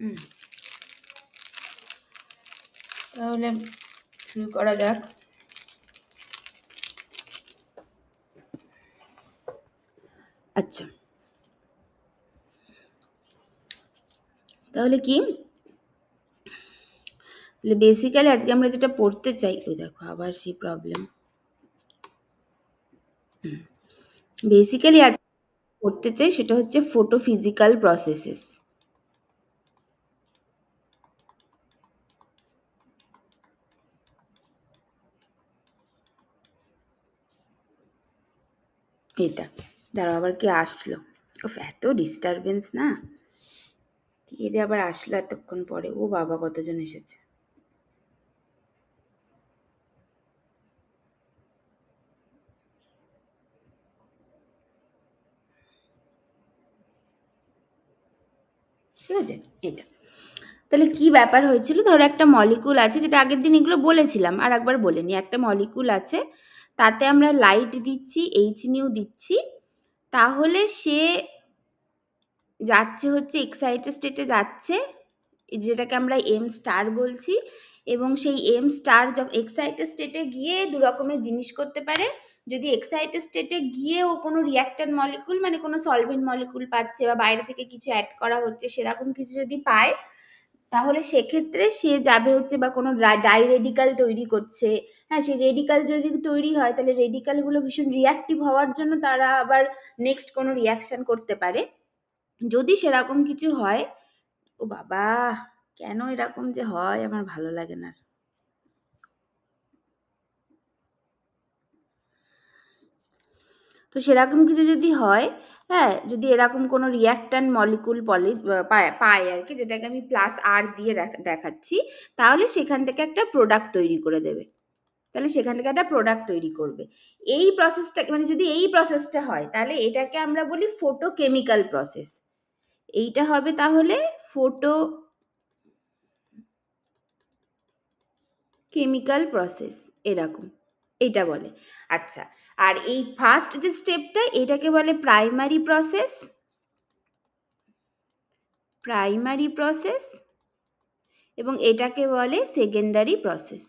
হুম, তাহলে শুরু করা যাক। আচ্ছা, তাহলে কি বেসিক্যালি আজকে আমরা যেটা পড়তে চাই, ওই দেখো আবার সেই প্রবলেম। বেসিক্যালি আজকে পড়তে চাই সেটা হচ্ছে ফটোফিজিক্যাল প্রসেসেস। এটা দাঁড়াও, আবার কে আসলো? ওফ, এত ডিস্টারবেন্স না। এদের আবার আসলো এতক্ষণ পরে। ও বাবা, কতজন এসেছে। ঠিক আছে, এটা তাহলে কি ব্যাপার হয়েছিল, ধরো একটা মলিকুল আছে, যেটা আগের দিন এগুলো বলেছিলাম আর একবার বলে নি। একটা মলিকুল আছে, তাতে আমরা লাইট দিচ্ছি, এইচ নিউ দিচ্ছি, তাহলে সে যাচ্ছে হচ্ছে এক্সাইটেড স্টেটে যাচ্ছে, যেটাকে আমরা এম স্টার বলছি। এবং সেই এম স্টার যখন এক্সাইটেড স্টেটে গিয়ে দু রকমের জিনিস করতে পারে। যদি এক্সাইটেড স্টেটে গিয়ে ও কোনো রিঅ্যাক্ট্যান্ট মলিকুল, মানে কোনো সলভেন্ট মলিকুল পাচ্ছে বা বাইরে থেকে কিছু অ্যাড করা হচ্ছে সেরকম কিছু যদি পায়, তাহলে সেক্ষেত্রে সে যাবে হচ্ছে বা কোনো ডাই রেডিকাল তৈরি করছে। হ্যাঁ, সেই রেডিকাল যদি তৈরি হয় তাহলে রেডিকালগুলো ভীষণ রিঅ্যাক্টিভ হওয়ার জন্য তারা আবার নেক্সট কোনো রিঅ্যাকশন করতে পারে। যদি সেরকম কিছু হয়, ও বাবা, কেন এরকম যে হয় আমার ভালো লাগে না। তো সেরকম কিছু যদি হয়, হ্যাঁ, যদি এরকম কোনো রিঅ্যাক্ট্যান্ট মলিকুল পায় আর কি, যেটাকে আমি প্লাস আর দিয়ে দেখাচ্ছি, তাহলে সেখান থেকে একটা প্রোডাক্ট তৈরি করে দেবে। তাহলে সেখান থেকে একটা প্রোডাক্ট তৈরি করবে। এই প্রসেসটা, মানে যদি এই প্রসেসটা হয় তাহলে এটাকে আমরা বলি ফটোকেমিক্যাল প্রসেস। এইটা হবে তাহলে ফটো কেমিক্যাল প্রসেস, এরকম এটা বলে। আচ্ছা, আর এই ফার্স্ট যে স্টেপটা, এটাকে বলে প্রাইমারি প্রসেস। প্রাইমারি প্রসেস, এবং এটাকে বলে সেকেন্ডারি প্রসেস।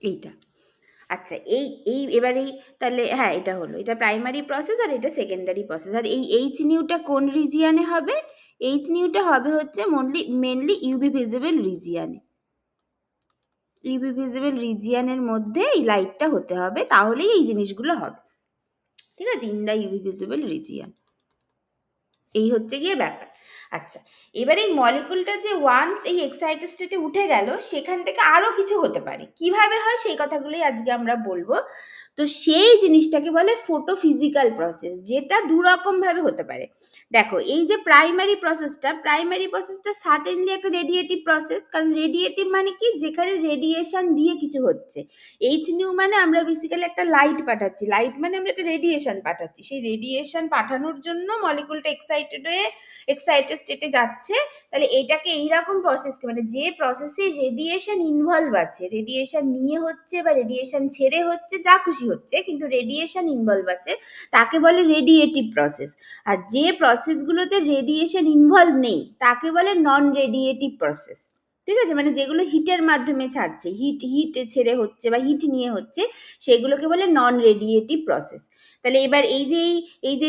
এইটা আচ্ছা, এই এই এবারেই তাহলে, হ্যাঁ, এটা হলো, এটা প্রাইমারি প্রসেস আর এটা সেকেন্ডারি প্রসেস। আর এই এইচ নিউটা কোন রিজিয়ানে হবে? এইচ নিউটা হবে হচ্ছে মেনলি ইউভি ভিজিবল রিজিয়ানে। ইউভি ভিজিবল রিজিয়ানের মধ্যে এই লাইটটা হতে হবে, তাহলেই এই জিনিসগুলো হবে। ঠিক আছে, in the UV visible region. এই হচ্ছে গিয়ে ব্যাপার। আচ্ছা, এবার এই মলিকুলটা যে ওয়ান্স এই এক্সাইটেড স্টেটে উঠে গেল, সেখান থেকে আরো কিছু হতে পারে। কিভাবে হয় সেই কথাগুলোই আজকে আমরা বলবো। তো সেই জিনিসটাকে বলে ফটোফিজিক্যাল প্রসেস, যেটা দু রকম ভাবে হতে পারে। দেখো, এই যে প্রাইমারি প্রসেসটা সার্টেনলি একটা রেডিয়েটিভ প্রসেস। কারণ রেডিয়েটিভ মানে কি, যেখানে রেডিয়েশন দিয়ে কিছু হচ্ছে। এইচ নিউ মানে আমরা বেসিক্যালি একটা লাইট পাঠাচ্ছি, লাইট মানে আমরা একটা রেডিয়েশন পাঠাচ্ছি। সেই রেডিয়েশন পাঠানোর জন্য মলিকুলটা এক্সাইটেড স্টেটে যাচ্ছে। তাহলে এটাকে এইরকম প্রসেসকে, মানে যে প্রসেসে রেডিয়েশন ইনভলভ আছে, রেডিয়েশন নিয়ে হচ্ছে বা রেডিয়েশন ছেড়ে হচ্ছে, যা খুশি হচ্ছে, কিন্তু রেডিয়েশন ইনভলভ আছে, তাকে বলে রেডিয়েটিভ প্রসেস। আর যে প্রসেসগুলোতে রেডিয়েশন ইনভলভ নেই তাকে বলে নন রেডিয়েটিভ প্রসেস। ঠিক আছে, মানে যেগুলো হিটের মাধ্যমে ছাড়ছে, হিট ছেড়ে হচ্ছে বা হিট নিয়ে হচ্ছে, সেগুলোকে বলে নন রেডিয়েটিভ প্রসেস। তাহলে এবার এই যে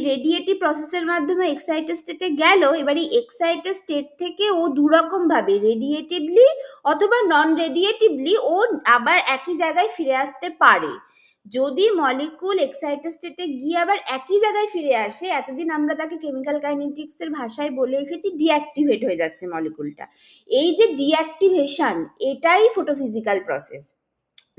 রেডিয়েটিভ প্রসেসের মাধ্যমে এক্সাইটেড স্টেটে গেল, এবার এই এক্সাইটেড স্টেট থেকে ও দুরকম ভাবে, রেডিয়েটিভলি অথবা নন রেডিয়েটিভলি, ও আবার একই জায়গায় ফিরে আসতে পারে। যদি মলিকুল এক্সাইটেড স্টেটে গিয়ে আবার একই জায়গায় ফিরে আসে, এতদিন আমরা তাকে কেমিক্যাল কাইনেটিক্স এর ভাষায় বলে এসেছি ডিঅ্যাক্টিভেট হয়ে যাচ্ছে মলিকুলটা। এই যে ডিঅ্যাক্টিভেশন, এটাই ফটোফিজিক্যাল প্রসেস।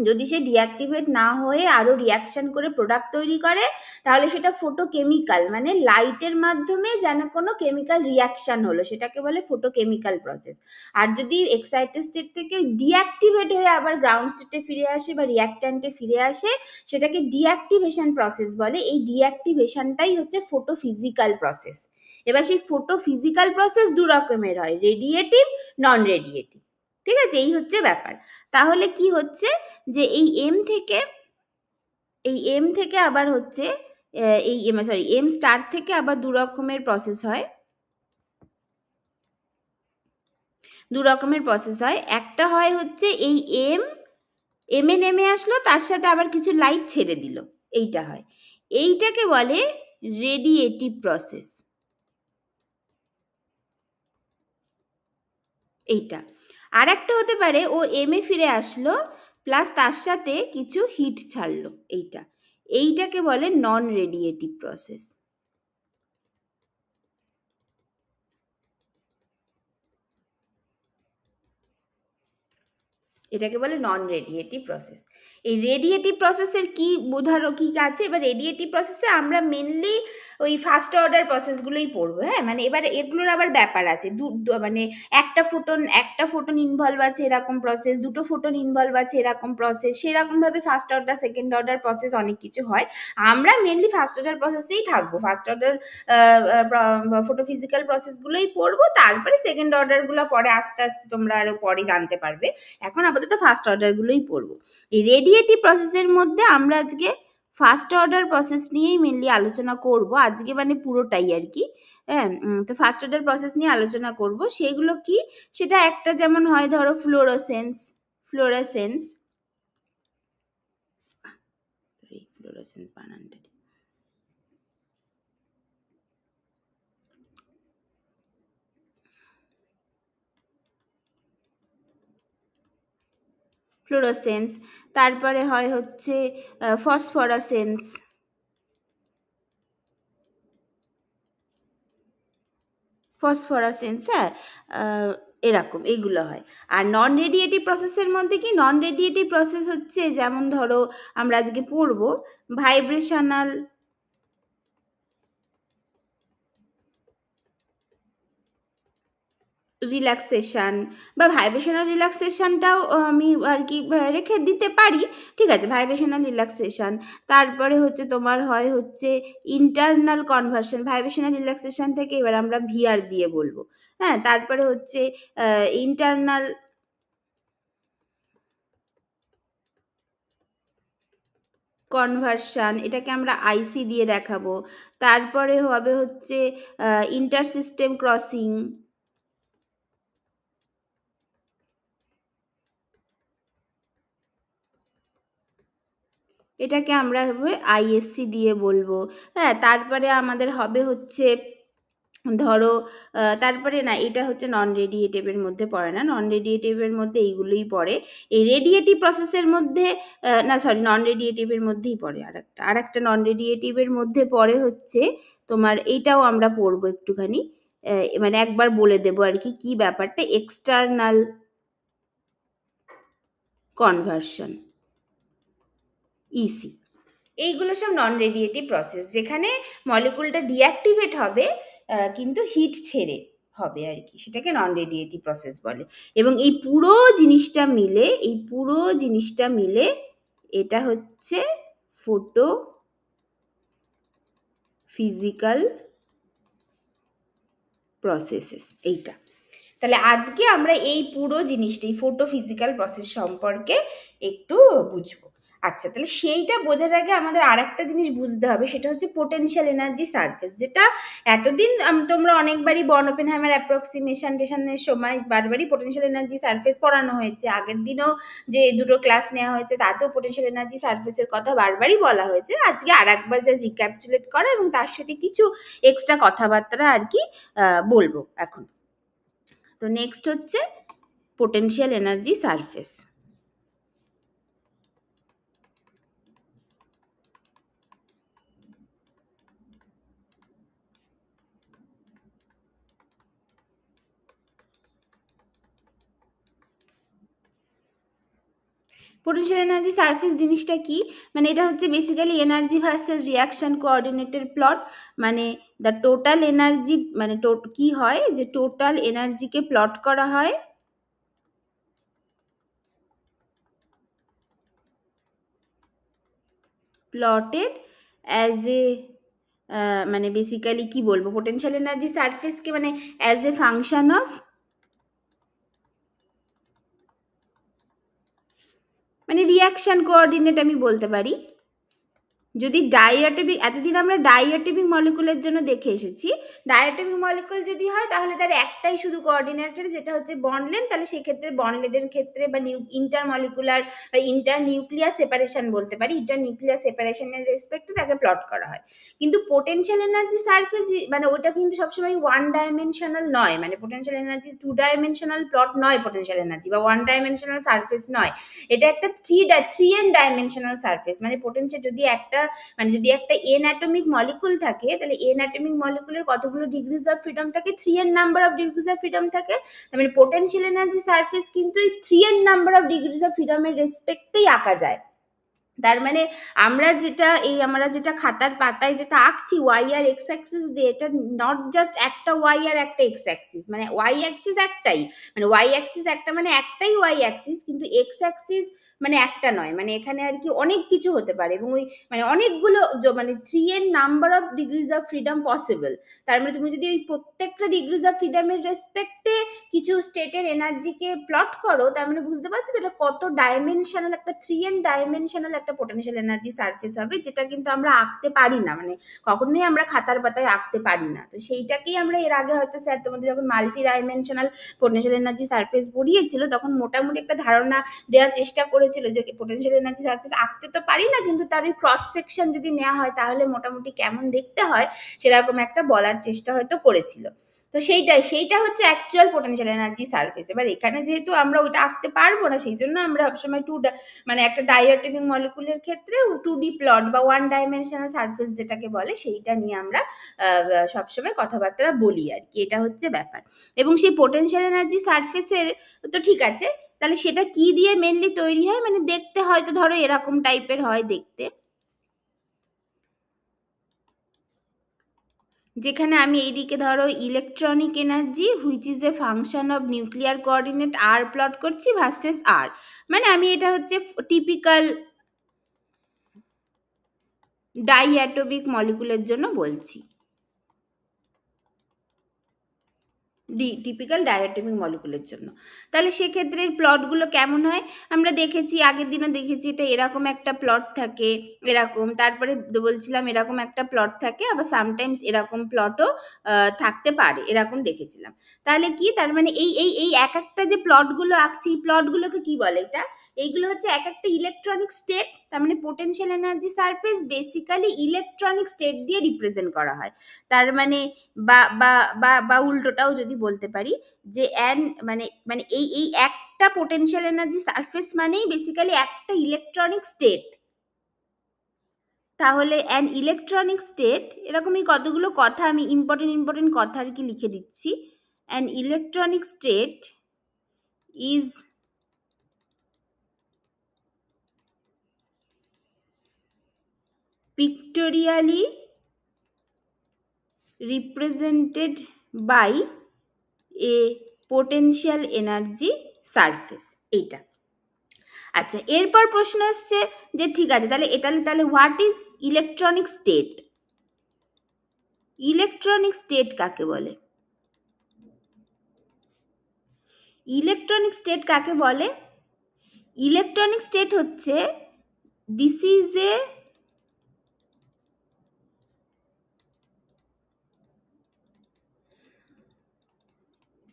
যদি সে ডিঅ্যাক্টিভেট না হয়ে আরো রিয়াকশন করে প্রোডাক্ট তৈরি করে, তাহলে সেটা ফটোকেমিক্যাল, মানে লাইটের মাধ্যমে যেন কোনো কেমিক্যাল রিয়াকশন হলো, সেটাকে বলে ফটোকেমিক্যাল প্রসেস। আর যদি এক্সাইটেড স্টেট থেকে ডিঅ্যাক্টিভেট হয়ে আবার গ্রাউন্ড স্টেটে ফিরে আসে বা রিয়াক্ট্যান্টে ফিরে আসে, সেটাকে ডিঅ্যাক্টিভেশন প্রসেস বলে। এই ডিঅ্যাক্টিভেশনটাই হচ্ছে ফটোফিজিক্যাল প্রসেস। এবার সেই ফটোফিজিক্যাল প্রসেস দু রকমের হয়, রেডিয়েটিভ, নন রেডিয়েটিভ। ঠিক আছে, এই হচ্ছে ব্যাপার। তাহলে কি হচ্ছে, যে এই এম থেকে আবার হচ্ছে এই সরি এম স্টার থেকে আবার দু রকমের প্রসেস হয়, দু রকমের প্রসেস হয়। একটা হয় হচ্ছে এই এম এ নেমে আসলো, তার সাথে আবার কিছু লাইট ছেড়ে দিল, এইটা হয়। এইটাকে বলে রেডিয়েটিভ প্রসেস, এইটা। আর একটা হতে পারে ও এম এ ফিরে আসলো প্লাস তার সাথে কিছু হিট ছাড়লো, এইটা। এইটাকে বলে নন রেডিয়েটিভ প্রসেস। এটাকে বলে নন রেডিয়েটিভ প্রসেস। এই রেডিয়েটিভ প্রসেসের কি বোঝারও কি আছে, এবার রেডিয়েটিভ প্রসেসে আমরা মেনলি ওই ফার্স্ট অর্ডার প্রসেসগুলোই পড়বো। হ্যাঁ, মানে এবার এগুলোর আবার ব্যাপার আছে, মানে একটা ফোটন ইনভলভ আছে এরকম প্রসেস, দুটো ফোটন ইনভলভ আছে এরকম প্রসেস, সেরকমভাবে first order second order process অনেক কিছু হয়। আমরা মেনলি ফার্স্ট অর্ডার প্রসেসেই থাকবো, ফার্স্ট অর্ডার ফটোফিজিক্যাল প্রসেসগুলোই পড়বো, তারপরে সেকেন্ড অর্ডারগুলো পরে আস্তে আস্তে তোমরা আরো পরে জানতে পারবে। এখন আপাতত ফার্স্ট অর্ডারগুলোই পড়বো। এই রেডিয়েটিভ প্রসেসের মধ্যে আমরা আজকে ফার্স্ট অর্ডার প্রসেস নিয়েই মেনলি আলোচনা করব আজকে, মানে পুরোটাই আর কি। হ্যাঁ, তো ফার্স্ট অর্ডার প্রসেস নিয়ে আলোচনা করব। সেগুলো কি, সেটা একটা যেমন হয় ধরো ফ্লোরোসেন্স, ফ্লোরোসেন্স বানানটা, ফ্লোরোসেন্স, তারপরে হয় হচ্ছে ফসফরাসেন্স, ফসফরাসেন্স, হ্যাঁ, এরকম এগুলো হয়। আর নন রেডিয়েটিভ প্রসেসের মধ্যে কি, নন রেডিয়েটিভ প্রসেস হচ্ছে যেমন ধরো আমরা আজকে পড়বো ভাইব্রেশনাল রিল্যাক্সেশন, বা ভাইব্রেশনাল রিল্যাক্সেশনটাও আমি আর কি রেখে দিতে পারি, ঠিক আছে, ভাইব্রেশনাল রিল্যাক্সেশন। তারপরে হচ্ছে তোমার হয় হচ্ছে ইন্টারনাল কনভার্সন, ভাইব্রেশনাল রিল্যাক্সেশন থেকে এবার আমরা ভিআর দিয়ে বলবো। হ্যাঁ, তারপরে হচ্ছে ইন্টারনাল কনভার্সন, এটাকে আমরা আইসি দিয়ে দেখাবো। তারপরে হবে হচ্ছে ইন্টার সিস্টেম ক্রসিং, এটাকে আমরা আইএসসি দিয়ে বলবো। হ্যাঁ, তারপরে আমাদের হবে হচ্ছে ধরো তারপরে না, এটা হচ্ছে নন রেডিয়েটিভের মধ্যে পড়ে না, নন রেডিয়েটিভের মধ্যে এইগুলোই পড়ে। এই রেডিয়েটিভ প্রসেসের মধ্যে না সরি নন রেডিয়েটিভের মধ্যেই পড়ে আর একটা নন রেডিয়েটিভের মধ্যে পড়ে হচ্ছে তোমার, এইটাও আমরা পড়বো একটুখানি, মানে একবার বলে দেবো আর কি কি ব্যাপারটা, এক্সটার্নাল কনভার্সন, ইসি। এইগুলো সব নন রেডিয়েটিভ প্রসেস, যেখানে মলিকুলটা ডিঅ্যাক্টিভেট হবে কিন্তু হিট ছেড়ে হবে আর কি, সেটাকে নন রেডিয়েটিভ প্রসেস বলে। এবং এই পুরো জিনিসটা মিলে এটা হচ্ছে ফটো ফিজিক্যাল প্রসেসেস, এইটা। তাহলে আজকে আমরা এই পুরো জিনিসটাই ফটো ফিজিক্যাল প্রসেস সম্পর্কে একটু বুঝবো। আচ্ছা, তাহলে সেইটা বোঝার আগে আমাদের আর একটা জিনিস বুঝতে হবে, সেটা হচ্ছে পোটেনশিয়াল এনার্জি সারফেস, যেটা এতদিন তোমরা অনেকবারই বর্ন ওপেনহাইমার অ্যাপ্রক্সিমেশনের সময় বারবারই পোটেনশিয়াল এনার্জি সারফেস পড়ানো হয়েছে। আগের দিনও যে দুটো ক্লাস নেওয়া হয়েছে তাতেও পোটেনশিয়াল এনার্জি সারফেসের কথা বারবারই বলা হয়েছে। আজকে আর একবার যা রিক্যাপচুলেট করা এবং তার সাথে কিছু এক্সট্রা কথাবার্তা আর কি বলবো এখন। তো নেক্সট হচ্ছে potential energy surface. Potential energy surface জিনিসটা কি, মানে এটা হচ্ছে basically energy versus reaction coordinated plot. মানে দ্য টোটাল এনার্জি, মানে কি হয় যে টোটাল এনার্জিকে প্লট করা হয় প্লটেড অ্যাজ এ, মানে বেসিক্যালি কি বলবো, পোটেনশিয়াল এনার্জি সারফেসকে মানে অ্যাজ এ ফাংশন অফ, মানে রিয়াকশন কোঅর্ডিনেট আমি বলতে পারি, যদি ডাইঅ্যাটমিক, এতদিন আমরা ডাইঅ্যাটমিক মলিকুলের জন্য দেখে এসেছি, ডাইঅ্যাটমিক মলিকুল যদি হয় তাহলে তার একটাই শুধু কোঅর্ডিনেটর, যেটা হচ্ছে বন্ড লেন্থ, তাহলে সেক্ষেত্রে বন্ড লেন্থের ক্ষেত্রে বা ইন্টার মলিকুলার বা ইন্টার নিউক্লিয়ার সেপারেশন বলতে পারি, ইন্টার নিউক্লিয়ার সেপারেশনের রেসপেক্টে তাকে প্লট করা হয়। কিন্তু পোটেনশিয়াল এনার্জি সারফেস মানে ওটা কিন্তু সবসময় ওয়ান ডাইমেনশনাল নয়, মানে potential energy two dimensional plot নয়, পোটেনশিয়াল এনার্জি বা ওয়ান ডাইমেনশনাল সারফেস নয়, এটা একটা থ্রি এন ডাইমেনশনাল সারফেস। মানে পোটেনশিয়াল যদি একটা এন অ্যাটমিক মলিকুল থাকে, তাহলে এন অ্যাটমিক মলিকুলের কতগুলো ডিগ্রিজ অফ ফ্রিডম থাকে, 3n number of degrees of freedom থাকে। তার মানে পোটেনশিয়াল এনার্জি সারফেস কিন্তু এই 3n number of degrees of ফ্রিডমের রেসপেক্টেই আঁকা যায়। তার মানে আমরা যেটা খাতার পাতায় যেটা আঁকছি ওয়াই আর এক্স অ্যাক্সিস দিয়ে, এটা নট জাস্ট একটা ওয়াই আর একটা এক্স অ্যাক্সিস, মানে ওয়াই অ্যাক্সিস একটাই, মানে ওয়াই অ্যাক্সিস একটা মানে একটাই ওয়াই অ্যাক্সিস, কিন্তু এক্স অ্যাক্সিস মানে একটা নয়, মানে এখানে আর কি অনেক কিছু হতে পারে, এবং ওই মানে অনেকগুলো মানে 3n number of degrees of freedom possible. তার মানে তুমি যদি ওই প্রত্যেকটা ডিগ্রিজ অফ ফ্রিডমের রেসপেক্টে কিছু স্টেটের এনার্জিকে প্লট করো, তার মানে বুঝতে পারছো তো এটা কত ডাইমেনশনাল, একটা 3n ডাইমেনশনাল একটা পোটেনশিয়াল এনার্জি সারফেস হবে, যেটা কিন্তু আমরা আঁকতে পারি না, মানে কখনোই আমরা খাতার পাতায় আঁকতে পারি না। তো সেইটাকেই আমরা এর আগে হয়তো স্যার তোমাদের যখন multi dimensional potential energy surface পড়িয়েছিল তখন মোটামুটি একটা ধারণা দেওয়ার চেষ্টা করেছিল যে পোটেনশিয়াল এনার্জি সারফেস আঁকতে তো পারি না, কিন্তু তার ওই ক্রস সেকশন যদি নেওয়া হয় তাহলে মোটামুটি কেমন দেখতে হয় সেরকম একটা বলার চেষ্টা হয়তো করেছিল। তো সেইটা হচ্ছে অ্যাকচুয়াল পোটেনশিয়াল এনার্জি সারফেস। এবার এখানে যেহেতু আমরা ওটা আঁকতে পারবো না, সেই জন্য আমরা সবসময় মানে একটা ডাইঅ্যাটমিক মলিকুলের ক্ষেত্রে 2D প্লট বা ওয়ান ডাইমেনশনাল সারফেস যেটাকে বলে সেইটা নিয়ে আমরা সবসময় কথাবার্তা বলি আর কি, এটা হচ্ছে ব্যাপার। এবং সেই পোটেনশিয়াল এনার্জি সারফেসের তো ঠিক আছে, তাহলে সেটা কি দিয়ে মেনলি তৈরি হয়, মানে দেখতে হয়তো ধরো এরকম টাইপের হয় দেখতে, যেখানে আমি এইদিকে ধরো electronic energy which is a function of nuclear coordinate R plot করছি ভার্সেস আর, মানে আমি এটা হচ্ছে টিপিক্যাল ডাইঅ্যাটমিক মলিকুলের জন্য বলছি, টিপিক্যাল ডায়াটমিক মলিকুলের জন্য। তাহলে সেক্ষেত্রে প্লটগুলো কেমন হয় আমরা দেখেছি, আগের দিনও দেখেছি, এটা এরকম একটা প্লট থাকে, এরকম, তারপরে বলছিলাম এরকম একটা প্লট থাকে, আবার সামটাইমস এরকম প্লটও থাকতে পারে, এরকম দেখেছিলাম। তাহলে কি তার মানে এই এক একটা যে প্লটগুলো আঁকছি, এই প্লটগুলোকে কি বলে, এটা এইগুলো হচ্ছে এক একটা ইলেকট্রনিক স্টেট। তার মানে potential energy surface basically electronic state দিয়ে রিপ্রেজেন্ট করা হয়। তার মানে বা বা বা বা উল্টোটাও যদি বলতে পারি যে মানে মানে এই একটা পোটেনশিয়াল এনার্জি সারফেস মানেই বেসিক্যালি একটা ইলেকট্রনিক স্টেট। তাহলে অ্যান ইলেকট্রনিক স্টেট, এরকমই কতগুলো কথা আমি ইম্পর্টেন্ট কথা আর কি লিখে দিচ্ছি। An electronic state is pictorially represented by a potential energy surface, এইটা। আচ্ছা, এরপর প্রশ্ন আসছে যে ঠিক আছে তাহলে what is electronic state, electronic state কাকে বলে, ইলেকট্রনিক স্টেট কাকে বলে, ইলেকট্রনিক স্টেট হচ্ছে this is a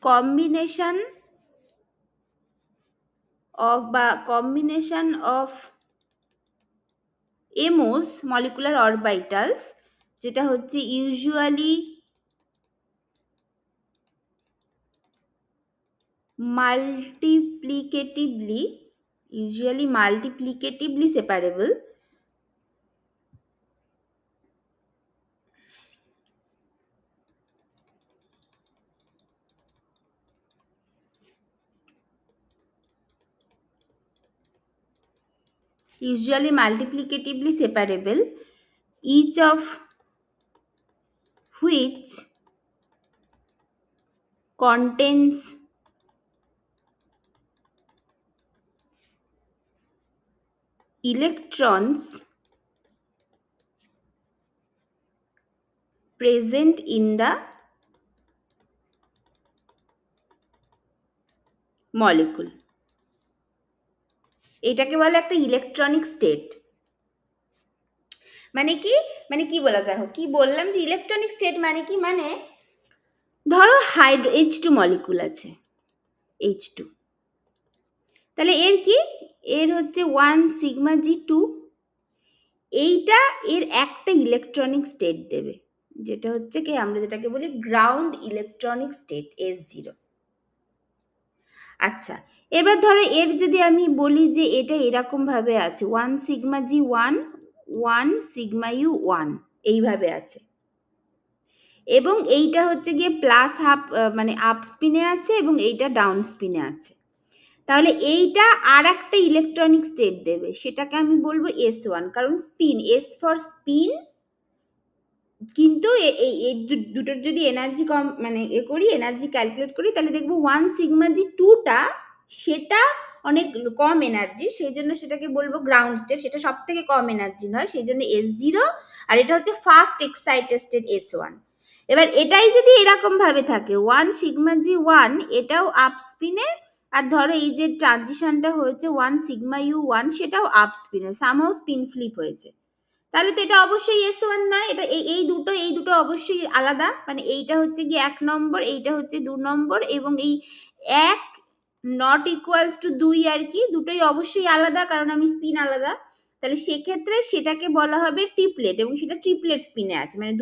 combination of MOs molecular orbitals, যেটা হচ্ছে usually multiplicatively separable, usually multiplicatively separable, each of which contains electrons present in the molecule, এটাকে বলে একটা ইলেকট্রনিক স্টেট। মানে কি, মানে কি বলা, দেখো কি বললাম যে ইলেকট্রনিক স্টেট মানে কি, মানে ধরো H2 মলিকুল আছে, H2, তাহলে এর কি, এর হচ্ছে 1σg2, এইটা এর একটা ইলেকট্রনিক স্টেট দেবে, যেটা হচ্ছে কি আমরা যেটাকে বলি গ্রাউন্ড ইলেকট্রনিক স্টেট S0। আচ্ছা, এবার ধরো এর যদি আমি বলি যে এটা এরকম ভাবে আছে 1σg1 1σu1 এইভাবে আছে, এবং এইটা হচ্ছে গিয়ে প্লাস হাফ মানে আপ স্পিনে আছে এবং এইটা ডাউন স্পিনে আছে, তাহলে এইটা আর একটা ইলেকট্রনিক স্টেট দেবে, সেটাকে আমি বলবো S1, কারণ স্পিন, S ফর স্পিন। কিন্তু এই দুটোর যদি এনার্জি কম মানে করি, এনার্জি ক্যালকুলেট করি, তাহলে দেখবো 1σg2টা সেটা অনেক কম এনার্জি, সেই জন্য সেটাকে বলবো গ্রাউন্ড স্টেট, সেটা সব থেকে কম এনার্জি নয়, সেই জন্য S0, আর এটা হচ্ছে ফার্স্ট এক্সাইটেড স্টেট S1। এবার এটাই যদি এরকম ভাবে থাকে 1σg1, এটাও আপ স্পিনে, আর ধরো এই যে ট্রানজিশনটা হয়েছে 1σu1, সেটাও আপ স্পিনে, সামহাও স্পিন ফ্লিপ হয়েছে, তাহলে তো এটা অবশ্যই S1 নয়, এটা এই দুটো অবশ্যই আলাদা, মানে এইটা হচ্ছে গিয়ে 1 নম্বর, এইটা হচ্ছে 2 নম্বর, এবং এই 1 নট ইকুয়ালস টু 2 আর কি, দুটোই অবশ্যই আলাদা, কারণ আমি স্পিন আলাদা, তাহলে সেক্ষেত্রে সেটাকে বলা হবে ট্রিপলেট, এবং সেটা ট্রিপলেট স্পিনে আছে, মানে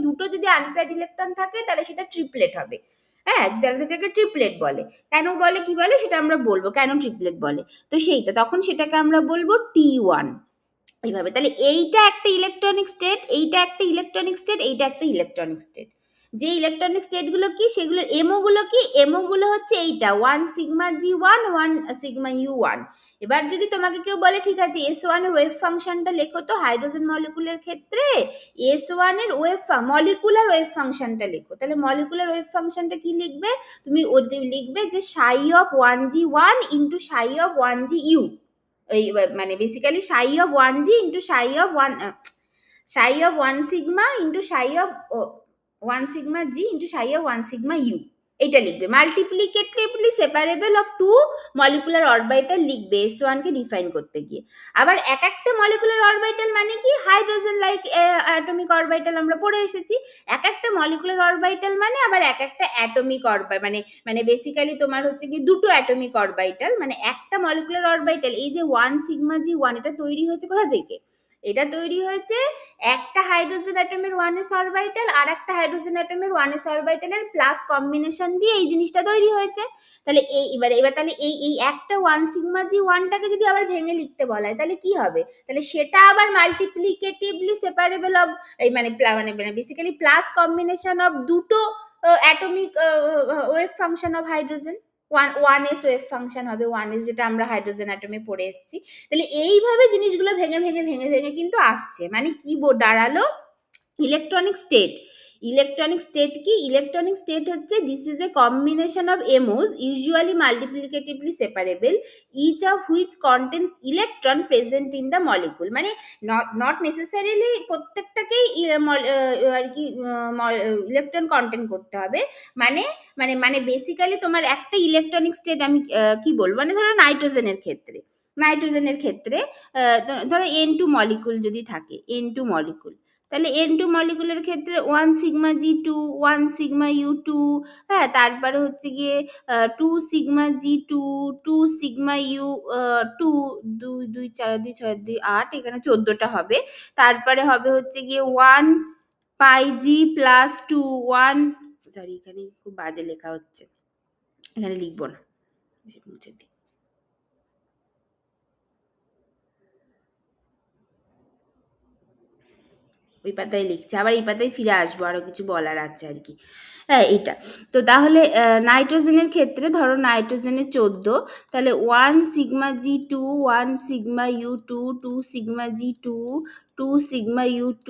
দুটো যদি আনপেয়ার্ড ইলেকট্রন থাকে তাহলে সেটা ট্রিপলেট হবে। হ্যাঁ, তাহলে সেটাকে ট্রিপলেট বলে। কেন বলে, কি বলে সেটা আমরা বলবো, কেন ট্রিপলেট বলে, তো সেইটা তখন সেটাকে আমরা বলবো T1 এইভাবে। তাহলে এইটা একটা ইলেকট্রনিক স্টেট, এইটা একটা ইলেকট্রনিক স্টেট, এইটা একটা ইলেকট্রনিক স্টেট। যে ইলেকট্রনিক স্টেটগুলো কি, সেগুলোর এমওগুলো কি, এমওগুলো হচ্ছে এইটা 1σg1 1σu1। এবার যদি তোমাকে কেউ বলে ঠিক আছে S1 এর ওয়েভ ফাংশনটা লেখো তো হাইড্রোজেন মলিকুলের ক্ষেত্রে, S1 এর মলিকুলার ওয়েভ ফাংশনটা লেখো, তাহলে মলিকুলার ওয়েভ ফাংশনটা কি লিখবে, তুমি লিখবে যে সাই of 1g1 into psi of 1gu, ওই মানে basically psi of 1g into psi of 1 sigma into psi of 1 sigma g into psi of 1 sigma u, এটা লিখবে। Multiplicatively separable of two molecular orbital লিখবে S1 কে define করতে গিয়ে। আবার এক একটা মলিকুলার অরবিটাল মানে কি, হাইড্রোজেন লাইক অ্যাটমিক অরবিটাল আমরা পড়ে এসেছি, এক একটা মলিকুলার অরবিটাল মানে আবার এক একটা অ্যাটমিক অরবিটাল, মানে বেসিক্যালি তোমার হচ্ছে কি দুটো অ্যাটমিক অরবিটাল, মানে একটা মলিকুলার অরবিটাল, এই যে 1σg1 এটা তৈরি হয়েছে কোথা থেকে, এটা তৈরি হয়েছে একটা হাইড্রোজেন অ্যাটমের 1s অরবিটাল আর একটা হাইড্রোজেন অ্যাটমের 1s অরবিটালের প্লাস কম্বিনেশন দিয়ে এই জিনিসটা তৈরি হয়েছে। তাহলে এবার তাহলে এই একটা 1σg1টাকে যদি আবার ভেঙে লিখতে বলা হয় তাহলে কি হবে, তাহলে সেটা আবার মাল্টিপ্লিকেটিভলি সেপারেবল অফ এই মানে বেসিক্যালি প্লাস কম্বিনেশন অফ দুটো atomic wave function of hydrogen, 1s wave function হবে, 1s যেটা আমরা হাইড্রোজেন অ্যাটমে পড়ে এসেছি। তাহলে এইভাবে জিনিসগুলো ভেঙে ভেঙে ভেঙে ভেঙে কিন্তু আসছে, মানে কি দাঁড়ালো, ইলেকট্রনিক স্টেট। ইলেকট্রনিক স্টেট কি, ইলেকট্রনিক স্টেট হচ্ছে this is a combination of MOs usually multiplicatively separable, each of which contains electron present in the molecule, মানে নট নেসেসারিলি প্রত্যেকটাকেই আর কি ইলেকট্রন কন্টেন্ট করতে হবে, মানে মানে মানে বেসিক্যালি তোমার একটা ইলেকট্রনিক স্টেট আমি কি বলবো, মানে ধরো নাইট্রোজেনের ক্ষেত্রে ধরো N2 মলিকুল যদি থাকে, N2 মলিকুল, তাহলে N2 মলিকুলের ক্ষেত্রে 1σg2 1σu2, হ্যাঁ, তারপরে হচ্ছে গিয়ে 2σg2 2σu2, 2 2 4 2 6 2 8, এখানে 14টা হবে, তারপরে হবে হচ্ছে গিয়ে 1πg প্লাস 2 1, সরি এখানে খুব বাজে লেখা হচ্ছে, এখানে লিখবো না, মুছে দিই। ওই পাতায় লিখছে, আবার এই পাতায় ফিরে আসবো, আরো কিছু বলার আছে আর কি। হ্যাঁ, এটা তো তাহলে নাইট্রোজেনের ক্ষেত্রে ধরো নাইট্রোজেনের 14, তাহলে 1σg2 1σu2 2σg2 2σu2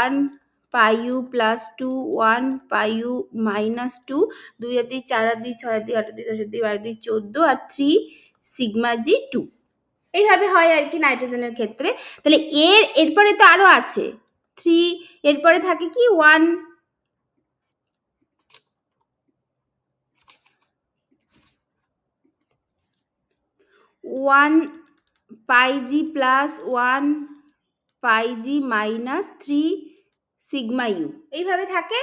1πu plus 2 1πu minus 2, 2 আর 2 4 আর 2 6 আর 2 8 আর 2 10 আর 2 12 14 আর 3σg2, এইভাবে হয় আর কি নাইট্রোজেনের ক্ষেত্রে। তাহলে এরপরে তো আরো আছে 3, এরপরে থাকে কি 1πg plus 1 pi g minus 3 sigma u এইভাবে থাকে।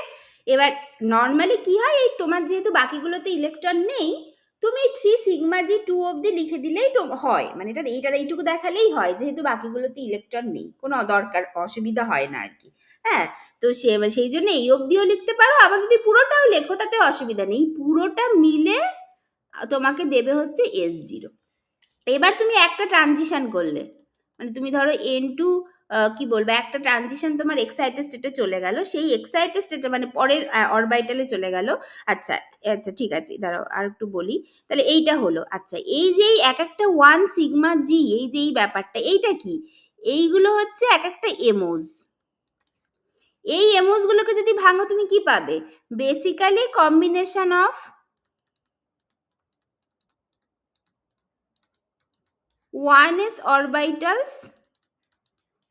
এবার নর্মালি কি হয়, এই তোমার যেহেতু বাকিগুলোতে ইলেকট্রন নেই, তুমি 3 সিগমা জি 2 অবধি লিখে দিলেই তো হয়, মানে এইটুকু দেখালেই হয়, যেহেতু বাকিগুলোতে ইলেকট্রন নেই, কোনো দরকার অসুবিধা হয় না আর কি। হ্যাঁ, তো সেই জন্য এই অবধিও লিখতে পারো, আবার যদি পুরোটাও লেখো তাতে অসুবিধা নেই, পুরোটা মিলে তোমাকে দেবে হচ্ছে S0। এবার তুমি একটা ট্রানজিশন করলে, মানে তুমি ধরো N2 কি বলবো, একটা ট্রানজিশন তোমার এক্সাইটেড স্টেটে চলে গেল, সেই এক্সাইটেড স্টেটে মানে পরের অরবিটালে চলে গেল। আচ্ছা আচ্ছা ঠিক আছে, দাঁড়াও আর একটু বলি, তাহলে এইটা হলো। আচ্ছা এই যে এক একটা 1 সিগমা জি, এই যে এই ব্যাপারটা, এইটা কি, এইগুলো হচ্ছে এক একটা এমোজ। এই এমোজ গুলোকে যদি ভাঙো তুমি কি পাবে, basically combination of 1s orbitals,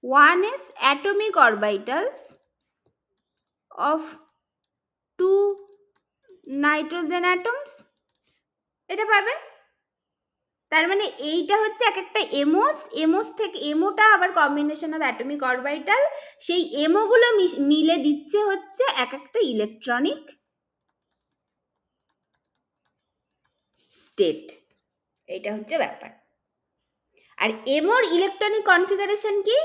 1s atomic orbitals of 2 nitrogen atoms, এটা পাবে। তার মানে এইটা হচ্ছে এক একটা এমোস থেকে, এমোটা আবার কম্বিনেশন অফ অ্যাটমিক অরবিটাল, সেই এমোগুলো মিলে দিচ্ছে হচ্ছে এক একটা ইলেকট্রনিক স্টেট। এইটা হচ্ছে ব্যাপার। আর এমোর ইলেকট্রনিক কনফিগারেশন কি,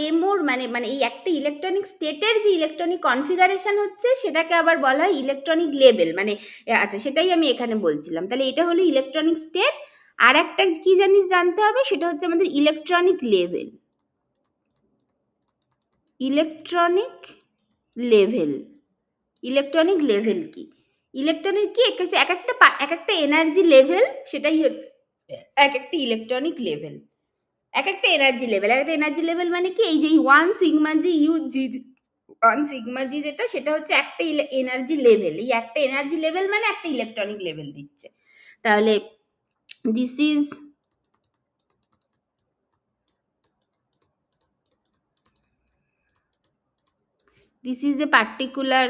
এমোর মানে এই একটা ইলেকট্রনিক স্টেটের যে ইলেকট্রনিক কনফিগারেশন হচ্ছে সেটাকে আবার বলা হয় ইলেকট্রনিক লেভেল, মানে আচ্ছা সেটাই আমি এখানে বলছিলাম। তাহলে এটা হলো ইলেকট্রনিক স্টেট, আর একটা কি জানিস জানতে হবে, সেটা হচ্ছে আমাদের electronic level. Electronic level, electronic level কি, ইলেকট্রনিক কি এক একটা এনার্জি লেভেল, সেটাই হচ্ছে এক একটা ইলেকট্রনিক লেভেল। এক একটা এনার্জি লেভেল, একটা এনার্জি লেভেল মানে কি, এই যে 1 sigma g u g, 1 sigma g যেটা, সেটা হচ্ছে একটা এনার্জি লেভেল। এই একটা এনার্জি লেভেল মানে একটা ইলেকট্রনিক লেভেল দিচ্ছে। তাহলে this is a particular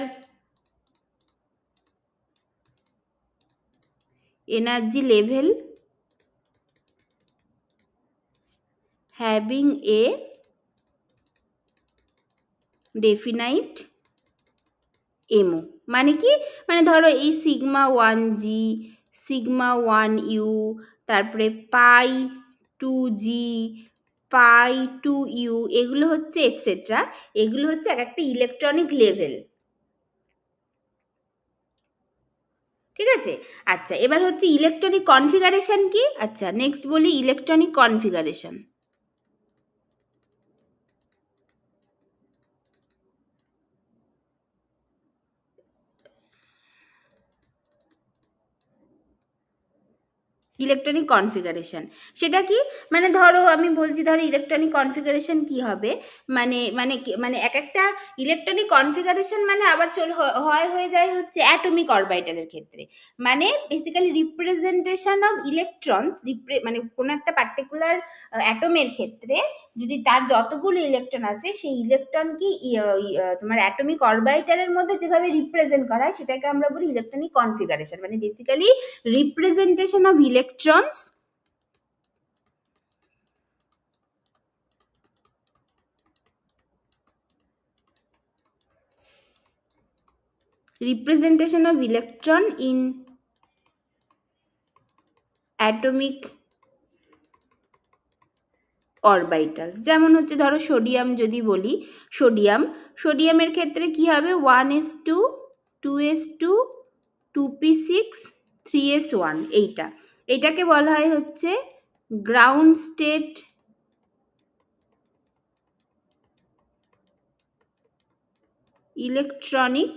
energy level having a definite MO. মানে কি, মানে ধরো এই সিগমা 1 জি, সিগমা 1 ইউ, তারপরে পাই 2 জি, পাই 2 ইউ, এগুলো হচ্ছে এটসেট্রা, এগুলো হচ্ছে এক একটা ইলেকট্রনিক লেভেল। ঠিক আছে। আচ্ছা এবার হচ্ছে ইলেকট্রনিক কনফিগারেশন কি, আচ্ছা নেক্সট বলি ইলেকট্রনিক কনফিগারেশন। ইলেকট্রনিক কনফিগারেশন সেটা কি, মানে ধরো আমি বলছি, ধরো ইলেকট্রনিক কনফিগারেশন কি হবে, মানে এক একটা ইলেকট্রনিক কনফিগারেশন মানে আবার হয়ে যায় হচ্ছে অ্যাটমিক অরবিটালের ক্ষেত্রে, মানে বেসিক্যালি রিপ্রেজেন্টেশন অফ ইলেকট্রনস, মানে কোনো একটা পার্টিকুলার অ্যাটমের ক্ষেত্রে যদি তার যতগুলো ইলেকট্রন আছে সেই ইলেকট্রন কি তোমার অ্যাটমিক অরবিটালের মধ্যে যেভাবে রিপ্রেজেন্ট করা হয় সেটাকে আমরা বলি ইলেকট্রনিক কনফিগারেশন, মানে basically representation of electrons representation of electron in atomic orbitals। যেমন হচ্ছে ধরো সোডিয়াম যদি বলি, সোডিয়ামের ক্ষেত্রে কি হবে, 1s2 2s2 2p6 3s1, এইটাকে বলা হয় হচ্ছে গ্রাউন্ড স্টেট ইলেকট্রনিক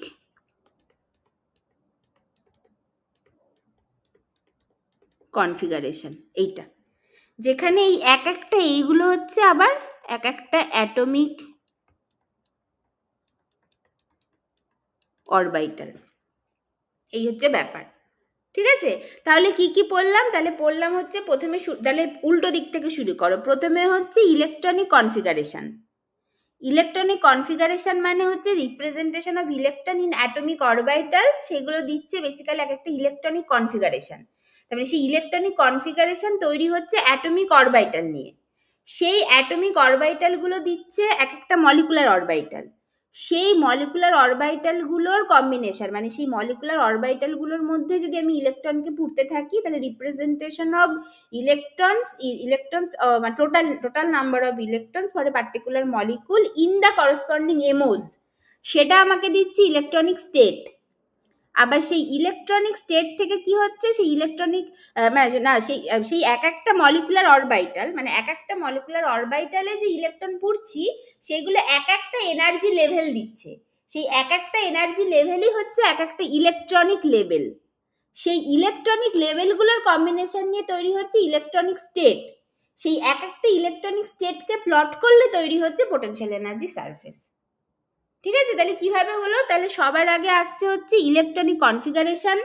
কনফিগারেশন। এইটা যেখানে এই এক একটা এইগুলো হচ্ছে আবার এক একটা অ্যাটমিক অরবিটাল, এই হচ্ছে ব্যাপার। ঠিক আছে, তাহলে কি কি পড়লাম, তাহলে পড়লাম হচ্ছে প্রথমে, তাহলে উল্টো দিক থেকে শুরু করো, প্রথমে হচ্ছে ইলেকট্রনিক কনফিগারেশন। ইলেকট্রনিক কনফিগারেশন মানে হচ্ছে representation of electron in atomic orbitals, সেগুলো দিচ্ছে বেসিক্যালি এক একটা ইলেকট্রনিক কনফিগারেশন। তারপরে সেই ইলেকট্রনিক কনফিগারেশন তৈরি হচ্ছে অ্যাটমিক অরবিটাল নিয়ে, সেই অ্যাটমিক অরবিটালগুলো দিচ্ছে এক একটা মলিকুলার অরবিটাল। সেই মলিকুলার অরবিটালগুলোর কম্বিনেশন, মানে সেই মলিকুলার অরবিটালগুলোর মধ্যে যদি আমি ইলেকট্রনকে পুড়তে থাকি, তাহলে representation of electrons total number of electrons for a particular molecule in the corresponding MOs, সেটা আমাকে দিচ্ছে ইলেকট্রনিক স্টেট। আবার সেই ইলেকট্রনিক স্টেট থেকে কি হচ্ছে, সেই ইলেকট্রনিক না সেই এক একটা মলিকুলার অরবিটাল, মানে এক একটা মলিকুলার অরবিটালে যে ইলেকট্রন পড়ছি সেইগুলো এক একটা এনার্জি লেভেল দিচ্ছে। সেই এক একটা এনার্জি লেভেলই হচ্ছে এক একটা ইলেকট্রনিক লেভেল। সেই ইলেকট্রনিক লেভেলগুলোর কম্বিনেশন নিয়ে তৈরি হচ্ছে ইলেকট্রনিক স্টেট। সেই এক একটা ইলেকট্রনিক স্টেটকে প্লট করলে তৈরি হচ্ছে পোটেনশিয়াল এনার্জি সারফেস। ঠিক আছে, তাহলে কিভাবে হলো? তাহলে সবার আগে আসছে হচ্ছে ইলেকট্রনিক কনফিগারেশন।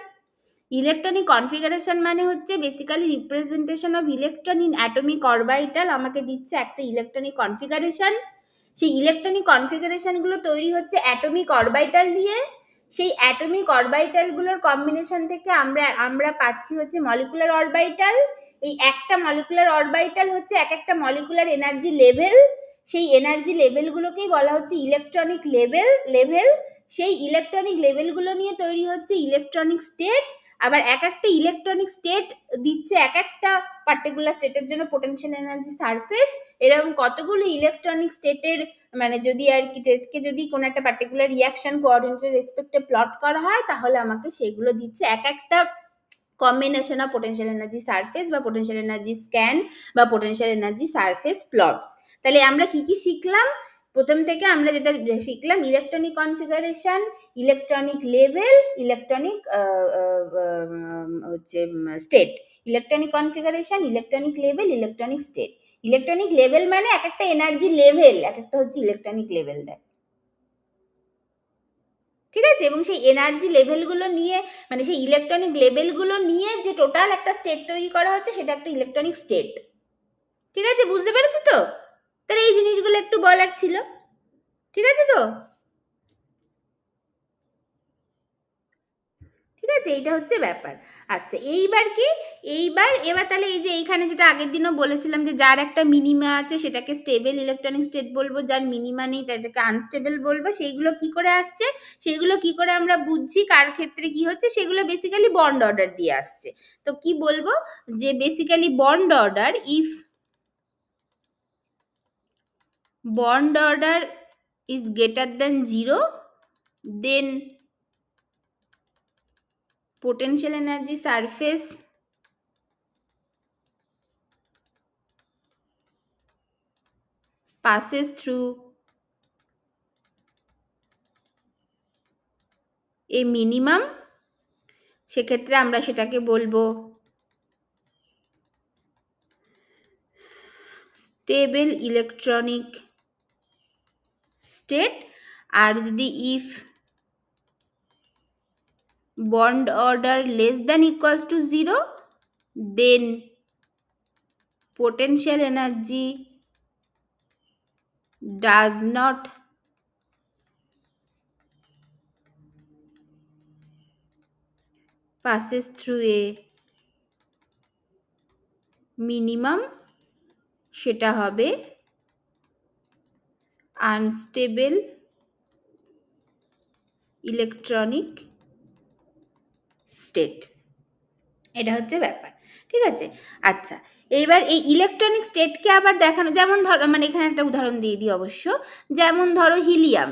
ইলেকট্রনিক কনফিগারেশন মানে হচ্ছে basically representation of electron in atomic orbital, আমাকে দিচ্ছে একটা ইলেকট্রনিক কনফিগারেশন। সেই ইলেকট্রনিক কনফিগারেশনগুলো তৈরি হচ্ছে অ্যাটমিক অরবিটাল দিয়ে। সেই অ্যাটমিক অরবিটালগুলোর কম্বিনেশন থেকে আমরা পাচ্ছি হচ্ছে মলিকুলার অরবিটাল। এই একটা মলিকুলার অরবিটাল হচ্ছে এক একটা মলিকুলার এনার্জি লেভেল। সেই এনার্জি লেভেলগুলোকেই বলা হচ্ছে ইলেকট্রনিক লেভেল। সেই ইলেকট্রনিক লেভেলগুলো নিয়ে তৈরি হচ্ছে ইলেকট্রনিক স্টেট। আবার এক একটা ইলেকট্রনিক স্টেট দিচ্ছে এক একটা পার্টিকুলার স্টেটের জন্য পোটেনশিয়াল এনার্জি সারফেস। এরকম কতগুলো ইলেকট্রনিক স্টেটের, মানে যদি আর কি স্টেটকে যদি কোনো একটা পার্টিকুলার রিয়াকশন কোঅর্ডিনেটের রেসপেক্টে প্লট করা হয়, তাহলে আমাকে সেগুলো দিচ্ছে এক একটা combination of potential energy surface বা পোটেনশিয়াল এনার্জি স্ক্যান বা পোটেনশিয়াল এনার্জি সারফেস প্লটস। তাহলে আমরা কি কি শিখলাম? প্রথম থেকে আমরা যেটা শিখলাম, electronic configuration, electronic level, electronic হচ্ছে state. Electronic configuration, electronic level, electronic state. Electronic level মানে এক একটা এনার্জি লেভেল, এক একটা হচ্ছে ইলেকট্রনিক লেভেল দেয়। ঠিক আছে, এবং সেই এনার্জি লেভেলগুলো নিয়ে, মানে সেই ইলেকট্রনিক লেভেলগুলো নিয়ে যে টোটাল একটা স্টেট তৈরি করা হচ্ছে, সেটা একটা ইলেকট্রনিক স্টেট। ঠিক আছে, বুঝতে পেরেছো তো? তাহলে এই জিনিসগুলো একটু বলার ছিল। ঠিক আছে তো? ঠিক আছে, এইটা হচ্ছে ব্যাপার। আচ্ছা, এইবার কি, এবার তাহলে এই যে এইখানে যেটা আগের দিনও বলেছিলাম যে যার একটা মিনিমা আছে সেটাকে স্টেবল ইলেকট্রনিক স্টেট বলবো, যার মিনিমা নেই তাদেরকে আনস্টেবল বলবো। সেইগুলো কি করে আসছে, সেগুলো কি করে আমরা বুঝছি কার ক্ষেত্রে কি হচ্ছে, সেগুলো বেসিক্যালি বন্ড অর্ডার দিয়ে আসছে। তো কি বলবো, যে basically bond order, if bond order is greater than 0, then potential energy surface passes through a minimum। সেক্ষেত্রে আমরা সেটাকে বলবো স্টেবল ইলেকট্রনিক স্টেট। আর যদি if bond order less than equals to 0, then potential energy does not passes through a minimum, সেটা হবে unstable electronic state. এটা হচ্ছে ব্যাপার। ঠিক আছে, আচ্ছা, এইবার এই ইলেকট্রনিক স্টেটকে আবার দেখানো, যেমন ধরো, মানে এখানে একটা উদাহরণ দিয়ে দিই অবশ্য। যেমন ধরো হিলিয়াম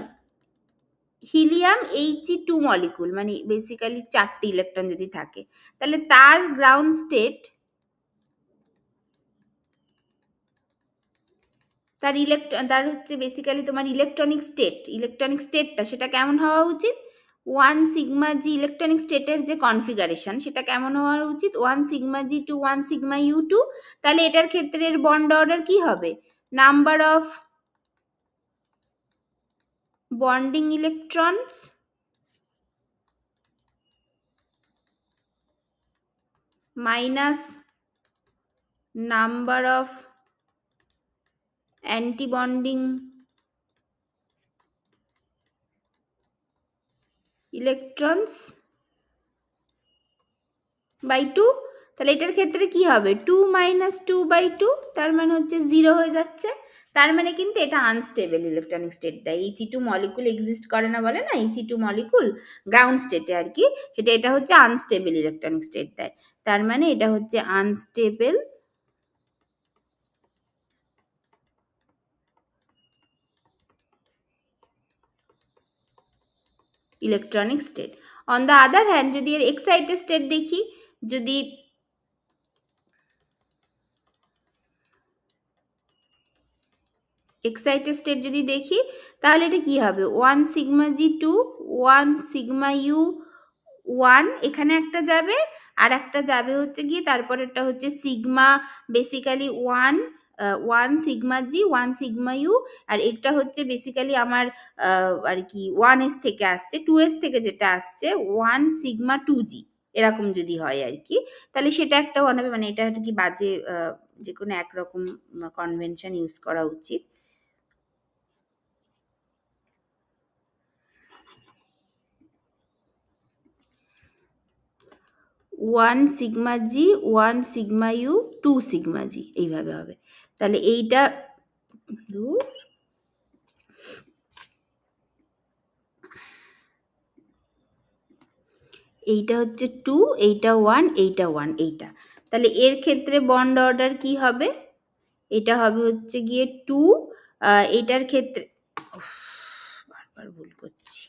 He2 মলিকুল, মানে বেসিক্যালি 4টি ইলেকট্রন যদি থাকে, তাহলে তার গ্রাউন্ড স্টেট, তার হচ্ছে বেসিক্যালি তোমার ইলেকট্রনিক স্টেটটা সেটা কেমন হওয়া উচিত? 1 সিগমা জি, ইলেকট্রনিক স্টেটের যে কনফিগারেশন সেটা কেমন হওয়া উচিত? 1 সিগমা জি টু 1 সিগমা U2। তাহলে এটার ক্ষেত্রে বন্ড অর্ডার কি হবে? Number of bonding electrons minus number of antibonding electrons by 2। তাহলে এটার ক্ষেত্রে কি হবে 2 - 2/2, তার মানে হচ্ছে 0 হয়ে যাচ্ছে। তার মানে কিন্তু এটা আনস্টেবল ইলেকট্রনিক স্টেট দেয়। He2 মলিকুল এক্সিস্ট করে না বলে না, He2 মলিকুল গ্রাউন্ড স্টেটে আর কি, সেটা এটা হচ্ছে আনস্টেবল ইলেকট্রনিক স্টেট দেয়। তার মানে এটা হচ্ছে unstable electronic state. On the other hand যদি এর এক্সাইটেড স্টেট দেখি, যদি এক্সাইটেড স্টেট যদি দেখি, তাহলে এটা কি হবে 1 সিগমা জি 2, 1 সিগমা ইউ 1, এখানে একটা যাবে, আর একটা যাবে হচ্ছে গিয়ে তারপরেরটা হচ্ছে sigma basically 1 sigma g 1 sigma u, আর একটা হচ্ছে বেসিক্যালি আমার আর কি 1s থেকে আসছে, 2s থেকে যেটা আসছে 1 সিগমা 2g, এরকম যদি হয় আর কি, তাহলে সেটা একটা বানাবে, মানে এটা আর কি বাজে, যে কোনো একরকম কনভেনশন ইউজ করা উচিত। 1 sigma g 1 sigma u 2 sigma g, এইভাবে হবে। তাহলে এইটা এইটা হচ্ছে 2, এইটা 1, এইটা 1, এইটা। তাহলে এর ক্ষেত্রে বন্ড অর্ডার কি হবে, এটা হবে হচ্ছে গিয়ে 2, এটার ক্ষেত্রে বারবার ভুল করছি,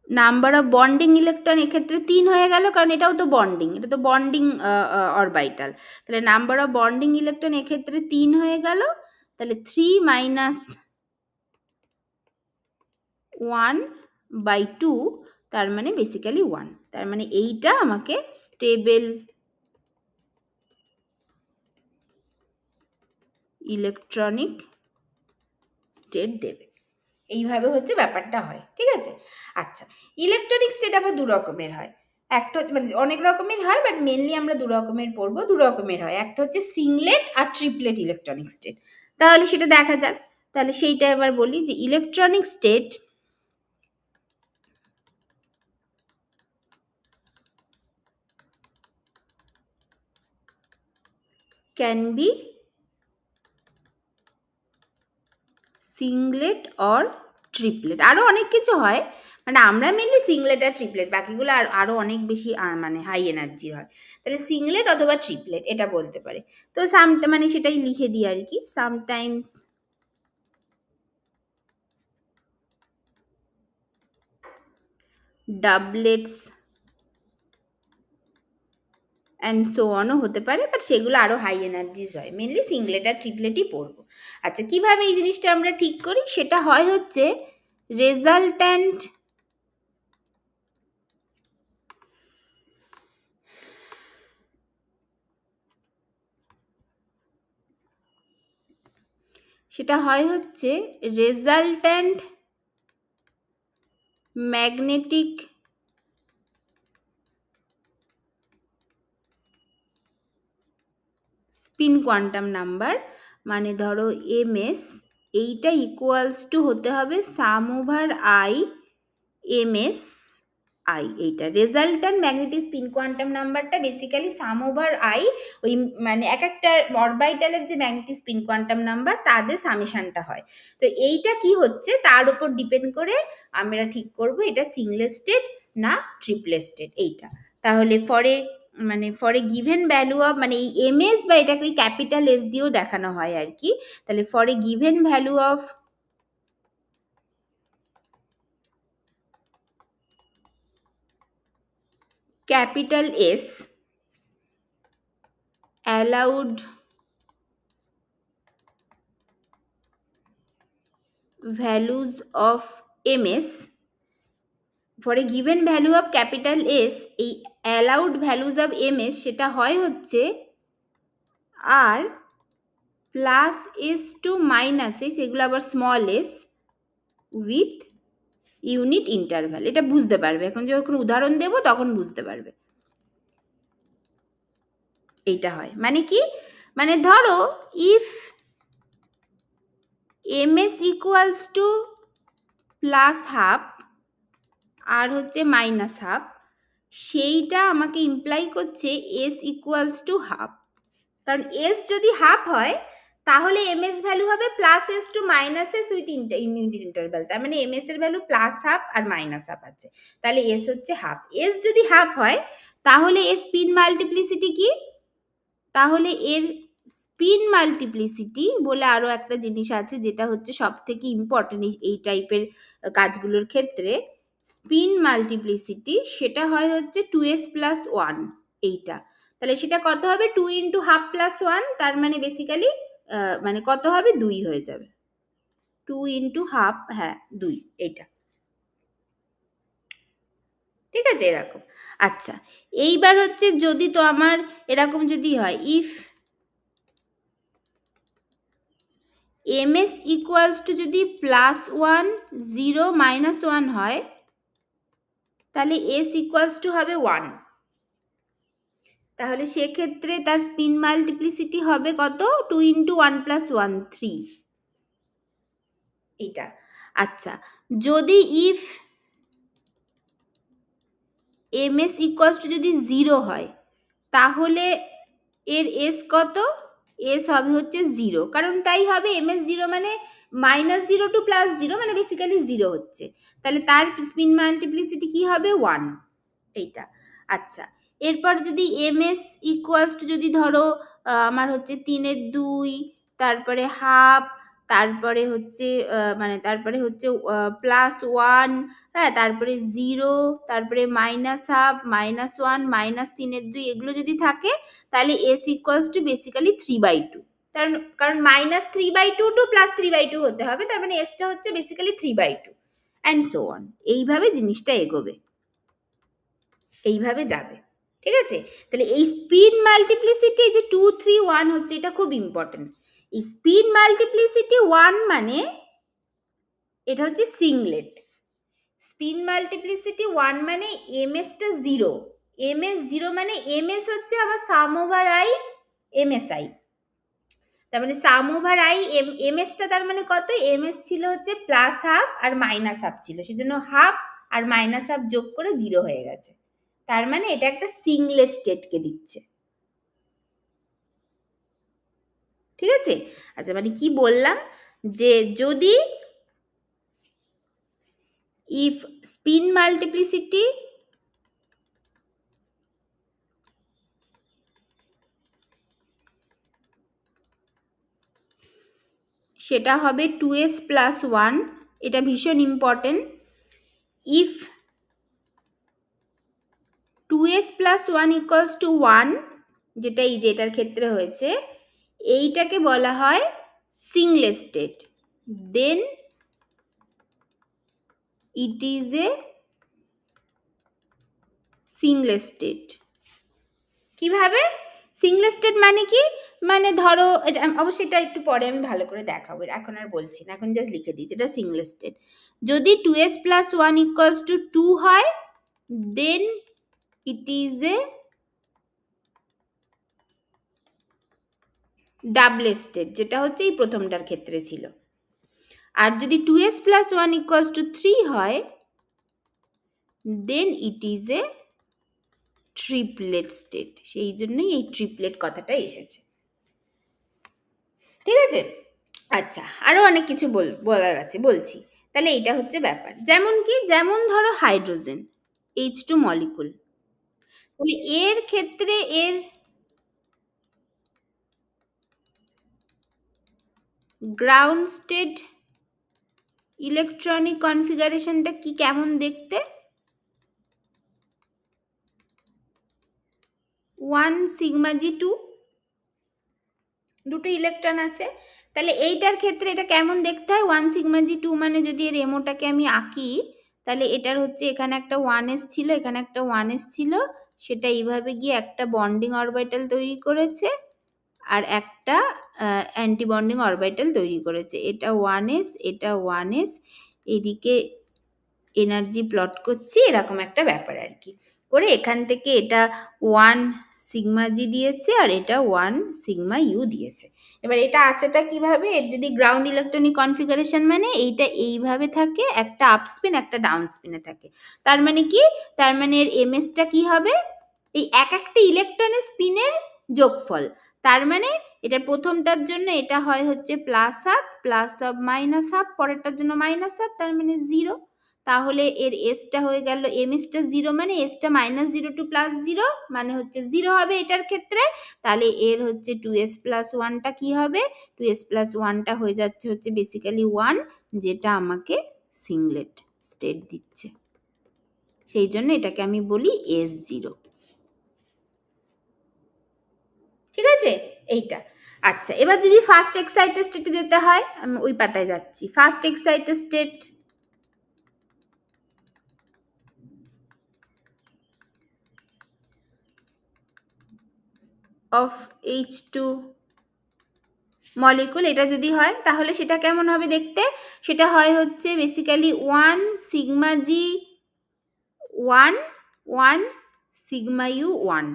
নাম্বার অফ বন্ডিং ইলেকট্রন এক্ষেত্রে 3 হয়ে গেল, কারণ এটাও তো বন্ডিং, এটা তো বন্ডিং অরবিটাল, তাহলে নাম্বার অফ বন্ডিং ইলেকট্রন এক্ষেত্রে 3 হয়ে গেল। তাহলে 3 - 1/2, তার মানে বেসিক্যালি 1, তার মানে এইটা আমাকে স্টেবল ইলেকট্রনিক স্টেট দেবে। এইভাবে হচ্ছে ব্যাপারটা হয়, ঠিক আছে। আচ্ছা, ইলেকট্রনিক স্টেট আবার দু রকমের হয়, একটা হচ্ছে মানে অনেক রকমের হয়, বাট মেনলি আমরা দু রকমের পড়বো, দু রকমের হয়, একটা হচ্ছে সিংলেট আর ট্রিপলেট ইলেকট্রনিক স্টেট। তাহলে সেটা দেখা যাক, তাহলে সেইটা এবার বলি যে electronic state can be singlet or triplet, আরও অনেক কিছু হয়, মানে আমরা মেনলি সিংলেট আর ট্রিপলেট, বাকিগুলো আরও অনেক বেশি মানে হাই এনার্জি হয়। তাহলে সিংলেট অথবা ট্রিপলেট এটা বলতে পারে। তো মানে সেটাই লিখে দিই আর কি, সামটাইমস ডাবলেটস অ্যান্ড সো অনও হতে পারে, বাট সেগুলো আরও হাই এনার্জিস হয়, মেনলি সিংলেট আর ট্রিপলেটই পড়বো। আচ্ছা, কিভাবে এই জিনিসটা আমরা ঠিক করি, সেটা হয় হচ্ছে রেজাল্ট্যান্ট সেটা হয় হচ্ছে resultant magnetic spin quantum number, মানে ধরো এমএস, এইটা ইকুয়ালস টু হতে হবে সাম ওভার আই এমএস আই, এইটা রেজাল্ট্যান্ট ম্যাগনেটিক স্পিন কোয়ান্টাম নাম্বারটা বেসিক্যালি সাম ওভার আই, ওই মানে এক একটা অরবিটালের যে ম্যাগনেটিক স্পিন কোয়ান্টাম নাম্বার তাদের সামেশনটা হয়। তো এইটা কি হচ্ছে তার উপর ডিপেন্ড করে আমরা ঠিক করব এটা সিঙ্গলেট স্টেট না ট্রিপলেট স্টেট এইটা। তাহলে for a given value of, মানে এই এমএস বা এটাকে ওই ক্যাপিটাল এস দিয়েও দেখানো হয় আর কি। তাহলে for a given value of capital S allowed values of ms, for a given value of capital S, এই allowed values of ms সেটা হয় হচ্ছে আর plus S to minus S, এগুলো আবার small S with unit interval. এটা বুঝতে পারবে, এখন যখন উদাহরণ দেব তখন বুঝতে পারবে। এইটা হয় মানে কি, মানে ধরো if ms equals to plus half আর হচ্ছে মাইনাস হাফ, সেইটা আমাকে ইমপ্লাই করছে এস ইকুয়ালস টু হাফ। কারণ এস যদি হাফ হয় তাহলে এম এস ভ্যালু হবে plus S to minus S with unit interval. তার মানে এম এস এর ভ্যালু প্লাস হাফ আর মাইনাস হাফ আছে, তাহলে এস হচ্ছে হাফ। এস যদি হাফ হয় তাহলে এর স্পিন মাল্টিপ্লিসিটি কি? তাহলে এর স্পিন মাল্টিপ্লিসিটি বলে আরও একটা জিনিস আছে যেটা হচ্ছে সব থেকে ইম্পর্টেন্ট এই টাইপের কাজগুলোর ক্ষেত্রে। স্পিন মাল্টিপ্লিসিটি সেটা হয় হচ্ছে 2s প্লাস 1 এইটা। তাহলে সেটা কত হবে? 2 ইন্টু হাফ প্লাস 1, তার মানে বেসিক্যালি মানে কত হবে? 2 হয়ে যাবে। 2 ইন্টু হাফ, হ্যাঁ 2, এইটা ঠিক আছে এরকম। আচ্ছা এইবার হচ্ছে যদি তো আমার এরকম যদি হয়, ইফ ms ইকুয়ালস টু যদি প্লাস 1 0 মাইনাস 1 হয় তাহলে s ইকুয়ালস টু হবে 1। তাহলে সেক্ষেত্রে তার স্পিন মাল্টিপ্লিসিটি হবে কত? 2 ইন্টু 1 প্লাস 1 3, এইটা। আচ্ছা যদি ইফ ms ইকুয়ালস টু যদি 0 হয় তাহলে এর s কত? s হবে হচ্ছে 0, কারণ তাই হবে। ms 0 মানে মাইনাস 0 টু প্লাস 0 মানে বেসিক্যালি 0 হচ্ছে, তাহলে তার স্পিন মাল্টিপ্লিসিটি কি হবে? 1, এইটা। আচ্ছা এরপর যদি ms ইকুয়ালস টু যদি ধরো আমার হচ্ছে 3 2, তারপরে হাফ, তারপরে হচ্ছে মানে তারপরে হচ্ছে প্লাস 1, হ্যাঁ, তারপরে 0, তারপরে মাইনাস হাফ, মাইনাস 1, মাইনাস 3 2, এগুলো যদি থাকে তাহলে s ইকুয়ালস টু বেসিক্যালি 3/2। কারণ কারণ মাইনাস 3/2 টু প্লাস 3/2 হতে হবে, তার মানে এসটা হচ্ছে বেসিক্যালি 3/2 অ্যান্ড সো অন। এইভাবে জিনিসটা এগোবে, এইভাবে যাবে, ঠিক আছে। তাহলে এই স্পিন মাল্টিপ্লিসিটি যে 2 3 1 হচ্ছে এটা খুব ইম্পর্টেন্ট। এই স্পিন মাল্টিপ্লিসিটি 1 মানে এটা হচ্ছে সিংলেট। স্পিন মাল্টিপ্লিসিটি 1 মানে ms-টা 0, ms 0 মানে ms হচ্ছে আবার সাম ওভার i msi, তার মানে সাম ওভার i ms-টা তার মানে কত? ms ছিল হচ্ছে প্লাস হাফ আর মাইনাস হাফ ছিল, সেজন্য হাফ আর মাইনাস হাফ যোগ করে 0 হয়ে গেছে, তার মানে এটা একটা সিংলেট স্টেটকে দিচ্ছে, ঠিক আছে। আচ্ছা মানে কি বললাম, যে যদি ইফ স্পিন মাল্টিপ্লিসিটি সেটা হবে 2s প্লাস 1, এটা ভীষণ important. If 2s plus 1 equals to 1, যেটা এই যেটার ক্ষেত্রে হয়েছে, এইটাকে বলা হয় singlet state, then it is a singlet state. কিভাবে সিংলেট স্টেট মানে কি? মানে ধরো এটা অবশ্যই এটা একটু পরে আমি ভালো করে দেখাবো, এখন আর বলছি না, এখন জাস্ট লিখে দিই যেটা সিংলেট স্টেট। যদি 2s প্লাস 1 ইকুয়ালস টু 2 হয় then it is A ডাবলেট state, যেটা হচ্ছে এই প্রথমটার ক্ষেত্রে ছিল। আর যদি 2s প্লাস 1 ইকুয়ালস টু 3 হয় then it is a triplet state, সেই জন্যই এই ট্রিপলেট কথাটা এসেছে, ঠিক আছে। আচ্ছা আরও অনেক কিছু বলার আছে, বলছি। তাহলে এইটা হচ্ছে ব্যাপার, যেমন কি, যেমন ধরো হাইড্রোজেন H2 মলিকুল, তাহলে এর ক্ষেত্রে এর গ্রাউন্ড স্টেট ইলেকট্রনিক কনফিগারেশনটা কি কেমন দেখতে? 1 সিগমা g2, দুটো ইলেকট্রন আছে, তাহলে এইটার ক্ষেত্রে এটা কেমন দেখতে হয়? 1 সিগমা g2 মানে যদি এর এমোটাকে আমি আঁকি তাহলে এটার হচ্ছে এখানে একটা 1s ছিল, এখানে একটা 1s ছিল, সেটা এইভাবে গিয়ে একটা বন্ডিং অরবিটাল তৈরি করেছে আর একটা অ্যান্টি বন্ডিং অরবিটাল তৈরি করেছে, এটা 1s এটা 1s, এদিকে এনার্জি প্লট করছি, এরকম একটা ব্যাপার আর কি করে। এখান থেকে এটা 1 সিগমা জি দিয়েছে আর এটা 1 সিগমা ইউ দিয়েছে। এবার এটা আছেটা কিভাবে, এর যদি গ্রাউন্ড ইলেকট্রনিক কনফিগারেশন মানে এইটা এইভাবে থাকে, একটা আপ স্পিন একটা ডাউন স্পিনে থাকে। তার মানে কি, তার মানে এর এমএসটা কি হবে, এই এক একটা ইলেকট্রনের স্পিনের যোগফল। তার মানে এটা প্রথমটার জন্য এটা হয় হচ্ছে plus half plus of minus half, পরেরটার জন্য মাইনাস হাফ, তার মানে 0। তাহলে এর এসটা হয়ে গেল, এমএসটা 0 মানে এসটা -0 টু +0 মানে হচ্ছে 0 হবে এটার ক্ষেত্রে। তাহলে এর হচ্ছে 2s + 1টা কি হবে, 2s + 1টা হয়ে যাচ্ছে হচ্ছে বেসিক্যালি 1, যেটা আমাকে সিংলেট স্টেট দিচ্ছে। সেই জন্য এটাকে আমি বলি S0। ঠিক আছে এইটা। আচ্ছা, এবার যদি ফার্স্ট এক্সাইটেড স্টেটে যেতে হয়, আমি ওই পাতায় যাচ্ছি। First excited state of H2 molecule, এটা যদি হয় তাহলে সেটা কেমন হবে দেখতে, সেটা হয় হচ্ছে basically 1 sigma g 1 1 sigma u 1।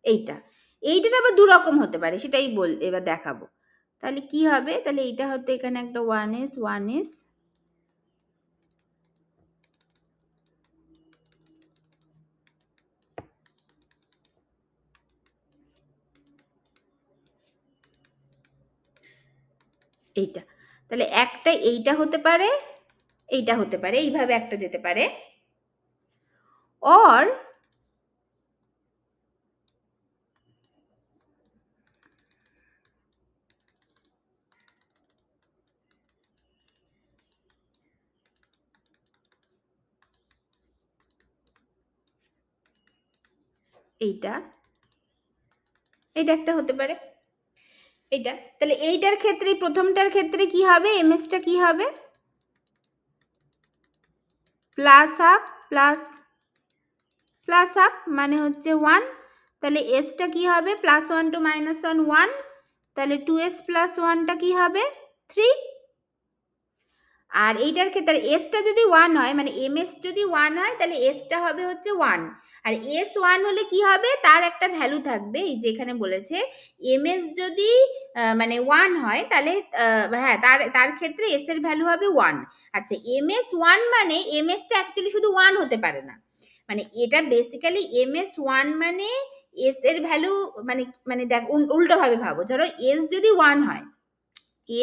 এইটার আবার দু রকম হতে পারে, সেটাই এবার দেখাবো। তাহলে কি হবে, তাহলে এইটা হতে এখানে একটা 1s এইটা, তাহলে একটা এইটা হতে পারে, এইটা হতে পারে, এইভাবে একটা যেতে পারে। অর এইটা একটা হতে পারে এইটা। তাহলে এইটার ক্ষেত্রে, প্রথমটার ক্ষেত্রে কি হবে, এমএসটা কি হবে, প্লাস হাফ প্লাস হাফ মানে হচ্ছে 1। তাহলে এসটা কি হবে, +1 টু -1 1, তাহলে 2s + 1টা কি হবে 3। আর এইটার ক্ষেত্রে এসটা যদি 1 হয়, মানে এমএস যদি 1 হয় তাহলে এসটা হবে হচ্ছে 1। আর এস 1 হলে কি হবে, তার একটা ভ্যালু থাকবে, এই যে এখানে বলেছে এমএস যদি মানে 1 হয় তাহলে হ্যাঁ তার ক্ষেত্রে এস এর ভ্যালু হবে 1। আচ্ছা, এমএস 1 মানে এমএসটা অ্যাকচুয়ালি শুধু 1 হতে পারে না, মানে এটা বেসিক্যালি এমএস 1 মানে এস এর ভ্যালু, মানে মানে দেখ উল্টো ভাবে ভাবো, ধরো এস যদি 1 হয়,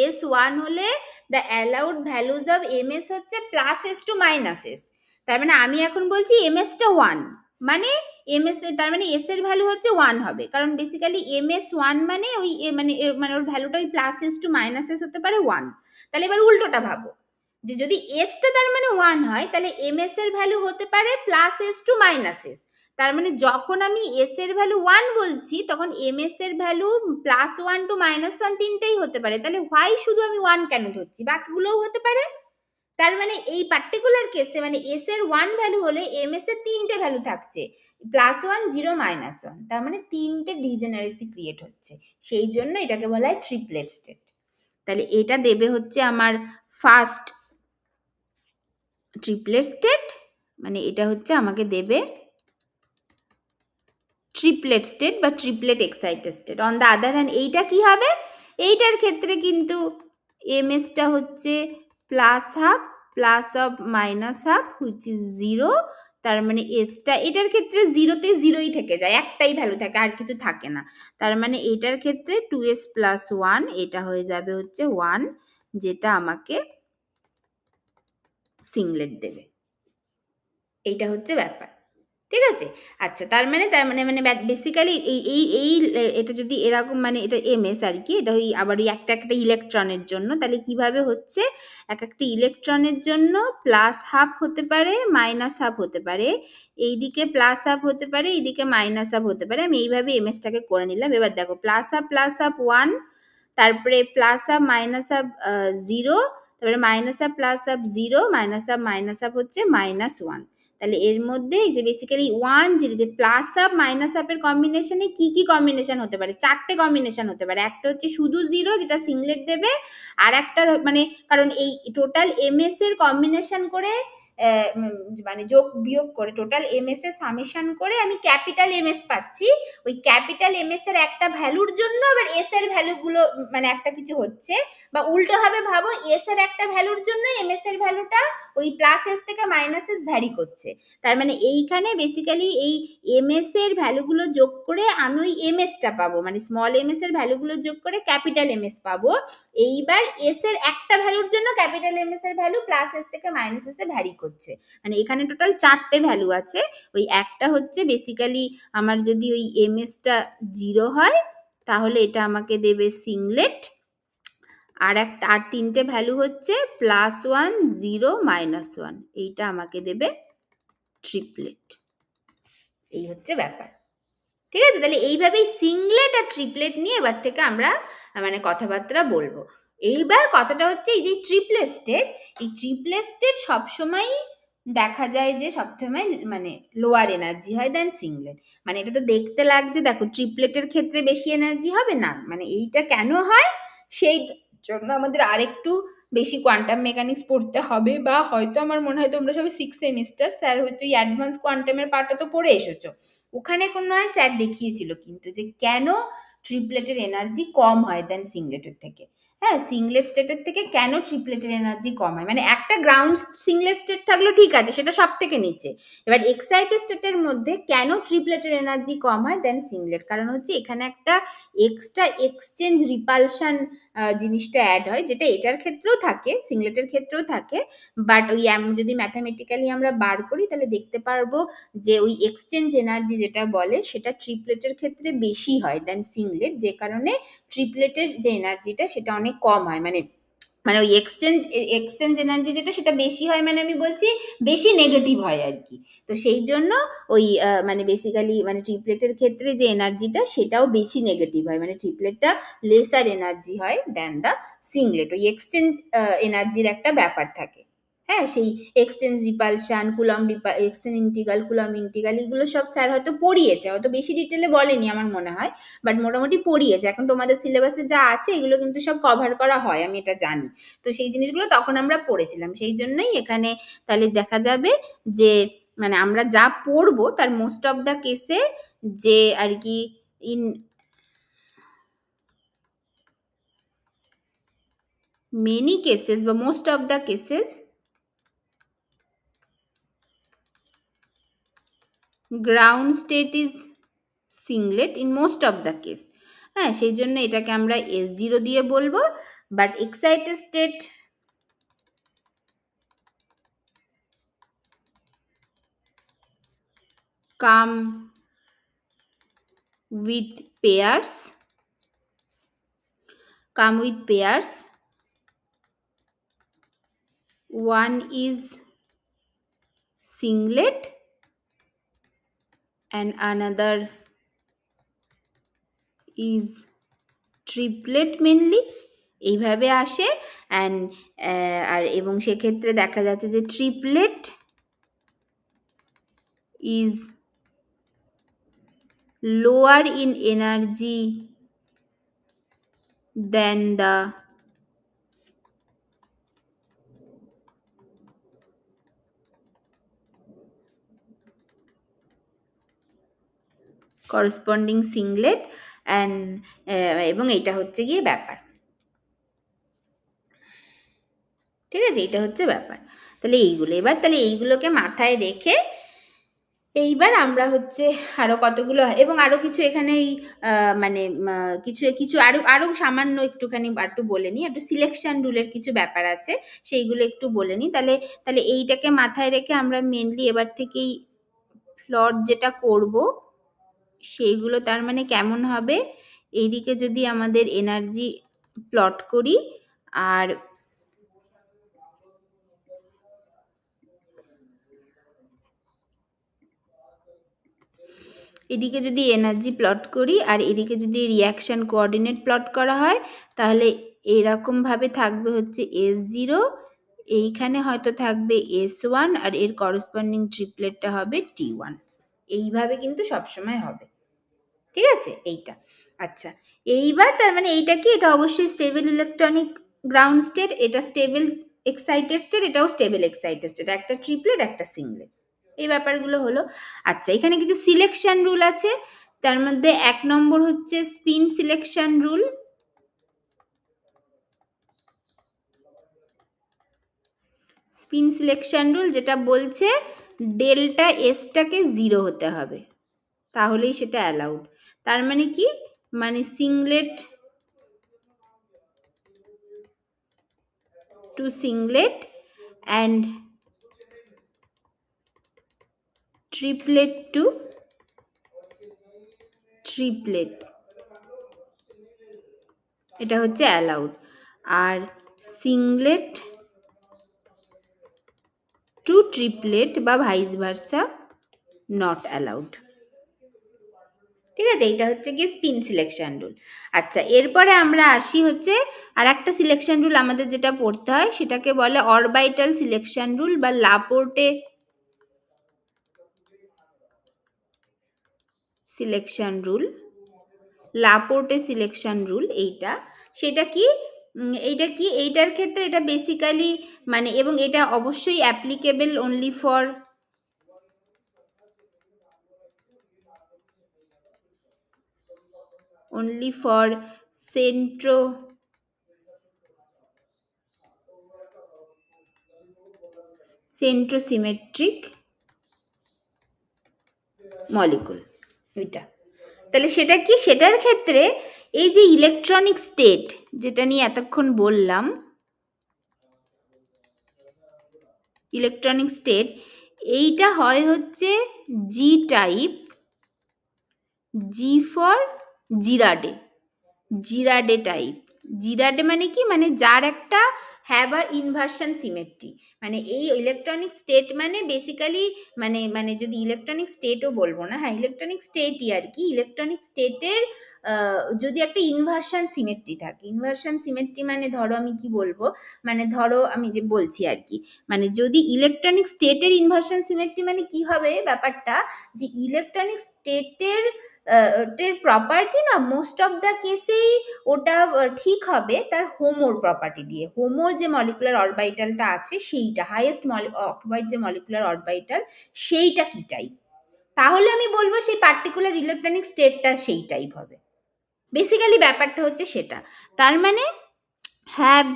এস 1 হলে the allowed values of MS হচ্ছে +s টু -s। তার মানে আমি এখন বলছি এমএসটা 1 মানে এমএস, তার মানে এস এর ভ্যালু হচ্ছে 1 হবে, কারণ বেসিক্যালি এমএস 1 মানে ওই মানে ওর ভ্যালুটা ওই +s টু -s হতে পারে 1। তাহলে এবার উল্টোটা ভাবো, যে যদি এসটা তার মানে 1 হয় তাহলে এমএস এর ভ্যালু হতে পারে +s টু -s। তার মানে যখন আমি এস এর ভ্যালু 1 বলছি তখন এমএস এর ভ্যালু +1 টু -1 তিনটেই হতে পারে। তাহলে হোয়াই শুধু আমি 1 কেন ধরছি, বাকিগুলোও হতে পারে। তার মানে এই পার্টিকুলার কেসে মানে এস এর 1 ভ্যালু হলে এমএস এর তিনটে ভ্যালু থাকছে, +1 0 -1, তার মানে তিনটে ডিজেনারেসি ক্রিয়েট হচ্ছে। সেই জন্য এটাকে বলা হয় ট্রিপলেট স্টেট। তাহলে এটা দেবে হচ্ছে আমার ফার্স্ট ট্রিপলেট স্টেট, মানে এটা হচ্ছে আমাকে দেবে ট্রিপলেট স্টেট বা triplet excited state. On the other hand এইটা কি হবে, এইটার ক্ষেত্রে কিন্তু এমএসটা হচ্ছে +1/2 প্লাস অফ -1/2 হুইচ ইজ 0। তার মানে এসটা এটার ক্ষেত্রে 0তে 0ই থেকে যায়, একটাই ভ্যালু থাকে, আর কিছু থাকে না। তার মানে এটার ক্ষেত্রে 2s + 1 এটা হয়ে যাবে হচ্ছে 1, যেটা আমাকে সিংলেট দেবে। এইটা হচ্ছে ব্যাপার, ঠিক আছে। আচ্ছা, তার মানে মানে বেসিক্যালি এই এটা যদি এরকম, মানে এটা এমএস আর কি, এটা ওই আবার ওই একটা ইলেকট্রনের জন্য, তাহলে কিভাবে হচ্ছে এক একটা ইলেকট্রনের জন্য +1/2 হতে পারে -1/2 হতে পারে, এইদিকে +1/2 হতে পারে, এইদিকে -1/2 হতে পারে। আমি এইভাবে এমএসটাকে করে নিলাম। এবার দেখো +1/2 1, তারপরে +1/2 -1/2 0, তারপরে -1/2 +1/2 0, -1/2 হচ্ছে -1। তাহলে এর মধ্যে এই যে বেসিক্যালি 1 0 যে +1/2 -1/2 এর কম্বিনেশনে কি কি কম্বিনেশন হতে পারে, চারটে কম্বিনেশন হতে পারে। একটা হচ্ছে শুধু 0 যেটা সিংলেট দেবে, আর একটা মানে কারণ এই টোটাল এমএস এর কম্বিনেশন করে মানে যোগ বিয়োগ করে টোটাল এমএস এর সামেশন করে আমি ক্যাপিটাল এমএস পাচ্ছি। ওই ক্যাপিটাল এমএস এর একটা ভ্যালুর জন্য আবার এস এর ভ্যালুগুলো মানে একটা কিছু হচ্ছে, বা উল্টো ভাবে ভাবো এস এর একটা ভ্যালুর জন্য এমএস এর ভ্যালুটা ওই প্লাস এস থেকে মাইনাস এস ভ্যারি করছে। তার মানে এইখানে বেসিক্যালি এই এমএস এর ভ্যালুগুলো যোগ করে আমি ওই এমএসটা পাবো, মানে স্মল এমএস এর ভ্যালুগুলো যোগ করে ক্যাপিটাল এমএস পাবো। এইবার এস এর একটা ভ্যালুর জন্য ক্যাপিটাল এমএস এর ভ্যালু প্লাস এস থেকে মাইনাস এস এ ভ্যারি করছে। মানে এখানে টোটাল 4টে ভ্যালু আছে। ওই একটা হচ্ছে বেসিক্যালি আমার যদি ওই এমএসটা 0 হয় তাহলে এটা আমাকে দেবে সিংলেট, আর 3টে ভ্যালু হচ্ছে +1 0 -1, এইটা আমাকে দেবে ট্রিপলেট। এই হচ্ছে ব্যাপার। ঠিক আছে, তাহলে এইভাবেই সিংলেট আর ট্রিপলেট নিয়ে এবার থেকে আমরা মানে কথাবার্তা বলবো। এইবার কথাটা হচ্ছে এই যে ট্রিপলেট স্টেট, এই ট্রিপলেট স্টেট সবসময়ই দেখা যায় যে সবসময় মানে লোয়ার এনার্জি হয় দেন সিংলেট। মানে এটা তো দেখতে লাগছে, দেখো ট্রিপলেটের ক্ষেত্রে বেশি এনার্জি হবে না, মানে এইটা কেন হয় সেই জন্য আমাদের আরেকটু বেশি কোয়ান্টাম মেকানিক্স পড়তে হবে, বা হয়তো আমার মনে হয় তোমরা সবাই 6 সেমিস্টার স্যার হয়তো এই অ্যাডভান্স কোয়ান্টামের পার্টটা তো পড়ে এসেছো, ওখানে কোনো নয় স্যার দেখিয়েছিল কিন্তু যে কেন ট্রিপলেটের এনার্জি কম হয় দেন সিংলেটের থেকে। হ্যাঁ, সিংলেট স্টেটের থেকে কেন ট্রিপলেটের এনার্জি কম হয়, মানে একটা গ্রাউন্ড সিংলেট স্টেট থাকলেও ঠিক আছে, সেটা সব থেকে নিচে। এবার এক্সাইটেড স্টেটের মধ্যে কেন ট্রিপলেটের এনার্জি কম হয় দেন সিংলেট, কারণ হচ্ছে এখানে একটা এক্সট্রা এক্সচেঞ্জ রিপালশন জিনিসটা অ্যাড হয়, যেটা এটার ক্ষেত্রেও থাকে সিংলেটের ক্ষেত্রেও থাকে, বাট ওই যদি ম্যাথামেটিক্যালি আমরা বার করি তাহলে দেখতে পারবো যে ওই এক্সচেঞ্জ এনার্জি যেটা বলে সেটা ট্রিপলেটের ক্ষেত্রে বেশি হয় দেন সিংলেট, যে কারণে ট্রিপলেটের যে এনার্জিটা সেটা অনেক কম হয়। মানে মানে ওই এক্সচেঞ্জ এনার্জি যেটা সেটা বেশি হয়, মানে আমি বলছি বেশি নেগেটিভ হয় আর কি। তো সেই জন্য ওই মানে বেসিক্যালি মানে ট্রিপলেটের ক্ষেত্রে যে এনার্জিটা সেটাও বেশি নেগেটিভ হয়, মানে ট্রিপলেটটা লেসার এনার্জি হয় দেন দ্য সিংলেট। ওই এক্সচেঞ্জ এনার্জির একটা ব্যাপার থাকে। হ্যাঁ, সেই exchange repulsion, exchange integral, coulomb integral, এগুলো সব স্যার হয়তো পড়িয়েছে, হয়তো বেশি ডিটেলে বলেনি আমার মনে হয়, বাট মোটামুটি পড়িয়েছে। এখন তোমাদের সিলেবাসে যা আছে এগুলো কিন্তু সব কভার করা হয়, আমি এটা জানি। তো সেই জিনিসগুলো তখন আমরা পড়েছিলাম, সেই জন্যই এখানে তাহলে দেখা যাবে যে মানে আমরা যা পড়বো তার মোস্ট অফ দ্য কেসে যে আর কি ইন মেনি কেসেস বা most of the cases ground state is singlet in most of the case. হ্যাঁ, সেই জন্য এটাকে আমরা S0 দিয়ে বলবো, but excited state come with pairs, one is singlet and another is triplet mainly, এইভাবে আসে। অ্যান্ড আর এবং সেক্ষেত্রে দেখা যাচ্ছে যে triplet is lower in energy than the corresponding singlet and এবং এটা হচ্ছে গিয়ে ব্যাপার। ঠিক আছে, এটা হচ্ছে ব্যাপার। তাহলে এইগুলো এবার তাহলে এইগুলোকে মাথায় রেখে এইবার আমরা হচ্ছে আরো কতগুলো এবং আরো কিছু এখানে মানে কিছু কিছু আরো আরো সামান্য একটুখানি একটু বলে নিই, একটু সিলেকশন রুলের কিছু ব্যাপার আছে সেইগুলো একটু বলে নিই। তাহলে তাহলে এইটাকে মাথায় রেখে আমরা মেনলি এবার থেকেই প্লট যেটা করব সেইগুলো তার মানে কেমন হবে, এইদিকে যদি আমাদের এনার্জি প্লট করি আর এদিকে যদি এনার্জি প্লট করি আর এদিকে যদি রিয়াকশান কোঅর্ডিনেট প্লট করা হয় তাহলে এরকমভাবে থাকবে হচ্ছে S0, এইখানে হয়তো থাকবে S1 আর এর করসপন্ডিং ট্রিপলেটটা হবে T1। এইভাবে কিন্তু সবসময় হবে। ঠিক আছে, এইটা আচ্ছা। এইবার তার মানে এইটা কি, এটা অবশ্যই স্টেবল ইলেকট্রনিক গ্রাউন্ড স্টেট, এটা স্টেবল এক্সাইটেড স্টেট, এটাও স্টেবল এক্সাইটেড স্টেট, একটা ট্রিপলেট একটা সিংলেট, এই ব্যাপারগুলো হলো। আচ্ছা, এখানে কিছু সিলেকশন রুল আছে, তার মধ্যে 1 নম্বর হচ্ছে spin selection rule. Spin selection rule যেটা বলছে ডেল্টা এসটাকে 0 হতে হবে, তাহলেই সেটা অ্যালাউড। তার মানে কি, মানে singlet to singlet and triplet to triplet, এটা হচ্ছে অ্যালাউড। আর সিংলেট টু ট্রিপলেট বা ভাইস ভার্সা নট অ্যালাউড। ঠিক আছে, এইটা হচ্ছে কি স্পিন সিলেকশন রুল। আচ্ছা, এরপরে আমরা আসি হচ্ছে আর একটা সিলেকশন রুল আমাদের যেটা পড়তে হয় সেটাকে বলে অরবাইটাল সিলেকশন রুল বা লাপোর্টে সিলেকশন রুল। লাপোর্টে সিলেকশন রুল এইটা, সেটা কি এইটা কি, এইটার ক্ষেত্রে এটা বেসিক্যালি মানে, এবং এটা অবশ্যই অ্যাপ্লিকেবল অনলি ফর সেন্ট্রোসিমেট্রিক মলিকুল এটা। তাহলে সেটা কি, সেটার ক্ষেত্রে এই যে ইলেকট্রনিক স্টেট যেটা নিয়ে এতক্ষণ বললাম, ইলেকট্রনিক স্টেট, এইটা হয় হচ্ছে G type, G for জিরাডে, জিরাডে type. জিরাডে মানে কি, মানে যার একটা হ্যাভ আ ইনভার্সন সিমেট্রি, মানে এই ইলেকট্রনিক স্টেট মানে বেসিক্যালি মানে যদি ইলেকট্রনিক স্টেটও বলবো না, হ্যাঁ ইলেকট্রনিক স্টেটই আর কি। ইলেকট্রনিক স্টেটের যদি একটা ইনভার্সন সিমেট্রি থাকে, ইনভার্সন সিমেট্রি মানে ধরো আমি কি বলবো, মানে ধরো আমি যে বলছি আর কি, মানে যদি ইলেকট্রনিক স্টেটের ইনভার্সন সিমেট্রি মানে কি হবে ব্যাপারটা, যে ইলেকট্রনিক স্টেটের প্রপার্টি না মোস্ট অফ দ্য কেসেই ওটা ঠিক হবে তার হোমোর প্রপার্টি দিয়ে। হোমোর যে মলিকুলার অরবাইটালটা আছে সেইটা, হাইয়েস্ট অকুপাইড যে মলিকুলার অরবাইটাল সেইটা কি টাইপ, তাহলে আমি বলবো সেই পার্টিকুলার ইলেকট্রনিক স্টেটটা সেই টাইপ হবে। বেসিক্যালি ব্যাপারটা হচ্ছে সেটা। তার মানে হ্যাভ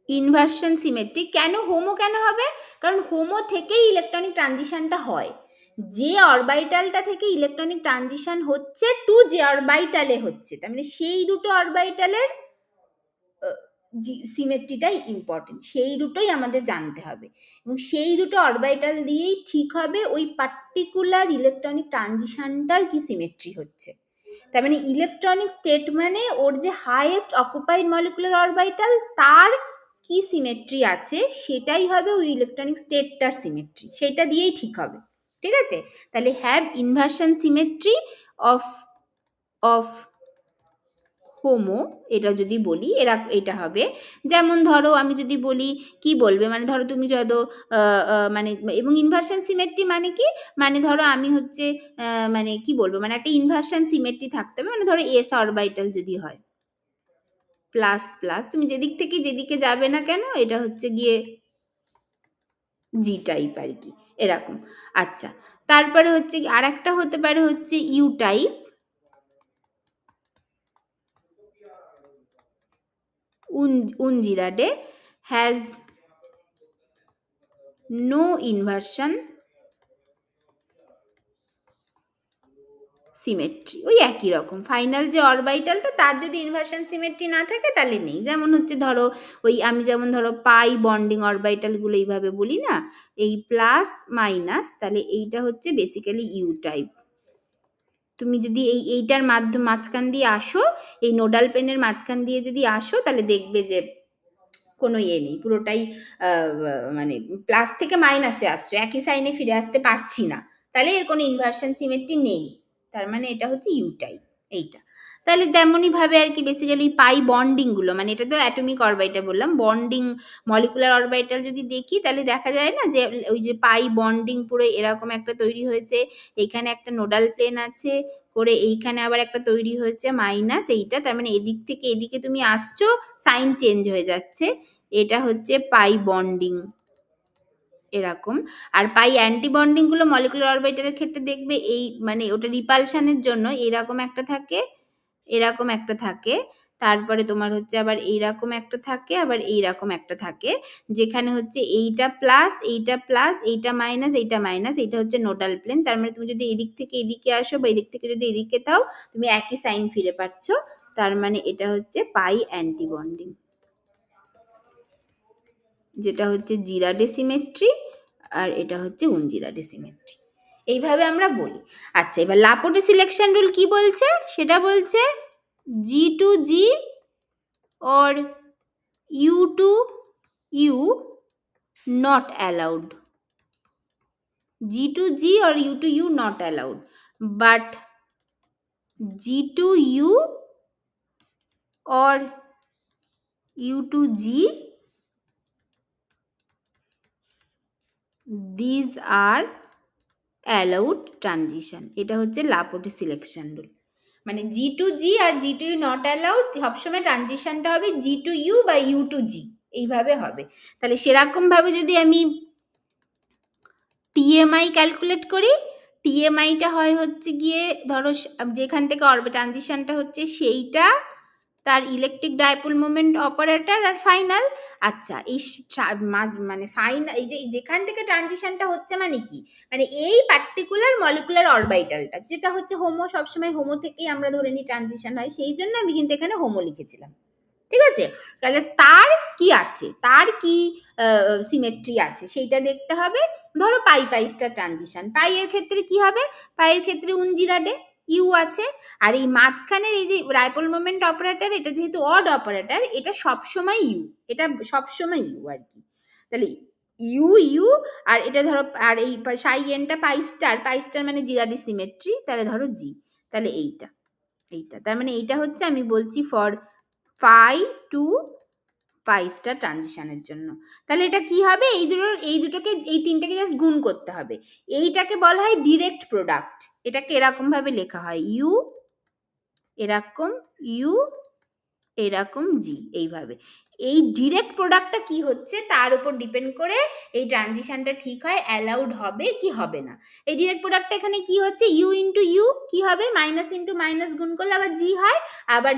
ইনভার্সন সিমেট্রিক, কেন হোমো কেন হবে, কারণ হোমো থেকেই ইলেকট্রনিক ট্রানজিশনটা হয়, যে অরবাইটালটা থেকে ইলেকট্রনিক ট্রানজিশন হচ্ছে টু যে অরবাইটালে হচ্ছে, তার মানে সেই দুটো অরবাইটালের সিমেট্রিটাই ইম্পর্টেন্ট, সেই দুটোই আমাদের জানতে হবে, এবং সেই দুটো অরবাইটাল দিয়েই ঠিক হবে ওই পার্টিকুলার ইলেকট্রনিক ট্রানজিশনটার কি সিমেট্রি হচ্ছে। তার মানে ইলেকট্রনিক স্টেট মানে ওর যে হাইয়েস্ট অকুপাইড মলিকুলার অরবাইটাল তার কি সিমেট্রি আছে সেটাই হবে ওই ইলেকট্রনিক স্টেটটার সিমেট্রি, সেটা দিয়েই ঠিক হবে। ঠিক আছে, তাহলে have inversion symmetry of of Homo, এটা যদি বলি এটা হবে। যেমন ধরো আমি যদি বলি, কি বলবে, মানে ধরো তুমি যত মানে, এবং ইনভার্সন সিমেট্রি মানে কি, মানে ধরো আমি হচ্ছে মানে কি বলবো, মানে একটা ইনভার্সন সিমেট্রি থাকতে হবে, মানে ধরো এস অরবাইটাল যদি হয় প্লাস প্লাস, তুমি যেদিক থেকে যেদিকে যাবে না কেন এটা হচ্ছে গিয়ে জি টাইপ আর কি, এরকম। আচ্ছা, তারপরে হচ্ছে আর একটা হতে পারে হচ্ছে u type, unzirade has no inversion symmetry, ওই একই রকম ফাইনাল যে অরবাইটালটা তার যদি ইনভার্সন সিমেট্রি না থাকে তাহলে নেই। যেমন হচ্ছে ধরো ওই আমি যেমন ধরো পাই বন্ডিং অরবাইটালগুলো এইভাবে বলি না, এই প্লাস মাইনাস, তাহলে এইটা হচ্ছে বেসিক্যালি ইউ টাইপ। তুমি যদি এইটার মাঝখান দিয়ে আসো, এই নোডাল প্লেনের মাঝখান দিয়ে যদি আসো তাহলে দেখবে যে কোনো ইয়ে নেই, পুরোটাই মানে প্লাস থেকে মাইনাসে আসছো, একই সাইনে ফিরে আসতে পারছি না, তাহলে এর কোনো ইনভার্সন সিমেট্রি নেই, তার মানে এটা হচ্ছে ইউ টাইপ এইটা। তাহলে তেমনইভাবে আর কি বেসিক্যালি পাই বন্ডিংগুলো, মানে এটা তো অ্যাটমিক অরবিটাল বললাম, বন্ডিং মলিকুলার অরবিটাল যদি দেখি তাহলে দেখা যায় না যে ওই যে পাই বন্ডিং পুরো এরকম একটা তৈরি হয়েছে, এখানে একটা নোডাল প্লেন আছে করে, এইখানে আবার একটা তৈরি হয়েছে মাইনাস এইটা, তার মানে এদিক থেকে এদিকে তুমি আসছো সাইন চেঞ্জ হয়ে যাচ্ছে, এটা হচ্ছে পাই বন্ডিং এরকম। আর পাই অ্যান্টি বন্ডিং গুলো মলিকুলার অরবিটালের ক্ষেত্রে দেখবে এই মানে ওটা রিপালশনের জন্য এরকম একটা থাকে, এরকম একটা থাকে, তারপরে তোমার হচ্ছে আবার এইরকম একটা থাকে, আবার এইরকম একটা থাকে, যেখানে হচ্ছে এইটা প্লাস এইটা প্লাস এইটা মাইনাস এইটা মাইনাস, এইটা হচ্ছে নোডাল প্লেন। তার মানে তুমি যদি এদিক থেকে এদিকে আসো বা এদিক থেকে যদি এদিকে দাও তুমি একই সাইন ফিরে পাচ্ছ, তার মানে এটা হচ্ছে পাই অ্যান্টি বন্ডিং, যেটা হচ্ছে জিরাডে সিমেট্রি, আর এটা হচ্ছে উনজিরাডে সিমেট্রি। এইভাবে আমরা বলি। আচ্ছা, এবার লাপোটে সিলেকশন রুল কি বলছে? সেটা বলছে g to g or U to U not allowed. G to G or U to U not allowed. But G to U or U to G, these are allowed transition. এটা হচ্ছে লাপোটে selection rule. মানে g to g আর g to u not allowed, সবসময় ট্রানজিশনটা হবে g to u বা u to g, এইভাবে হবে। তাহলে সেরকমভাবে যদি আমি টিএমআই ক্যালকুলেট করি, টিএমআইটা হয় হচ্ছে গিয়ে ধরো যেখান থেকে ট্রানজিশনটা হচ্ছে সেইটা, তার ইলেকট্রিক ডাইপোল মোমেন্ট অপারেটর আর ফাইনাল। আচ্ছা, এই মানে ফাইনাল এই যে যেখান থেকে ট্রানজিশনটা হচ্ছে মানে কি, মানে এই পার্টিকুলার মলিকুলার অরবিটালটা যেটা হচ্ছে হোমো, সবসময় হোমো থেকেই আমরা ধরে নিই ট্রানজিশন হয়, সেই জন্য আমি কিন্তু এখানে হোমো লিখেছিলাম, ঠিক আছে। তাহলে তার কি আছে, তার কি সিমেট্রি আছে সেইটা দেখতে হবে। ধরো পাই পাই স্টার ট্রানজিশন, পাই এর ক্ষেত্রে কি হবে, পাইয়ের ক্ষেত্রে উনজিরাডে ইউ আছে, আর এই মাঝখানের এই যে ডাইপোল মোমেন্ট অপারেটর, এটা যেহেতু অড অপারেটর, এটা সবসময় ইউ, এটা সবসময় ইউ আর কি। তাহলে ইউ ইউ, আর এটা ধরো আর এই সাই এনটা পাই স্টার মানে জিরাডি সিমেট্রি, তাহলে ধরো জি, তাহলে এইটা এইটা, তার মানে এইটা হচ্ছে আমি বলছি for pi to pi star ট্রানজিশনের জন্য। তাহলে এটা কি হবে, এই দুটোকে এই তিনটাকে জাস্ট গুণ করতে হবে, এইটাকে বলা হয় ডিরেক্ট প্রোডাক্ট। এটাকে এরকম ভাবে লেখা হয় ইউ এরকম, ইউ এরকম, জি এইভাবে। এই ডিরেক্ট প্রোডাক্টটা কি হচ্ছে তার উপর ডিপেন্ড করে এই ট্রানজিশনটা ঠিক হয় অ্যালাউড হবে কি হবে না। এই ডিরেক্ট প্রোডাক্টটা এখানে কি হচ্ছে, ইউ ইন্টু ইউ কি হবে, মাইনাস ইন্টু মাইনাস গুণ করলে আবার জি হয়, আবার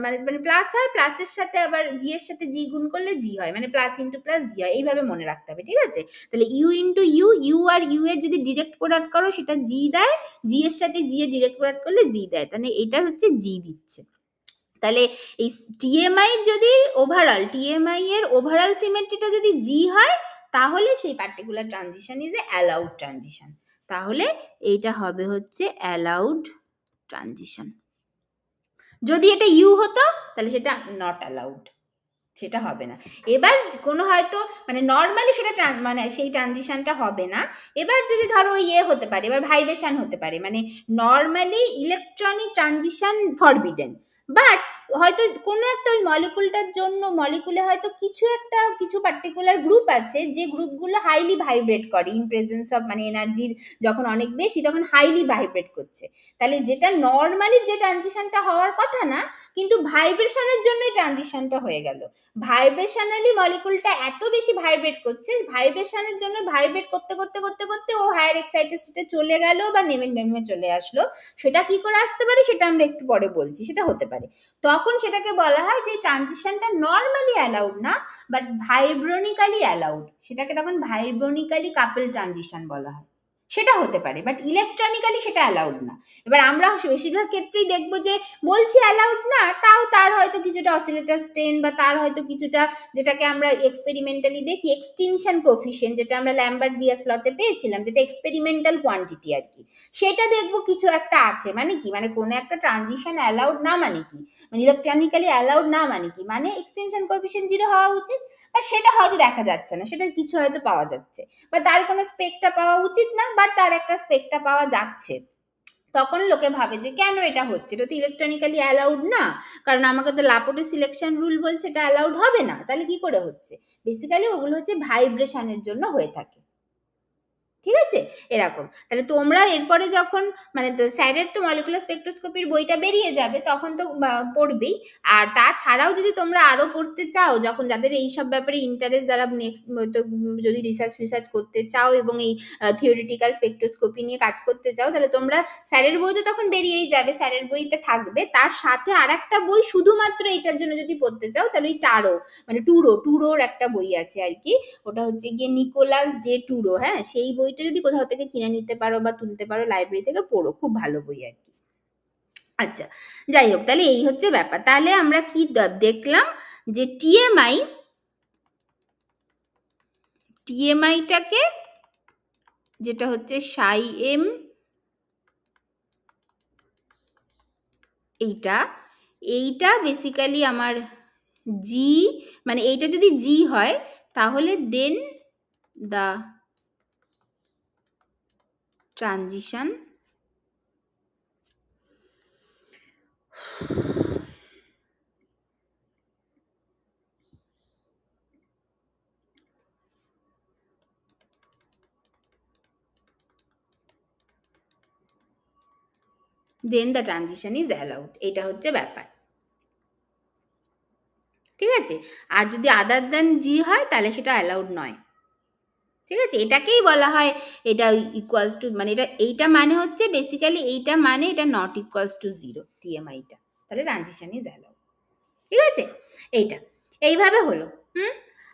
মানে প্লাস হয়, প্লাসের সাথে আবার জি এর সাথে জি গুণ করলে জি হয়, মানে প্লাস ইন্টু প্লাস জি হয়, এইভাবে মনে রাখতে হবে, ঠিক আছে। তাহলে ইউ ইন্টু ইউ, ইউ আর ইউ এর যদি ডিরেক্ট প্রোডাক্ট করো সেটা জি দেয়, জি এর সাথে জি এর ডিরেক্ট প্রোডাক্ট করলে জি দেয়, তাহলে এটা হচ্ছে জি দিচ্ছে। তাহলে এই টিএমআই যদি ওভারঅল টিএমআই এর ওভারঅল সিমেট্রিটা যদি জি হয় তাহলে সেই particular transition is a allowed transition, তাহলে এইটা হবে হচ্ছে অ্যালাউড ট্রানজিশন। যদি এটা ইউ হতো তাহলে সেটা নট অ্যালাউড, সেটা হবে না। এবার কোনো হয়তো মানে নর্মালি সেটা মানে সেই ট্রানজিশনটা হবে না। এবার যদি ধরো ইয়ে হতে পারে, এবার ভাইব্রেশন হতে পারে, মানে normally electronic transition forbidden, but হয়তো কোনো একটা ওই মলিকুলটার জন্য মলিকুলে হয়তো কিছু পার্টিকুলার গ্রুপ আছে যে গ্রুপগুলো হাইলি ভাইব্রেট করে ইন প্রেজেন্স অফ মানে এনার্জির যখন অনেক বেশি তখন হাইলি ভাইব্রেট করছে, তাহলে যেটা নর্মালি যে ট্রানজিশনটা হওয়ার কথা না কিন্তু ভাইব্রেশনের জন্যই ট্রানজিশনটা হয়ে গেল। ভাইব্রেশনালি মলিকুলটা এত বেশি ভাইব্রেট করছে, ভাইব্রেশনের জন্য ভাইব্রেট করতে করতে করতে করতে ও হায়ার এক্সাইটেড স্টেটে চলে গেল বা নেমে নেমে চলে আসলো, সেটা কি করে আসতে পারে সেটা আমরা একটু পরে বলছি, সেটা হতে পারে। তখন সেটাকে বলা হয় যে ট্রানজিশনটা নর্মালি অ্যালাউড না বাট ভাইব্রোনিক্যালি অ্যালাউড, সেটাকে তখন ভাইব্রোনিক্যালি কাপল ট্রানজিশন বলা হয়, সেটা হতে পারে, বাট ইলেকট্রনিক্যালি সেটা অ্যালাউড না। এবার আমরা বেশিরভাগ ক্ষেত্রেই দেখবো যে বলছি অ্যালাউড না, তাও তার হয়তো কিছুটা অসিলেটর স্ট্রেন বা তার হয়তো কিছুটা যেটাকে আমরা এক্সপেরিমেন্টালি দেখি এক্সটিনশন কোফিশিয়েন্ট, যেটা আমরা ল্যাম্বার্ট বিয়াস লতে পেয়েছিলাম, যেটা এক্সপেরিমেন্টাল কোয়ান্টিটি আর কি, সেটা দেখবো কিছু একটা আছে, মানে কি মানে কোনো একটা ট্রানজিশন অ্যালাউড না মানে কি, মানে ইলেকট্রনিক্যালি অ্যালাউড না মানে কি, মানে এক্সটেনশন কোফিশিয়েন্ট 0 হওয়া উচিত, আর সেটা হয়তো দেখা যাচ্ছে না, সেটার কিছু হয়তো পাওয়া যাচ্ছে, বা তার কোনো স্পেকটা পাওয়া উচিত না বাট তার একটা স্পেকটা পাওয়া যাচ্ছে, তখন লোকে ভাবে যে কেন এটা হচ্ছে, এটা তো ইলেকট্রনিক্যালি অ্যালাউড না, কারণ আমাকে তো লাপোর্টে সিলেকশন রুল বলছে এটা অ্যালাউড হবে না, তাহলে কি করে হচ্ছে? বেসিক্যালি ওগুলো হচ্ছে ভাইব্রেশনের জন্য হয়ে থাকে, ঠিক আছে? এরকম। তাহলে তোমরা এরপরে যখন মানে স্যারের তো মলিকুলার স্পেকট্রোস্কোপির বইটা বেরিয়ে যাবে, তখন তো পড়বেই। আর তাছাড়াও যদি তোমরা আরও পড়তে চাও, যখন যাদের এইসব ব্যাপারে ইন্টারেস্ট, যারা নেক্সট যদি রিসার্চ করতে চাও এবং এই থিওরিটিক্যাল স্পেকট্রোস্কোপি নিয়ে কাজ করতে চাও, তাহলে তোমরা স্যারের বই তো তখন বেরিয়েই যাবে, স্যারের বইতে থাকবে, তার সাথে আর একটা বই শুধুমাত্র এটার জন্য যদি পড়তে চাও, তাহলে ওই মানে টুরোর একটা বই আছে আর কি, ওটা হচ্ছে গিয়ে নিকোলাস জে টুরো, হ্যাঁ, সেই বইটা যদি কোথাও থেকে কিনে নিতে পারো বা তুলতে পারো লাইব্রেরি থেকে, পড়ো, খুব ভালো বই আর কি। আচ্ছা, যাই হোক, তাহলে এই হচ্ছে ব্যাপার। তাহলে আমরা কি দেখলাম যে টিএমআইটাকে যেটা হচ্ছে সাই এম, এইটা বেসিক্যালি আমার জি, মানে এইটা যদি জি হয় তাহলে then the transition then the transition is allowed, এটা হচ্ছে ব্যাপার, ঠিক আছে? আর যদি আদার দেন জি হয় তাহলে সেটা অ্যালাউড নয়, ঠিক আছে? এটাকেই বলা হয়, এটা ইকুয়ালস টু, মানে এইটা মানে হচ্ছে বেসিক্যালি, এইটা মানে এটা নট ইকুয়ালস টু জিরো টিএমআইটা, তাহলে ট্রানজিশন ইজ অ্যালাউড, ঠিক আছে? এইভাবে হলো।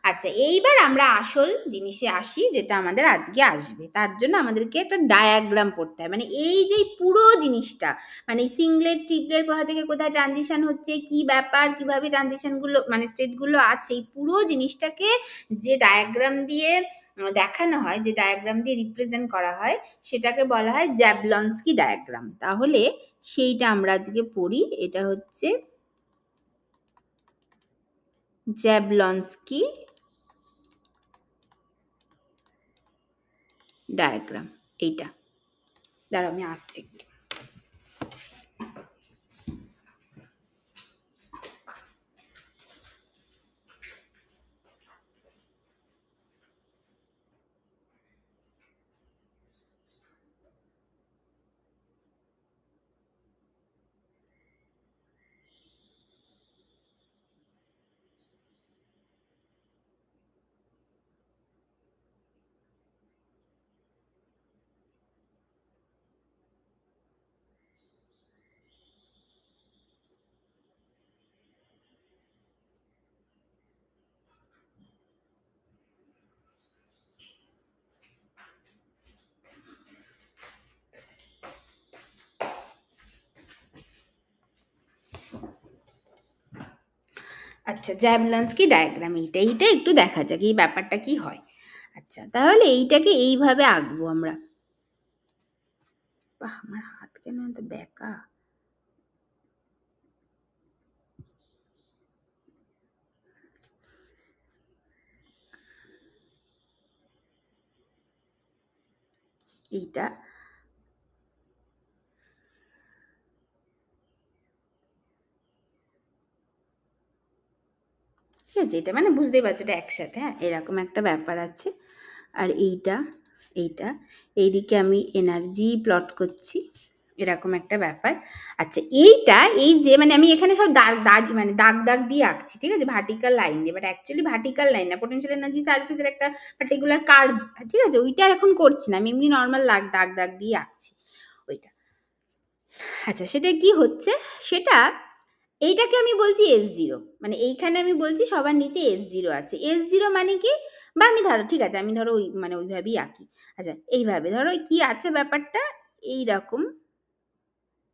আচ্ছা, এইবার আমরা আসল জিনিসে আসি, যেটা আমাদের আজকে আসবে। তার জন্য আমাদেরকে একটা ডায়াগ্রাম পড়তে হয়, মানে এই যে পুরো জিনিসটা, মানে সিঙ্গলেট ট্রিপলেট কোথা থেকে কোথায় ট্রানজিশন হচ্ছে, কি ব্যাপার, কিভাবে ট্রানজিশনগুলো মানে স্টেটগুলো আছে, এই পুরো জিনিসটাকে যে ডায়াগ্রাম দিয়ে দেখানো হয়, যে ডায়াগ্রাম দিয়ে রিপ্রেজেন্ট করা হয়, সেটাকে বলা হয় জ্যাবলন্সকি ডায়াগ্রাম। তাহলে সেইটা আমরা আজকে পড়ি। এটা হচ্ছে জ্যাবলন্সকি ডায়াগ্রাম, এইটা দাঁড়াও আমি আসছি। আচ্ছা, জ্যাবলন্সকি ডায়াগ্রাম এইটা একটু দেখা যাক এই ব্যাপারটা কি হয়। আচ্ছা, তাহলে এইটাকে এইভাবে আঁকবো আমরা। বাহ, আমার হাত কেন এত ব্যাকা? এইটা ঠিক আছে, এটা মানে বুঝতেই পারছো এটা একসাথে, হ্যাঁ, এরকম একটা ব্যাপার আছে। আর এইটা এইদিকে আমি এনার্জি প্লট করছি, এরকম একটা ব্যাপার। আচ্ছা, এই যে মানে আমি এখানে সব মানে দাগ দিয়ে আঁকছি, ঠিক আছে, ভার্টিক্যাল লাইন দিয়ে, বাট অ্যাকচুয়ালি ভার্টিক্যাল লাইন না, পোটেনশিয়াল এনার্জি সার্ফেসের একটা পার্টিকুলার কার্ভ, ঠিক আছে, ওইটা এখন করছি না আমি, এমনি নর্মাল দাগ দিয়ে আঁকছি ওইটা। আচ্ছা, সেটা কি হচ্ছে, সেটা এইটাকে আমি বলছি S0, মানে এইখানে আমি বলছি সবার নিচে S0 আছে। S0 মানে কি, বা আমি ধরো, ঠিক আছে, আমি ধরো ওই মানে ওইভাবেই আঁকি। আচ্ছা, এইভাবে ধরো কি আছে ব্যাপারটা, এইরকম,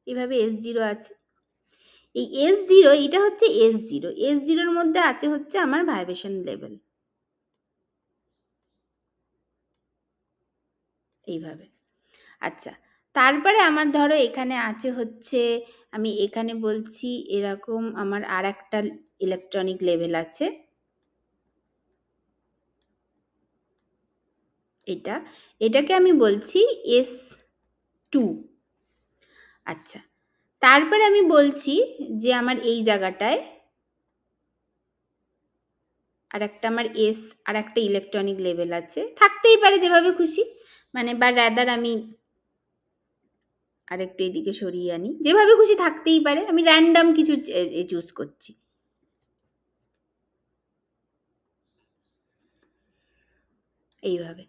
এইভাবে S0 আছে। এই S0, এটা হচ্ছে S0 মধ্যে আছে হচ্ছে আমার ভাইব্রেশন লেভেল, এইভাবে। আচ্ছা, তারপরে আমার ধরো এখানে আছে হচ্ছে, আমি এখানে বলছি এরকম আমার আর একটা ইলেকট্রনিক লেভেল আছে, এটাকে আমি বলছি S2। আচ্ছা, তারপরে আমি বলছি যে আমার এই জায়গাটায় আর একটা আমার এস আর একটা ইলেকট্রনিক লেভেল আছে, থাকতেই পারে যেভাবে খুশি, মানে বা রাদার আমি আর একটু এদিকে সরিয়ে আনি, যেভাবে খুশি থাকতেই পারে, আমি র্যান্ডম কিছু চুজ করছি। এইভাবে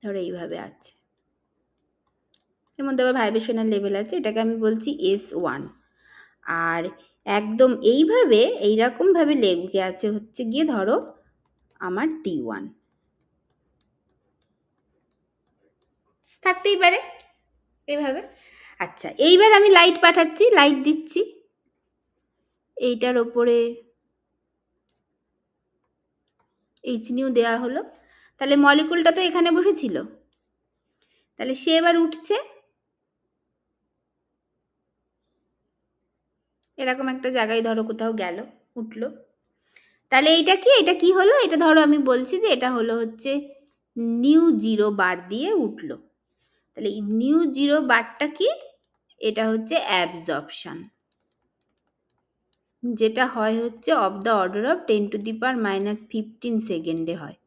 ধরো এইভাবে আছে, এর মধ্যে আবার ভাইব্রেশনাল লেভেল আছে, এটাকে আমি বলছি S1। আর একদম এইভাবে এইরকমভাবে লেগে আছে হচ্ছে গিয়ে ধরো আমার T1, থাকতেই পারে এইভাবে। আচ্ছা, এইবার আমি লাইট পাঠাচ্ছি, লাইট দিচ্ছি এইটার ওপরে, এইচ নিউ দেওয়া হলো, তাহলে মলিকুলটা তো এখানে বসেছিল, তাহলে সে এবার উঠছে এরকম একটা জায়গায়, ধরো কোথাও গেল, উঠলো, তাহলে এইটা কি, এটা কি হলো, এটা ধরো আমি বলছি যে এটা হলো হচ্ছে নিউ জিরো বার দিয়ে উঠলো, তাহলে এই নিউ জিরো বারটা কি, এটা হচ্ছে অ্যাবজর্পশন, যেটা হয় হচ্ছে অফ দ্য অর্ডার অফ 10⁻⁻15 সেকেন্ডে হয়।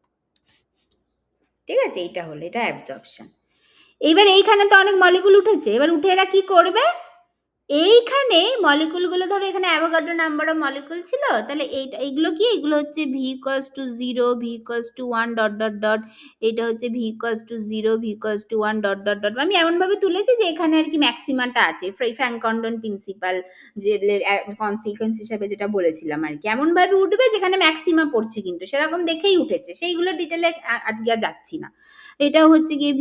ঠিক আছে, এইটা হলো, এটা অ্যাবজর্পশন। এইবার এইখানে তো অনেক মলিকুল উঠেছে, এবার উঠে এরা কি করবে, এইখানে মলিকুলগুলো ধরো এখানে অ্যাভোগাড্রো নাম্বার অফ মলিকুল ছিল, তাহলে এইগুলো কি, এগুলো হচ্ছে v=0, v=1 dot dot dot, এটা হচ্ছে v=0, v=1 dot dot dot. আমি এমনভাবে তুলেছি যে এখানে আর কি ম্যাক্সিমাটা আছে, ফ্র্যাঙ্ক কন্ডন প্রিন্সিপাল যে কনসিকোয়েন্স হিসাবে যেটা বলেছিলাম আর কি, এমনভাবে উঠবে যেখানে ম্যাক্সিমা পড়ছে, কিন্তু সেরকম দেখেই উঠেছে, সেইগুলো ডিটেলে আজকে আর যাচ্ছি না। এটা হচ্ছে গিয়ে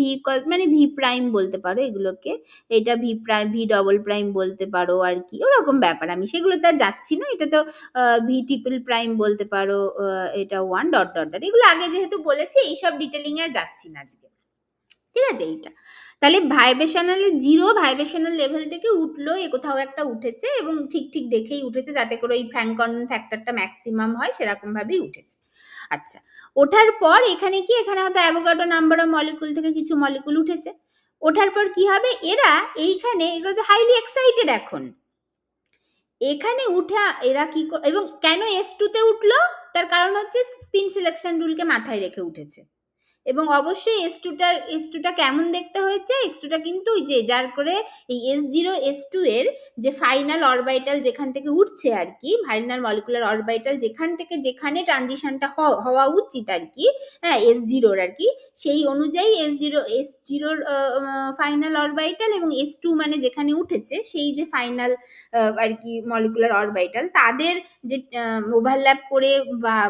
মানে ভি প্রাইম বলতে পারো এগুলোকে, এটা V prime, V double prime বলতে পারো আর কি, ওরকম ব্যাপার, আমি সেগুলোতে আর যাচ্ছি না। এটা তো ভি ট্রিপল প্রাইম বলতে পারো, এটা 1 ডট ডট ডট, এগুলো আগে যেহেতু বলেছি এইসব ডিটেলিং এ যাচ্ছি না আজকে। ঠিক আছে, এইটা তাহলে ভাইব্রেশনাল জিরো ভাইব্রেশনাল লেভেল থেকে উঠলো, এ কোথাও একটা উঠেছে এবং ঠিক ঠিক দেখেই উঠেছে, যাতে করে ওই ফ্র্যাঙ্ক কন্ডন ফ্যাক্টরটা ম্যাক্সিমাম হয়, সেরকম ভাবেই উঠেছে। আচ্ছা, ওঠার পর এখানে কি, এখানে হয়তো অ্যাভোগাড্রো নাম্বার অফ মলিকুল থেকে কিছু মলিকুল উঠেছে, ওঠার পর কি হবে, এরা এইখানে এগুলো তো হাইলি এক্সাইটেড এখন, এখানে উঠে এরা কি এবং কেন S2 তে উঠলো, তার কারণ হচ্ছে স্পিন সিলেকশন রুলকে মাথায় রেখে উঠেছে। এবং অবশ্যই S2টা কেমন দেখতে হয়েছে, S2টা কিন্তু ওই যে যার করে এই S0 S2 এর যে ফাইনাল অরবিটাল যেখান থেকে উঠছে আর কি, ফাইনাল মলিকুলার অরবিটাল যেখান থেকে যেখানে ট্রানজিশনটা হওয়া উচিত আর কি, হ্যাঁ S0 আর কি, সেই অনুযায়ী S0 ফাইনাল অরবিটাল এবং S2 মানে যেখানে উঠেছে সেই যে ফাইনাল আর কি মলিকুলার অরবিটাল, তাদের যে ওভারল্যাপ করে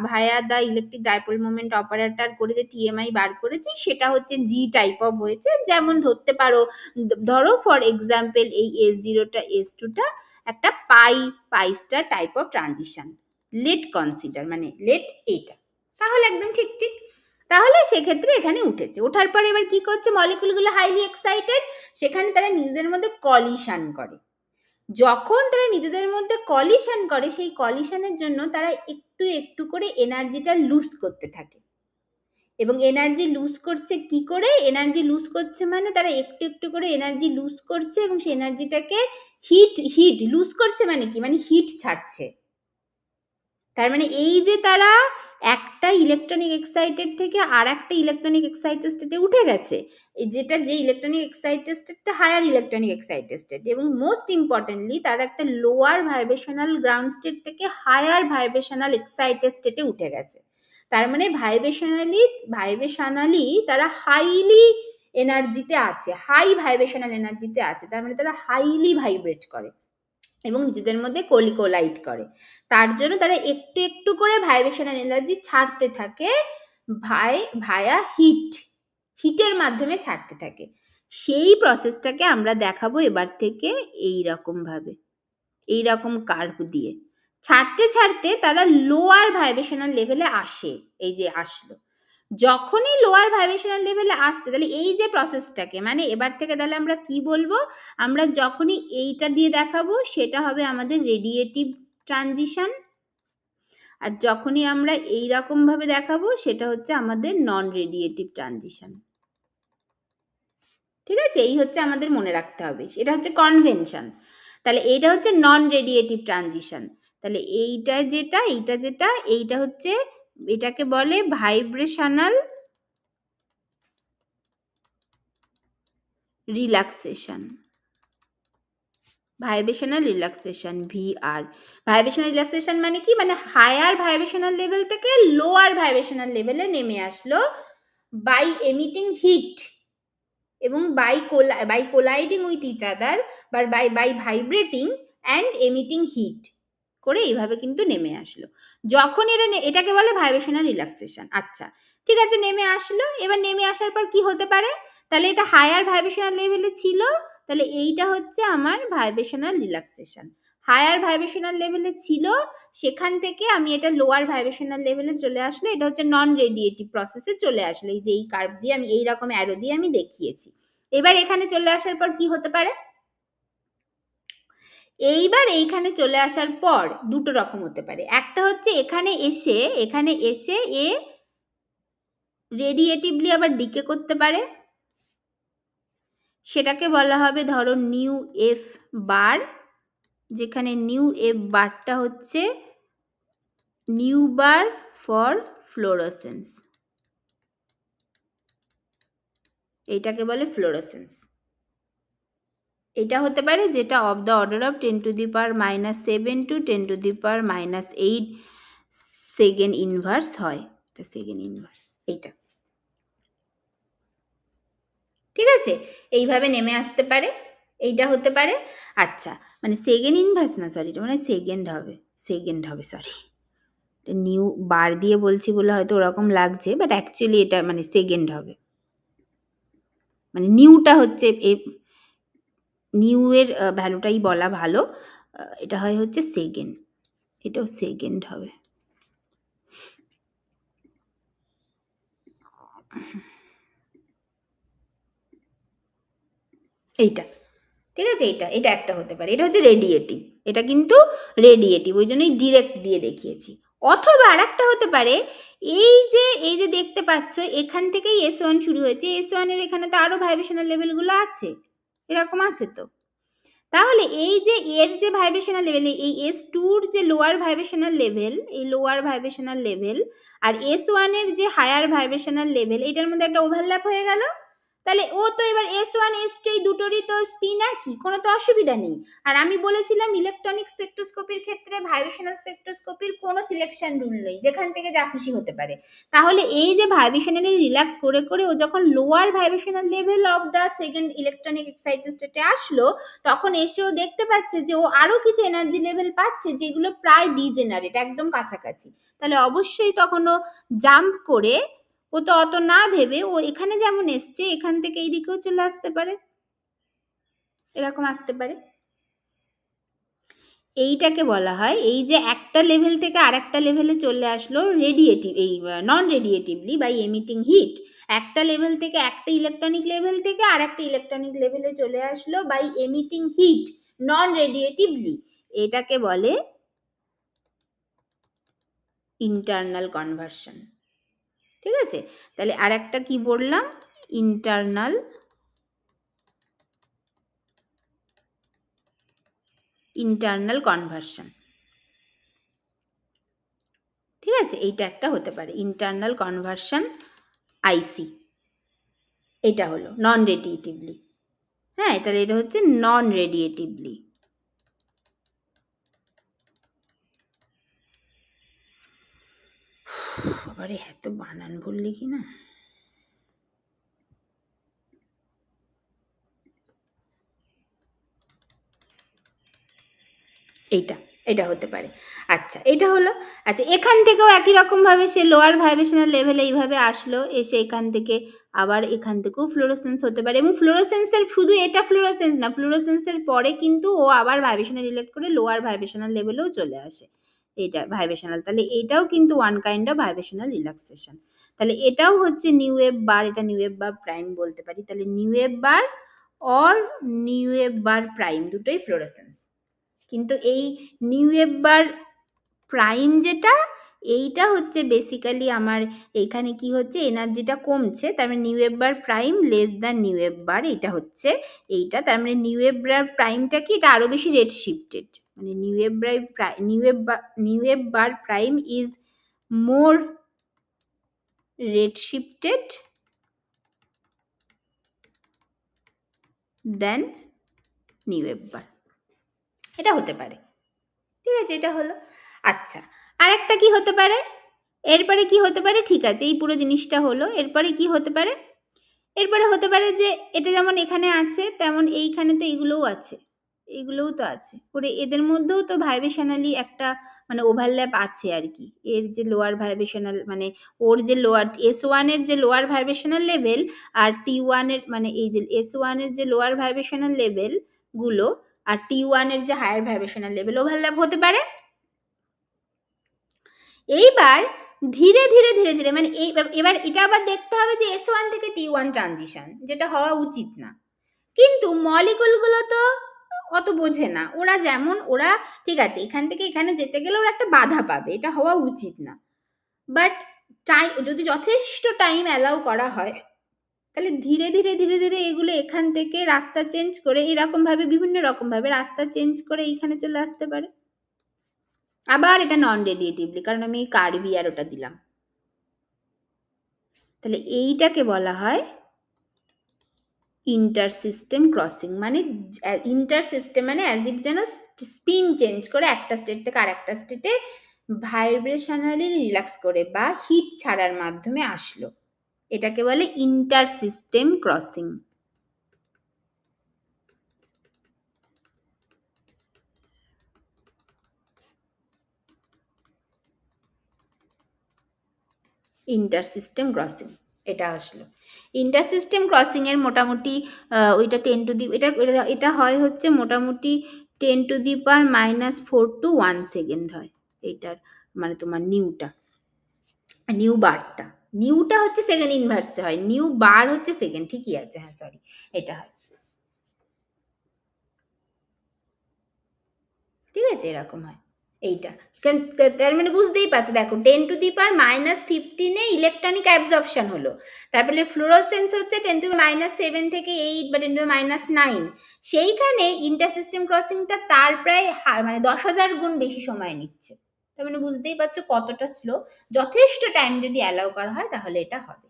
ভায়া the electric dipole moment operator করে যে টিএমআই বার করেছি, সেটা হচ্ছে জি টাইপ অফ হয়েছে। যেমন ধরতে পারো, ধরো ফর এক্সাম্পল এই S0টা S2টা একটা pi star type of transition, let consider, মানে লেট এইটা, তাহলে একদম ঠিক ঠিক, তাহলে সেক্ষেত্রে এখানে উঠেছে। ওঠার পরে এবার কি করছে, মলিকুলগুলো হাইলি এক্সাইটেড, সেখানে তারা নিজেদের মধ্যে কলিশন করে, যখন তারা নিজেদের মধ্যে কলিশন করে, সেই কলিশনের জন্য তারা একটু একটু করে এনার্জিটা লুজ করতে থাকে, এবং এনার্জি লুজ করছে কি করে, এনার্জি লুজ করছে মানে তারা একটু একটু করে এনার্জি লুজ করছে এবং সেই এনার্জিটাকে হিট লুজ করছে, মানে কি, মানে হিট ছাড়ছে। তার মানে এই যে তারা একটা ইলেকট্রনিক এক্সাইটেড থেকে আর একটা ইলেকট্রনিক এক্সাইটেড স্টেটে উঠে গেছে, যেটা যে ইলেকট্রনিক এক্সাইটেড স্টেটটা হায়ার ইলেকট্রনিক এক্সাইটেড স্টেট, এবং মোস্ট ইম্পর্টেন্টলি তারা একটা লোয়ার ভাইব্রেশনাল গ্রাউন্ড স্টেট থেকে হায়ার ভাইব্রেশনাল এক্সাইটেড স্টেটে উঠে গেছে। তার মানে ভাইব্রেশনালি তারা হাইলি এনার্জিতে আছে, হাই ভাইব্রেশনাল এনার্জিতে আছে, তার মানে তারা হাইলি ভাইব্রেট করে এবং নিজেদের মধ্যে কোলাইট করে। তার জন্য তারা একটু একটু করে ভাইব্রেশনাল এনার্জি ছাড়তে থাকে, ভায়া হিটের মাধ্যমে ছাড়তে থাকে। সেই প্রসেসটাকে আমরা দেখাবো এবার থেকে এইরকম ভাবে, এইরকম কার্ভ দিয়ে ছাড়তে ছাড়তে তারা লোয়ার ভাইব্রেশনাল লেভেলে আসে। এই যে আসলো, যখনই লোয়ার ভাইব্রেশনাল লেভেলে আসছে, তাহলে এই যে প্রসেসটাকে, মানে এবার থেকে তাহলে আমরা কি বলবো, আমরা যখনই এইটা দিয়ে দেখাবো সেটা হবে আমাদের রেডিয়েটিভ ট্রানজিশন, আর যখনই আমরা এইরকম ভাবে দেখাবো সেটা হচ্ছে আমাদের নন রেডিয়েটিভ ট্রানজিশন। ঠিক আছে, এই হচ্ছে আমাদের মনে রাখতে হবে, এটা হচ্ছে কনভেনশন। তাহলে এইটা হচ্ছে নন রেডিয়েটিভ ট্রানজিশন। তাহলে এইটা যেটা এইটা হচ্ছে, এটাকে বলে vibrational relaxation. Vibrational relaxation, VR. Vibrational relaxation মানে কি, মানে হায়ার ভাইব্রেশনাল লেভেল থেকে লোয়ার ভাইব্রেশনাল লেভেলে নেমে আসলো বাই এমিটিং হিট এবং by colliding with each other, বা by vibrating and emitting heat করে এইভাবে কিন্তু নেমে আসলো। যখন এটাকে বলে ভাইব্রেশনাল রিল্যাক্সেশন। আচ্ছা ঠিক আছে, নেমে আসলো, এবার নেমে আসার পর কি হতে পারে, তাহলে এটা হায়ার ভাইব্রেশনাল লেভেলে ছিল, তাহলে এইটা হচ্ছে আমার ভাইব্রেশনাল রিল্যাক্সেশন। হায়ার ভাইব্রেশনাল লেভেলে ছিল, সেখান থেকে আমি এটা লোয়ার ভাইব্রেশনাল লেভেলে চলে আসলো, এটা হচ্ছে নন রেডিয়েটিভ প্রসেসে চলে আসলো। এই যে এই কার্ভ দিয়ে আমি এইরকম অ্যারো দিয়ে আমি দেখিয়েছি। এবার এখানে চলে আসার পর কি হতে পারে, এইবার এইখানে চলে আসার পর দুটো রকম হতে পারে। একটা হচ্ছে এখানে এসে এ রেডিয়েটিভলি আবার ডিকে করতে পারে, সেটাকে বলা হবে ধরো নিউ এফ বার, যেখানে নিউ এফ বারটা হচ্ছে নিউ বার ফর ফ্লোরোসেন্স, এইটাকে বলে ফ্লোরোসেন্স। এটা হতে পারে যেটা of the order of 10⁻⁻7 to 10⁻⁸ second inverse হয়, এটা সেকেন্ড ইনভার্স এইটা। ঠিক আছে, এইভাবে নেমে আসতে পারে, এইটা হতে পারে। আচ্ছা মানে সেকেন্ড ইনভার্স না, সরি এটা মানে সেকেন্ড হবে সরি, নিউ বার দিয়ে বলছি বলে হয়তো ওরকম লাগছে, বাট অ্যাকচুয়ালি এটা মানে সেকেন্ড হবে, মানে নিউটা হচ্ছে নিউ এর ভ্যালুটাই বলা ভালো, এটা হয় হচ্ছে সেকেন্ড, এটাও সেকেন্ড হবে। এইটা ঠিক আছে, এটা একটা হতে পারে, এটা হচ্ছে রেডিয়েটিভ, এটা কিন্তু রেডিয়েটিভ, ওই জন্যই ডিরেক্ট দিয়ে দেখিয়েছি। অথবা আর একটা হতে পারে, এই যে দেখতে পাচ্ছ এখান থেকেই S1 শুরু হয়েছে, S1 এর এখানে তো আরো ভাইব্রেশনাল লেভেলগুলো আছে, এরকম আছে তো। তাহলে এই যে এর যে ভাইব্রেশনাল লেভেল, এই S2 যে লোয়ার ভাইব্রেশনাল লেভেল, এই লোয়ার ভাইব্রেশনাল লেভেল আর S1 এর যে হায়ার ভাইব্রেশনাল লেভেল, এটার মধ্যে একটা ওভারল্যাপ হয়ে গেল। তাহলে ও তো এবার S1 S2 এই দুটোরই তো স্পিন একই, কোনো তো অসুবিধা নেই। আর আমি বলেছিলাম ইলেকট্রনিক স্পেকট্রোস্কোপির ক্ষেত্রে ভাইব্রেশনাল স্পেকট্রোস্কোপির কোনো সিলেকশন রুল নেই, যেখান থেকে যা খুশি হতে পারে। তাহলে এই যে ভাইব্রেশনালি রিল্যাক্স করে করে ও যখন lower vibrational level of the second electronic excited স্টেটে আসলো, তখন এসেও দেখতে পাচ্ছে যে ও আরো কিছু এনার্জি লেভেল পাচ্ছে যেগুলো প্রায় ডিজেনারেট, একদম কাছাকাছি। তাহলে অবশ্যই তখন ও জাম্প করে, ও তো অত না ভেবে ও এখানে যেমন এসছে এখান থেকে এই দিকেও চলে আসতে পারে, এরকম আসতে পারে। এইটাকে বলা হয়, এই যে একটা লেভেল থেকে আরেকটা লেভেলে চলে আসলো রেডিয়েটিভ, এই নন রেডিয়েটিভলি বাই এমিটিং হিট, একটা লেভেল থেকে একটা ইলেকট্রনিক লেভেল থেকে আরেকটা ইলেকট্রনিক লেভেলে চলে আসলো বাই এমিটিং হিট নন রেডিয়েটিভলি, এটাকে বলে ইন্টারনাল কনভার্সন। ঠিক আছে, তাহলে আর একটা কি বললাম, ইন্টারনাল কনভার্সন। ঠিক আছে, এইটা একটা হতে পারে ইন্টারনাল কনভার্সন আইসি, এটা হলো নন রেডিয়েটিভলি। হ্যাঁ, তাহলে এটা হচ্ছে নন রেডিয়েটিভলি। বাবারে এত বানান বললি কি না, এটা হতে পারে। আচ্ছা এটা হলো। আচ্ছা এখান থেকেও একই রকমভাবে সে লোয়ার ভাইব্রেশনাল লেভেলে এইভাবে আসলো, এসে এখান থেকে আবার এখান থেকেও ফ্লোরোসেন্স হতে পারে, এবং ফ্লোরোসেন্সের শুধু এটা ফ্লোরোসেন্স না, ফ্লোরোসেন্সের পরে কিন্তু ও আবার ভাইব্রেশনাল রিলেট করে লোয়ার ভাইব্রেশনাল লেভেলেও চলে আসে, এটা ভাইব্রেশনাল। তাহলে এটাও কিন্তু one kind of vibrational relaxation. তাহলে এটাও হচ্ছে নিউ ওয়েভ বার, এটা নিউ ওয়েভ বার প্রাইম বলতে পারি। তাহলে new wave bar or new wave bar prime দুটোই ফ্লোরোসেন্স, কিন্তু এই নিউ ওয়েভ বার প্রাইম যেটা, এইটা হচ্ছে বেসিক্যালি আমার এইখানে কি হচ্ছে এনার্জিটা কমছে, তার মানে nu F bar prime less than nu F bar, এটা হচ্ছে এইটা, তার মানে নিউ এফ বার প্রাইমটা কি এটা আরো বেশি রেড শিফটেড, মানে nu F bar prime is more red shifted then nu F bar, এটা হতে পারে। ঠিক আছে, এটা হলো। আচ্ছা, আরেকটা কি হতে পারে, এরপরে কি হতে পারে, ঠিক আছে এই পুরো জিনিসটা হলো, এরপরে কি হতে পারে, এরপরে হতে পারে যে এটা যেমন এখানে আছে তেমন এইখানে তো এইগুলোও আছে, এইগুলোও তো আছে, ওরে এদের মধ্যেও তো ভাইব্রেশনালি একটা মানে ওভারল্যাপ আছে আর কি, এর যে লোয়ার ভাইব্রেশনাল মানে ওর যে লোয়ার S1 এর যে লোয়ার ভাইব্রেশনাল লেভেল আর T1 এর মানে এই যে S1 এর যে লোয়ার ভাইব্রেশনাল লেভেল গুলো আর T1 এর যে হায়ার ভাইব্রেশনাল লেভেল ওভারল্যাপ হতে পারে। এইবার ধীরে ধীরে ধীরে ধীরে মানে এবার এটা আবার দেখতে হবে যে S1 থেকে T1 ট্রানজিশন, যেটা হওয়া উচিত না, কিন্তু মলিকুলগুলো তো অত বোঝে না, ওরা যেমন ওরা ঠিক আছে এখান থেকে এখানে যেতে গেলে ওরা একটা বাধা পাবে, এটা হওয়া উচিত না, বাট যদি যথেষ্ট টাইম অ্যালাউ করা হয় তাহলে ধীরে ধীরে ধীরে ধীরে এগুলো এখান থেকে রাস্তা চেঞ্জ করে এরকম ভাবে বিভিন্ন রকম ভাবে রাস্তা চেঞ্জ করে এইখানে চলে আসতে পারে। আবার এটা নন রেডিয়েটিভলি, কারণ আমি এই কার্ভি আর ওটা দিলাম, তাহলে এইটাকে বলা হয় ইন্টার সিস্টেম ক্রসিং, মানে ইন্টার সিস্টেম মানে অ্যাজ ইফ যেন স্পিন চেঞ্জ করে একটা স্টেট থেকে আরেকটা স্টেটে ভাইব্রেশনালি রিল্যাক্স করে বা হিট ছাড়ার মাধ্যমে আসলো, এটাকে বলে inter system crossing. Inter system crossing এটা আসলো। ইন্টার সিস্টেম ক্রসিং এর মোটামুটি ওইটা 10 টু দি এটা হয় হচ্ছে মোটামুটি 10 to the power -4 to 1 second হয় এইটার, মানে তোমার নিউ বারটা, নিউটা হচ্ছে সেকেন্ড ইনভার্সে হয়, নিউ বার হচ্ছে সেকেন্ড, ঠিকই আছে, হ্যাঁ সরি এটা হয়, ঠিক আছে এরকম হয় এইটা, তার মানে বুঝতেই পারছো, দেখো 10 to the power -15 electronic absorption হলো, তারপরে ফ্লুরোসেন্স হচ্ছে 10 টু -7 থেকে 8 বা 10 টু -9, সেইখানে ইন্টার সিস্টেম ক্রসিংটা তার প্রায় মানে 10,000 গুণ বেশি সময় নিচ্ছে, তার মানে বুঝতেই পারছো কতটা স্লো, যথেষ্ট টাইম যদি অ্যালাউ করা হয় তাহলে এটা হবে।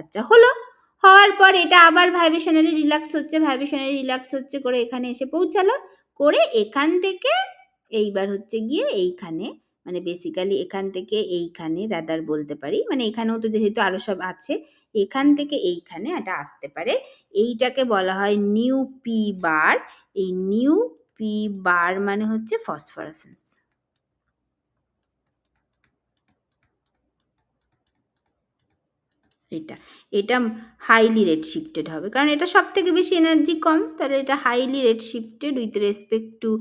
আচ্ছা হলো, হওয়ার পর এটা আবার ভাইব্রেশনালি রিল্যাক্স হচ্ছে করে এখানে এসে পৌঁছালো, করে এখান থেকে এইবার হচ্ছে গিয়ে এইখানে মানে বেসিক্যালি এখান থেকে এইখানে রাদার বলতে পারি, মানে এখানেও তো যেহেতু আরো সব আছে, এখান থেকে এইখানে এটা আসতে পারে, এইটাকে বলা হয় নিউ পি বার, এই নিউ পি বার মানে হচ্ছে ফসফরাসেন্স, এটা হাইলি রেড শিফটেড হবে, কারণ এটা সব থেকে বেশি এনার্জি কম, তাহলে এটা highly red shifted with respect to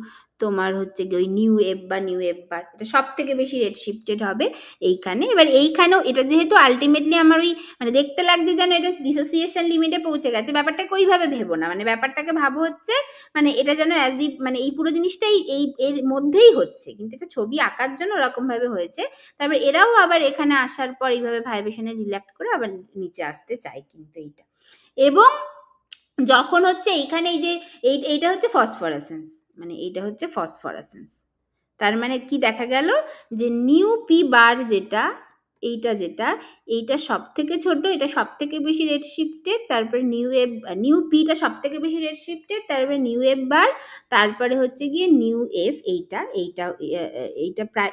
তোমার হচ্ছে গিয়ে ওই নিউ এফ বা নিউ এফ বার, এটা সব থেকে বেশি রেড শিফটেড হবে এইখানে। এবার এইখানেও এটা যেহেতু আলটিমেটলি আমার ওই মানে দেখতে লাগছে যেন এটা ডিসোসিয়েশন লিমিটে পৌঁছে গেছে, ব্যাপারটাকে ওইভাবে ভেবো না, মানে ব্যাপারটাকে ভাবো হচ্ছে মানে এটা যেন অ্যাজ ইফ মানে এই পুরো জিনিসটাই এর মধ্যেই হচ্ছে, কিন্তু এটা ছবি আঁকার জন্য ওরকম ভাবে হয়েছে, তারপর এরাও আবার এখানে আসার পর এইভাবে ভাইব্রেশনে রিল্যাক্ট করে আবার নিচে আসতে চায় কিন্তু এইটা, এবং যখন হচ্ছে এইখানে এই যে এইটা হচ্ছে ফসফরাসেন্স, মানে এইটা হচ্ছে ফসফরাসেন্স, তার মানে কি দেখা গেল যে নিউ পি বার যেটা এইটা সব থেকে ছোট, এটা সব থেকে বেশি রেড শিফটেড, তারপরে নিউ পিটা সব থেকে বেশি রেড শিফটেড, তারপরে নিউ এফ বার, তারপরে হচ্ছে গিয়ে নিউ এফ এইটা প্রায়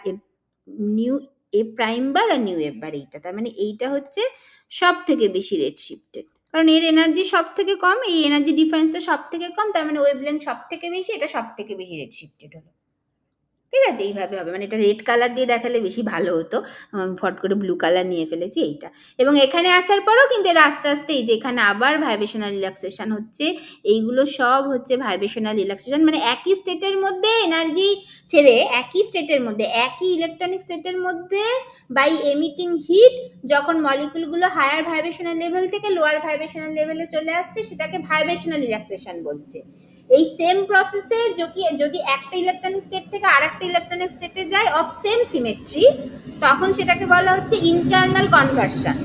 নিউ এ প্রাইম বার আর নিউ এফ বার, এইটা তার মানে এইটা হচ্ছে সব থেকে বেশি রেড শিফটেড, কারণ এর এনার্জি সব থেকে কম, এই এনার্জি ডিফারেন্সটা সব থেকে কম, তার মানে ওয়েভলেন্থ সব থেকে বেশি, এটা সব থেকে বেশি রেড শিফটেড হলো, ঠিক আছে এইভাবে হবে, মানে এটা রেড কালার দিয়ে দেখালে বেশি ভালো হতো, ফট করে ব্লু কালার নিয়ে ফেলেছি এইটা, এবং এখানে আসার পরও কিন্তু এটা আস্তে আস্তে এই যে এখানে আবার ভাইব্রেশনাল রিল্যাক্সেশন হচ্ছে, এইগুলো সব হচ্ছে ভাইব্রেশনাল রিল্যাক্সেশন, মানে একই স্টেটের মধ্যে এনার্জি ছেড়ে একই স্টেটের মধ্যে একই ইলেকট্রনিক স্টেটের মধ্যে বাই এমিটিং হিট যখন মলিকুলগুলো হায়ার ভাইব্রেশনাল লেভেল থেকে লোয়ার ভাইব্রেশনাল লেভেলে চলে আসছে সেটাকে ভাইব্রেশনাল রিল্যাক্সেশন বলছে, এই সেম প্রসেসে যদি একটা ইলেকট্রনিক স্টেট থেকে আরেকটা ইলেকট্রনিক স্টেটে যায় অফ সেম সিমেট্রি, তখন সেটাকে বলা হচ্ছে ইন্টারনাল কনভার্সন।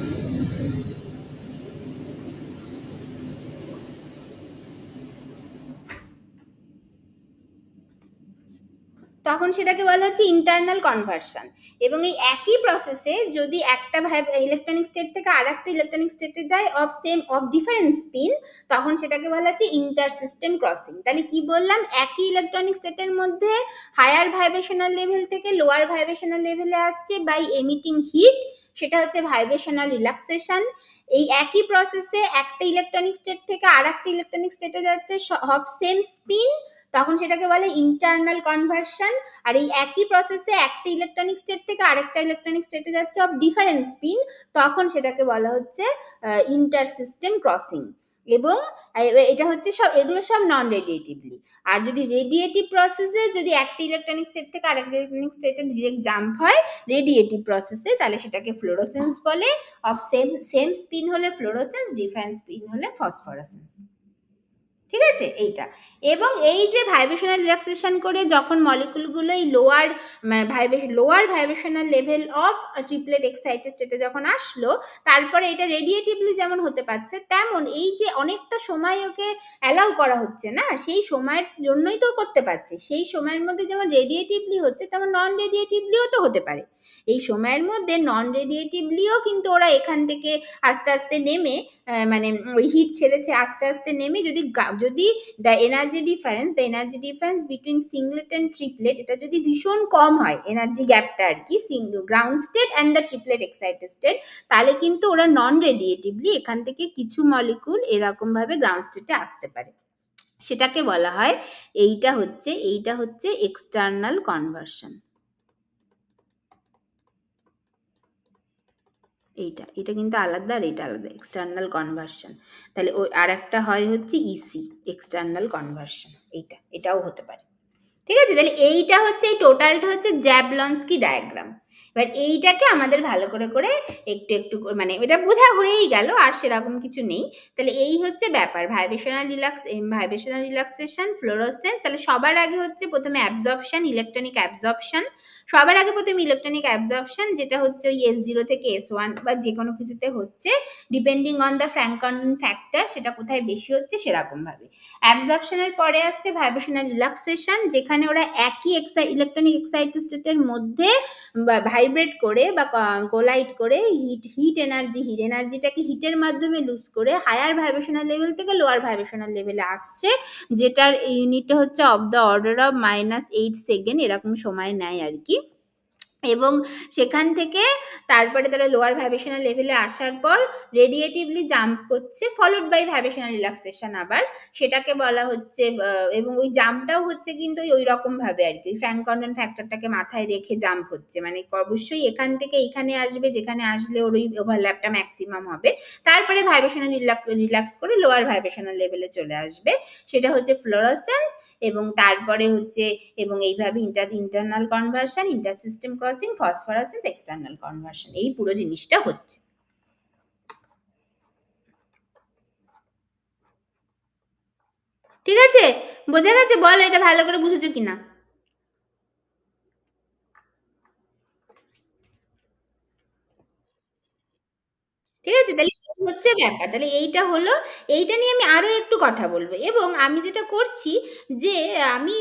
তখন সেটাকে বলা হচ্ছে ইন্টারনাল কনভার্সন। এবং এই একই প্রসেসে যদি একটা ইলেকট্রনিক স্টেট থেকে আর একটা ইলেকট্রনিক স্টেটে যায় অফ ডিফারেন্ট স্পিন, তখন সেটাকে বলা হচ্ছে ইন্টার সিস্টেম ক্রসিং। তাহলে কি বললাম, একই ইলেকট্রনিক স্টেটের মধ্যে হায়ার ভাইব্রেশনাল লেভেল থেকে লোয়ার ভাইব্রেশনাল লেভেলে আসছে বাই এমিটিং হিট, সেটা হচ্ছে ভাইব্রেশনাল রিল্যাক্সেশন। এই একই প্রসেসে একটা ইলেকট্রনিক স্টেট থেকে আর একটা ইলেকট্রনিক স্টেটে যাচ্ছে অফ সেম স্পিন, তখন সেটাকে বলে ইন্টারনাল কনভার্সন। আর এই একই প্রসেসে একটা ইলেকট্রনিক স্টেট থেকে আরেকটা ইলেকট্রনিক স্টেটে যাচ্ছে অফ ডিফারেন্ট স্পিন, তখন সেটাকে বলা হচ্ছে ইন্টার সিস্টেম ক্রসিং। এবং এটা হচ্ছে এগুলো সব নন রেডিয়েটিভলি। আর যদি রেডিয়েটিভ প্রসেসে যদি একটা ইলেকট্রনিক স্টেট থেকে আরেকটা ইলেকট্রনিক স্টেটে ডিরেক্ট জাম্প হয় রেডিয়েটিভ প্রসেসে, তাহলে সেটাকে ফ্লোরোসেন্স বলে। অফ সেম স্পিন হলে ফ্লোরোসেন্স, ডিফারেন্ট স্পিন হলে ফসফোরেসেন্স। ঠিক আছে এইটা। এবং এই যে ভাইব্রেশনাল রিল্যাক্সেশন করে যখন মলিকুলগুলো এই lower vibrational level of triplet excited স্টেটে যখন আসলো, তারপরে এটা রেডিয়েটিভলি যেমন হতে পারছে, তেমন এই যে অনেকটা সময় ওকে অ্যালাউ করা হচ্ছে না, সেই সময়ের জন্যই তো করতে পারছে। সেই সময়ের মধ্যে যেমন রেডিয়েটিভলি হচ্ছে তেমন নন রেডিয়েটিভলিও তো হতে পারে। এই সময়ের মধ্যে নন রেডিয়েটিভলিও কিন্তু ওরা এখান থেকে আস্তে আস্তে নেমে মানে ওই হিট ছেড়েছে আস্তে আস্তে নেমে, যদি the energy difference between singlet and triplet, এটা যদি ভীষণ কম হয়, এনার্জি গ্যাপটা আর কি, ground state and the triplet excited state, তাহলে কিন্তু ওরা নন রেডিয়েটিভলি এখান থেকে কিছু মলিকুল এরকম ভাবে গ্রাউন্ড স্টেটে আসতে পারে। সেটাকে বলা হয়, এইটা হচ্ছে এক্সটার্নাল কনভার্সন। এটা কিন্তু আলাদা, আর এটা আলাদা, এক্সটার্নাল কনভার্সন। তাহলে ওই আর একটা হয় হচ্ছে ইসি, এক্সটার্নাল কনভার্সন। এটাও হতে পারে। ঠিক আছে, তাহলে এইটা হচ্ছে, এই টোটালটা হচ্ছে জ্যাবলন্সকি ডায়াগ্রাম। এবার এইটাকে আমাদের ভালো করে করে একটু একটু মানে এটা বোঝা হয়েই গেল, আর সেরকম কিছু নেই। তাহলে এই হচ্ছে ব্যাপার, ভাইব্রেশনাল রিল্যাক্সেশন, ফ্লোরোসেন্স। তাহলে সবার আগে হচ্ছে প্রথমে অ্যাবজর্পশন, ইলেকট্রনিক অ্যাবজর্পশন। সবার আগে প্রথমে ইলেকট্রনিক অ্যাবজর্পশন, যেটা হচ্ছে ওই S0 থেকে S1 বা যে কোনো কিছুতে হচ্ছে, ডিপেন্ডিং অন দ্য ফ্র্যাঙ্কনন ফ্যাক্টর, সেটা কোথায় বেশি হচ্ছে সেরকম ভাবে। অ্যাবজর্পশনের পরে আসছে ভাইব্রেশনাল রিল্যাক্সেশন, যেখানে ওরা একই ইলেকট্রনিক এক্সাইটেড স্টেটের মধ্যে ভাইব্রেট করে বা কোলাইড করে হিট এনার্জিটাকে হিটের মাধ্যমে লুজ করে হায়ার ভাইব্রেশনাল লেভেল থেকে লোয়ার ভাইব্রেশনাল লেভেলে আসছে, যেটার ইউনিটটা হচ্ছে of the order of -8 second, এরকম সময় নেয় আর কি। এবং সেখান থেকে তারপরে তারা লোয়ার ভাইব্রেশনাল লেভেলে আসার পর রেডিয়েটিভলি জাম্প করছে, ফলোড বাই ভাইব্রেশনাল রিল্যাক্সেশন আবার, সেটাকে বলা হচ্ছে। এবং ওই জাম্পটাও হচ্ছে কিন্তু ওই রকম ভাবে আর কি, ফ্র্যাঙ্কনন ফ্যাক্টরটাকে মাথায় রেখে জাম্প হচ্ছে, মানে অবশ্যই এখান থেকে এইখানে আসবে, যেখানে আসলে ওর ওই ওভারল্যাপটা ম্যাক্সিমাম হবে, তারপরে ভাইব্রেশনাল রিল্যাক্স করে লোয়ার ভাইব্রেশনাল লেভেলে চলে আসবে, সেটা হচ্ছে ফ্লোরোসেন্স। এবং তারপরে হচ্ছে, এবং এইভাবে internal conversion, inter system crossing, phosphorescence, external conversion, এই পুরো জিনিসটা হচ্ছে। ঠিক আছে, বোঝা গেছে? বল এটা ভালো করে বুঝেছো কিনা। ঠিক আছে, তাহলে হচ্ছে ব্যাপার। তাহলে এইটা হলো, এইটা নিয়ে আমি আরো একটু কথা বলবো। এবং আমি যেটা করছি যে আমি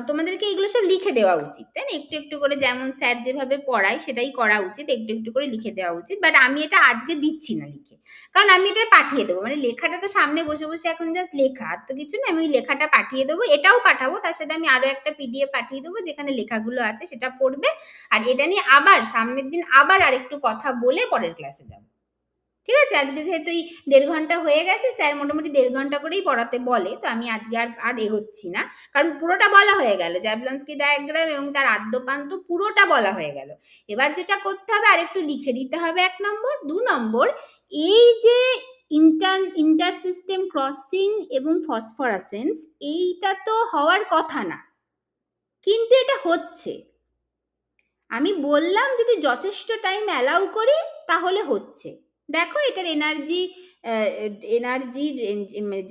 তোমাদেরকে এগুলো সব লিখে দেওয়া উচিত, তাই না? একটু একটু করে, যেমন স্যার যেভাবে পড়ায় সেটাই করা উচিত, একটু একটু করে লিখে দেওয়া উচিত। বাট আমি এটা আজকে দিচ্ছি না লিখে, কারণ আমি এটা পাঠিয়ে দেবো, মানে লেখাটা তো সামনে বসে বসে এখন জাস্ট লেখা, আর তো কিছু না। আমি ওই লেখাটা পাঠিয়ে দেবো, এটাও পাঠাবো, তার সাথে আমি আরো একটা PDF পাঠিয়ে দেবো যেখানে লেখাগুলো আছে, সেটা পড়বে। আর এটা নিয়ে আবার সামনের দিন আবার আরেকটু কথা বলে পরের ক্লাসে যাবো। ঠিক আছে, আজকে যেহেতু এই 1.5 ঘন্টা হয়ে গেছে, স্যার মোটামুটি 1.5 ঘন্টা করেই পড়াতে বলে, তো আমি আজকে আর এগোচ্ছি না, কারণ পুরোটা বলা হয়ে গেল, জ্যাবলন্সকি ডায়াগ্রাম এবং তার আদ্যপান্ত পুরোটা বলা হয়ে গেল। এবার যেটা করতে হবে, আর একটু লিখে দিতে হবে 1 নম্বর। 2 নম্বর, এই যে ইন্টার সিস্টেম ক্রসিং এবং ফসফরাসেন্স, এইটা তো হওয়ার কথা না, কিন্তু এটা হচ্ছে। আমি বললাম যদি যথেষ্ট টাইম অ্যালাউ করি তাহলে হচ্ছে। দেখো এটার এনার্জি রেঞ্জ,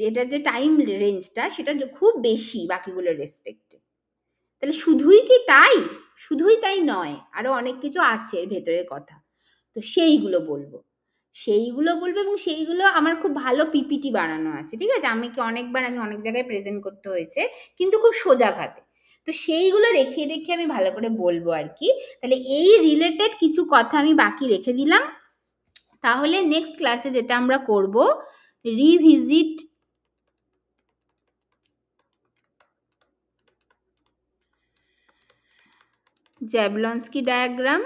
এটার যে টাইম রেঞ্জটা সেটা খুব বেশি বাকিগুলোর রেসপেক্টে। তাহলে শুধুই কি তাই? শুধুই তাই নয়, আরো অনেক কিছু আছে এর ভেতরের কথা। তো সেইগুলো বলবো এবং সেইগুলো আমার খুব ভালো পিপিটি বানানো আছে, ঠিক আছে? আমি অনেক জায়গায় প্রেজেন্ট করতে হয়েছে, কিন্তু খুব সোজাভাবে। তো সেইগুলো দেখিয়ে দেখিয়ে আমি ভালো করে বলবো আর কি। তাহলে এই রিলেটেড কিছু কথা আমি বাকি রেখে দিলাম। তাহলে নেক্সট ক্লাসে যেটা আমরা করব, রিভিজিট জ্যাবলনস্কি ডায়াগ্রাম,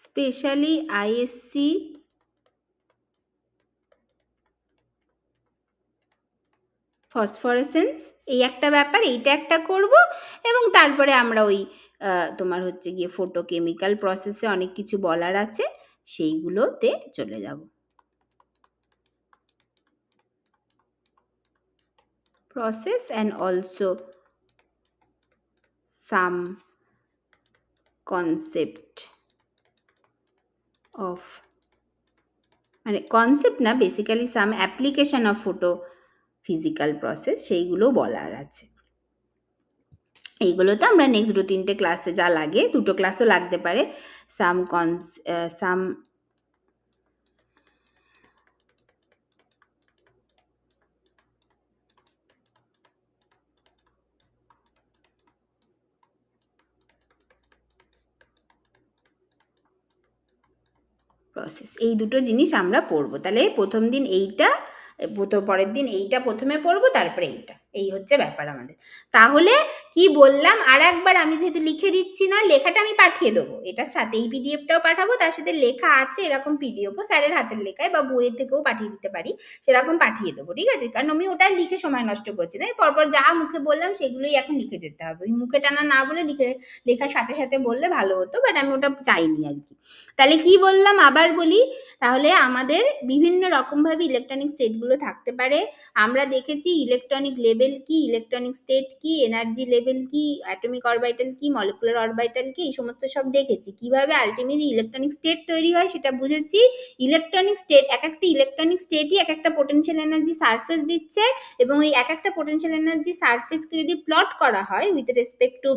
স্পেশালি আইএসসি ফসফরেসেন্স, এই একটা ব্যাপার, এইটা একটা করব। এবং তারপরে আমরা ওই তোমার হচ্ছে গিয়ে ফটোকেমিক্যাল প্রসেসে অনেক কিছু বলার আছে, সেইগুলোতে চলে যাব। Process and also some concept of, মানে কনসেপ্ট না, basically some application of photo physical process, সেইগুলো বলার আছে। এইগুলো তো আমরা নেক্সট 2-3টে ক্লাসে যা লাগে, 2টো ক্লাসও লাগতে পারে, সাম প্রসেস, এই দুটো জিনিস আমরা পড়বো। তাহলে প্রথম দিন এইটা, পরের দিন এইটা প্রথমে পড়বো, তারপরে এইটা, এই হচ্ছে ব্যাপার আমাদের। তাহলে কি বললাম আর একবার, আমি যেহেতু লিখে দিচ্ছি না, লেখাটা আমি পাঠিয়ে দেবো এটার সাথে, এই পিডিএফটাও পাঠাবো, তার সাথে লেখা আছে এরকম পিডিএফও স্যারের হাতের লেখায় বা বইয়ের থেকেও পাঠিয়ে দিতে পারি, সেরকম পাঠিয়ে দেবো, ঠিক আছে? কারণ আমি ওটা লিখে সময় নষ্ট করছি না, পরপর যা মুখে বললাম সেগুলোই এখন লিখে যেতে হবে, ওই মুখে টানা না বলে লেখার সাথে সাথে বললে ভালো হতো, বাট আমি ওটা চাইনি আর কি। তাহলে কি বললাম আবার বলি, তাহলে আমাদের বিভিন্ন রকমভাবে ইলেকট্রনিক স্টেটগুলো থাকতে পারে। আমরা দেখেছি ইলেকট্রনিক লেভেল কি, ইলেকট্রনিক স্টেট কি, এনার্জি লেভেল কি, অ্যাটমিক অরবিটাল কি, মলিকুলার অরবিটাল কি, এই সমস্ত সব দেখেছি। কিভাবে আলটিমেটলি ইলেকট্রনিক স্টেট তৈরি হয় সেটা বুঝেছি। ইলেকট্রনিক স্টেট, এক একটা ইলেকট্রনিক স্টেটই এক একটা পোটেনশিয়াল এনার্জি সারফেস দিচ্ছে, এবং ওই এক একটা পোটেনশিয়াল এনার্জি সারফেসকে যদি প্লট করা হয় with respect to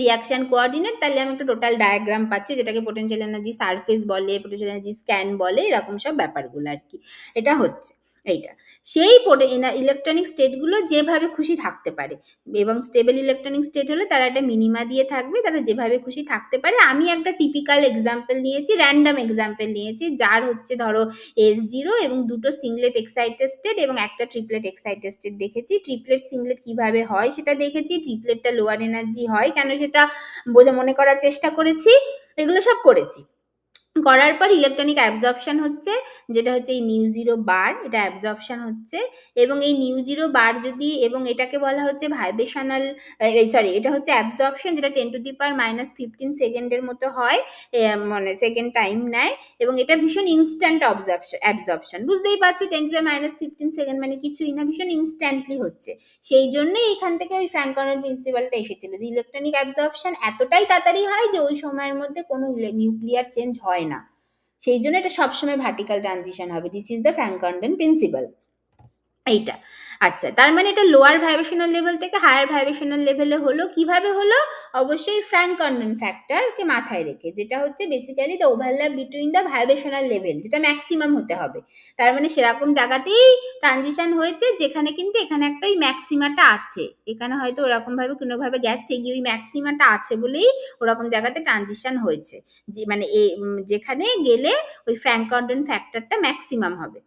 reaction coordinate, তাহলে আমি একটা টোটাল ডায়াগ্রাম পাচ্ছি, যেটাকে পোটেনশিয়াল এনার্জি সারফেস বলে, পোটেনশিয়াল এনার্জি স্ক্যান বলে, এরকম সব ব্যাপারগুলো আর কি। এটা হচ্ছে এইটা, সেই ইলেকট্রনিক স্টেটগুলো যেভাবে খুশি থাকতে পারে, এবং স্টেবল ইলেকট্রনিক স্টেট হলে তারা একটা মিনিমা দিয়ে থাকবে, তারা যেভাবে খুশি থাকতে পারে। আমি একটা টিপিক্যাল এক্সাম্পল নিয়েছি, র্যান্ডম এক্সাম্পল নিয়েছি, যার হচ্ছে ধরো S0 এবং দুটো সিংলেট এক্সাইটেড স্টেট এবং একটা ট্রিপলেট এক্সাইটেড স্টেট দেখেছি। ট্রিপলেট সিংলেট কিভাবে হয় সেটা দেখেছি, ট্রিপলেটটা লোয়ার এনার্জি হয় কেন সেটা মনে করার চেষ্টা করেছি, এগুলো সব করেছি। করার পর ইলেকট্রনিক অ্যাবজর্পশন হচ্ছে, যেটা হচ্ছে এই নিউ জিরো বার, এটা অ্যাবজর্পশন হচ্ছে। এবং এই নিউ জিরো বার যদি, এবং এটাকে বলা হচ্ছে ভাইব্রেশনাল, সরি, এটা হচ্ছে অ্যাবজর্পশন, যেটা 10⁻⁻15 সেকেন্ডের মতো হয়, মানে সেকেন্ড টাইম নেয়, এবং এটা ভীষণ ইনস্ট্যান্ট অ্যাবজর্পশন। বুঝতেই পারছো 10⁻⁻15 সেকেন্ড মানে কিছুই না, ভীষণ ইনস্ট্যান্টলি হচ্ছে। সেই জন্যই এখান থেকে ওই ফ্র্যাঙ্কনের প্রিন্সিপালটা এসেছিল, যে ইলেকট্রনিক অ্যাবজর্পশন এতটাই তাড়াতাড়ি হয় যে ওই সময়ের মধ্যে কোনো নিউক্লিয়ার চেঞ্জ হয় না, সেই জন্য এটা সবসময় ভার্টিক্যাল ট্রানজিশন হবে। দিস ইজ দ্য ফ্র্যাঙ্কন্ডেন প্রিন্সিপাল, এইটা। আচ্ছা, তার মানে এটা লোয়ার ভাইব্রেশনাল লেভেল থেকে হায়ার ভাইব্রেশনাল লেভেলে হলো, কিভাবে হলো? অবশ্যই ফ্র্যাঙ্কন্ডেন ফ্যাক্টরকে মাথায় রেখে, যেটা হচ্ছে basically the overlap between the vibrational level, যেটা ম্যাক্সিমাম হতে হবে। তার মানে সেরকম জায়গাতেই ট্রানজিশন হয়েছে, যেখানে কিন্তু এখানে একটা ওই ম্যাক্সিমাটা আছে, এখানে হয়তো ওরকম ভাবে কোনোভাবে গেছে গিয়ে ওই ম্যাক্সিমাটা আছে বলেই ওরকম জায়গাতে ট্রানজিশন হয়েছে, যে মানে যেখানে গেলে ওই ফ্র্যাঙ্কন্ডেন ফ্যাক্টরটা ম্যাক্সিমাম হবে,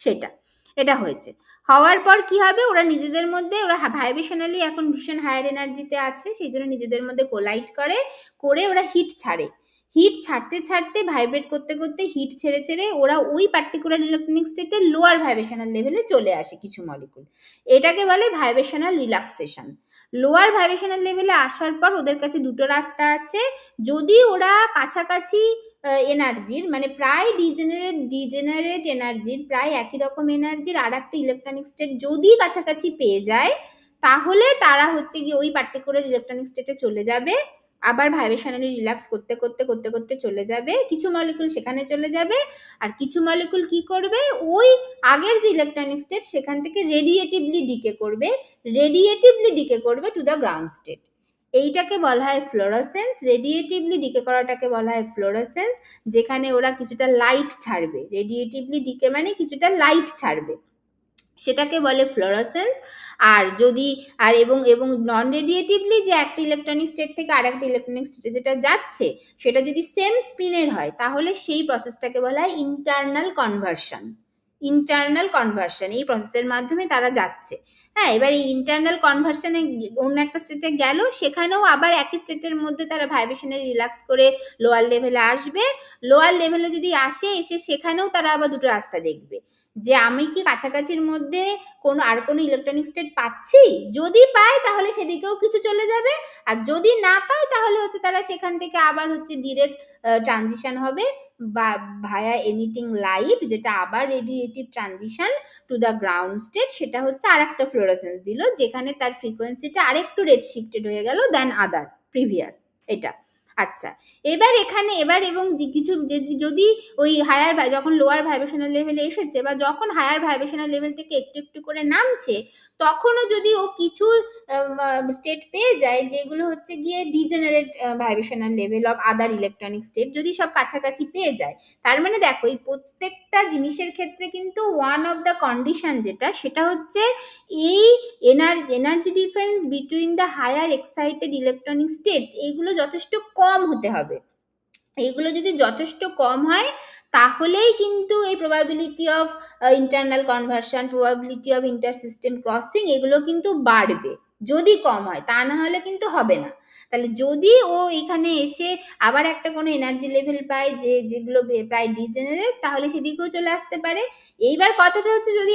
সেটা, এটা হয়েছে। হওয়ার পর কি হবে, ওরা নিজেদের মধ্যে, ওরা ভাইব্রেশনালি এখন ভীষণ হায়ার এনার্জিতে আছে, সেই জন্য নিজেদের মধ্যে কোলাইড করে ওরা হিট ছাড়ে, হিট ছাড়তে ছাড়তে ভাইব্রেট করতে করতে হিট ছেড়ে ছেড়ে ওরা ওই পার্টিকুলার ইলেকট্রনিক স্টেটে লোয়ার ভাইব্রেশনাল লেভেলে চলে আসে কিছু মলিকুল, এটাকে বলে ভাইব্রেশনাল রিল্যাক্সেশন। লোয়ার ভাইব্রেশনাল লেভেলে আসার পর ওদের কাছে দুটো রাস্তা আছে, যদি ওরা কাছাকাছি এনার্জির, মানে প্রায় ডিজেনারেট এনার্জির, প্রায় একই রকম এনার্জির আর একটা ইলেকট্রনিক স্টেট যদি কাছাকাছি পেয়ে যায়, তাহলে তারা হচ্ছে গিয়ে ওই পার্টিকুলার ইলেকট্রনিক স্টেটে চলে যাবে, আবার ভাইব্রেশনালি রিল্যাক্স করতে করতে করতে করতে চলে যাবে, কিছু মলিকুল সেখানে চলে যাবে, আর কিছু মলিকুল কি করবে, ওই আগের যে ইলেকট্রনিক স্টেট সেখান থেকে রেডিয়েটিভলি ডিকে করবে টু দ্য গ্রাউন্ড স্টেট। এইটাকে বলা হয় ফ্লোরোসেন্স। রেডিয়েটিভলি ডিকে করাটাকে বলা হয় ফ্লোরোসেন্স, যেখানে ওরা কিছুটা লাইট ছাড়বে। রেডিয়েটিভলি ডিকে মানে কিছুটা লাইট ছাড়বে, সেটাকে বলে ফ্লোরোসেন্স। আর যদি এবং নন রেডিয়েটিভলি যে একটা ইলেকট্রনিক স্টেট থেকে আর একটা ইলেকট্রনিক স্টেটে যেটা যাচ্ছে সেটা যদি সেম স্পিনের হয়, তাহলে সেই প্রসেসটাকে বলা হয় ইন্টারনাল কনভার্সন। এই প্রসেসের মাধ্যমে তারা যাচ্ছে। হ্যাঁ, এবার এই ইন্টারনাল কনভার্সনে অন্য একটা স্টেটে গেল, সেখানেও আবার একই স্টেটের মধ্যে তারা ভাইব্রেশনালি রিল্যাক্স করে লোয়ার লেভেলে আসবে। লোয়ার লেভেলে যদি এসে সেখানেও তারা আবার দুটো রাস্তা দেখবে, যে আমি কি কাছাকাছির মধ্যে আর কোনো ইলেকট্রনিক স্টেট পাচ্ছি, যদি পায় তাহলে সেদিকেও কিছু চলে যাবে, আর যদি না পায় তাহলে হচ্ছে তারা সেখান থেকে আবার হচ্ছে ডিরেক্ট ট্রানজিশন হবে বা ভায়া এমিটিং লাইট, যেটা আবার radiative transition to the ground state. সেটা হচ্ছে আর একটা ফ্লোরোসেন্স দিল, যেখানে তার ফ্রিকোয়েন্সিটা আরেকটু রেড শিফটেড হয়ে গেল দেন আদার প্রিভিয়াস। এটা আচ্ছা, এবার এবং কিছু যদি ওই হায়ার যখন লোয়ার ভাইব্রেশনাল লেভেলে এসেছে বা যখন হায়ার ভাইব্রেশনাল লেভেল থেকে একটু একটু করে নামছে, তখনও যদি ও কিছু স্টেট পেয়ে যায় যেগুলো হচ্ছে গিয়ে degenerate vibrational level of other electronic state, যদি সব কাছাকাছি পেয়ে যায়, তার মানে দেখো এই প্রত্যেকটা জিনিসের ক্ষেত্রে কিন্তু ওয়ান অফ দ্য কন্ডিশন সেটা হচ্ছে এই energy difference between the higher excited electronic states এইগুলো যথেষ্ট কম হতে হবে। এইগুলো যদি যথেষ্ট কম হয়, তাহলেই কিন্তু এই probability of internal conversion, probability of inter system crossing এগুলো কিন্তু বাড়বে। যদি কম হয়, তা না হলে কিন্তু হবে না। তাহলে যদি ও এখানে এসে আবার একটা কোনো এনার্জি লেভেল পায় যেগুলো প্রায় ডিজেনারেট, তাহলে সেদিকেও চলে আসতে পারে। এইবার কথাটা হচ্ছে, যদি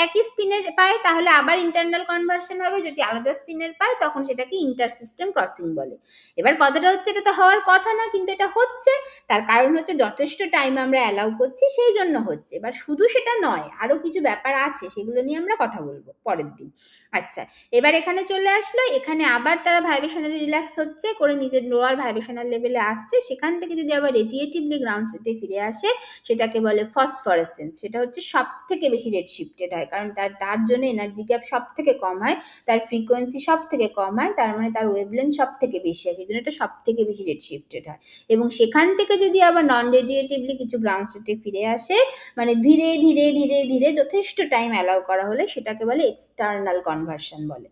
একই স্পিনের পায় তাহলে আবার ইন্টারনাল কনভার্সন হবে, যদি আলাদা স্পিনের পায় তখন সেটাকে ইন্টার সিস্টেম ক্রসিং বলে। এবার কথাটা হচ্ছে, এটা তো হওয়ার কথা না, কিন্তু এটা হচ্ছে। তার কারণ হচ্ছে যথেষ্ট টাইম আমরা অ্যালাউ করছি, সেই জন্য হচ্ছে। এবার শুধু সেটা নয়, আরো কিছু ব্যাপার আছে, সেগুলো নিয়ে আমরা কথা বলবো পরের দিন। আচ্ছা, এবার এখানে চলে আসলো, এখানে আবার তারা ভাইব্রেশনালি রিল্যাক্স হচ্ছে করে নিজের লোয়ার ভাইব্রেশনাল লেভেলে আসছে, সেখান থেকে যদি আবার রেডিয়েটিভলি গ্রাউন্ড স্টেটে ফিরে আসে, সেটাকে বলে ফসফরেসেন্স। সেটা হচ্ছে সব থেকে বেশি রেড শিফটেড হয়, কারণ তার জন্য এনার্জি গ্যাপ সব থেকে কম হয়, তার ফ্রিকোয়েন্সি সব থেকে কম হয়, তার মানে তার ওয়েভলেন্থ সব থেকে বেশি হয়, সেই জন্য এটা সব থেকে বেশি রেড শিফটেড হয়। এবং সেখান থেকে যদি আবার নন রেডিয়েটিভলি কিছু গ্রাউন্ড স্টেটে ফিরে আসে, মানে ধীরে ধীরে ধীরে ধীরে যথেষ্ট টাইম অ্যালাউ করা হলে, সেটাকে বলে এক্সটার্নাল কনভার্সন বলে।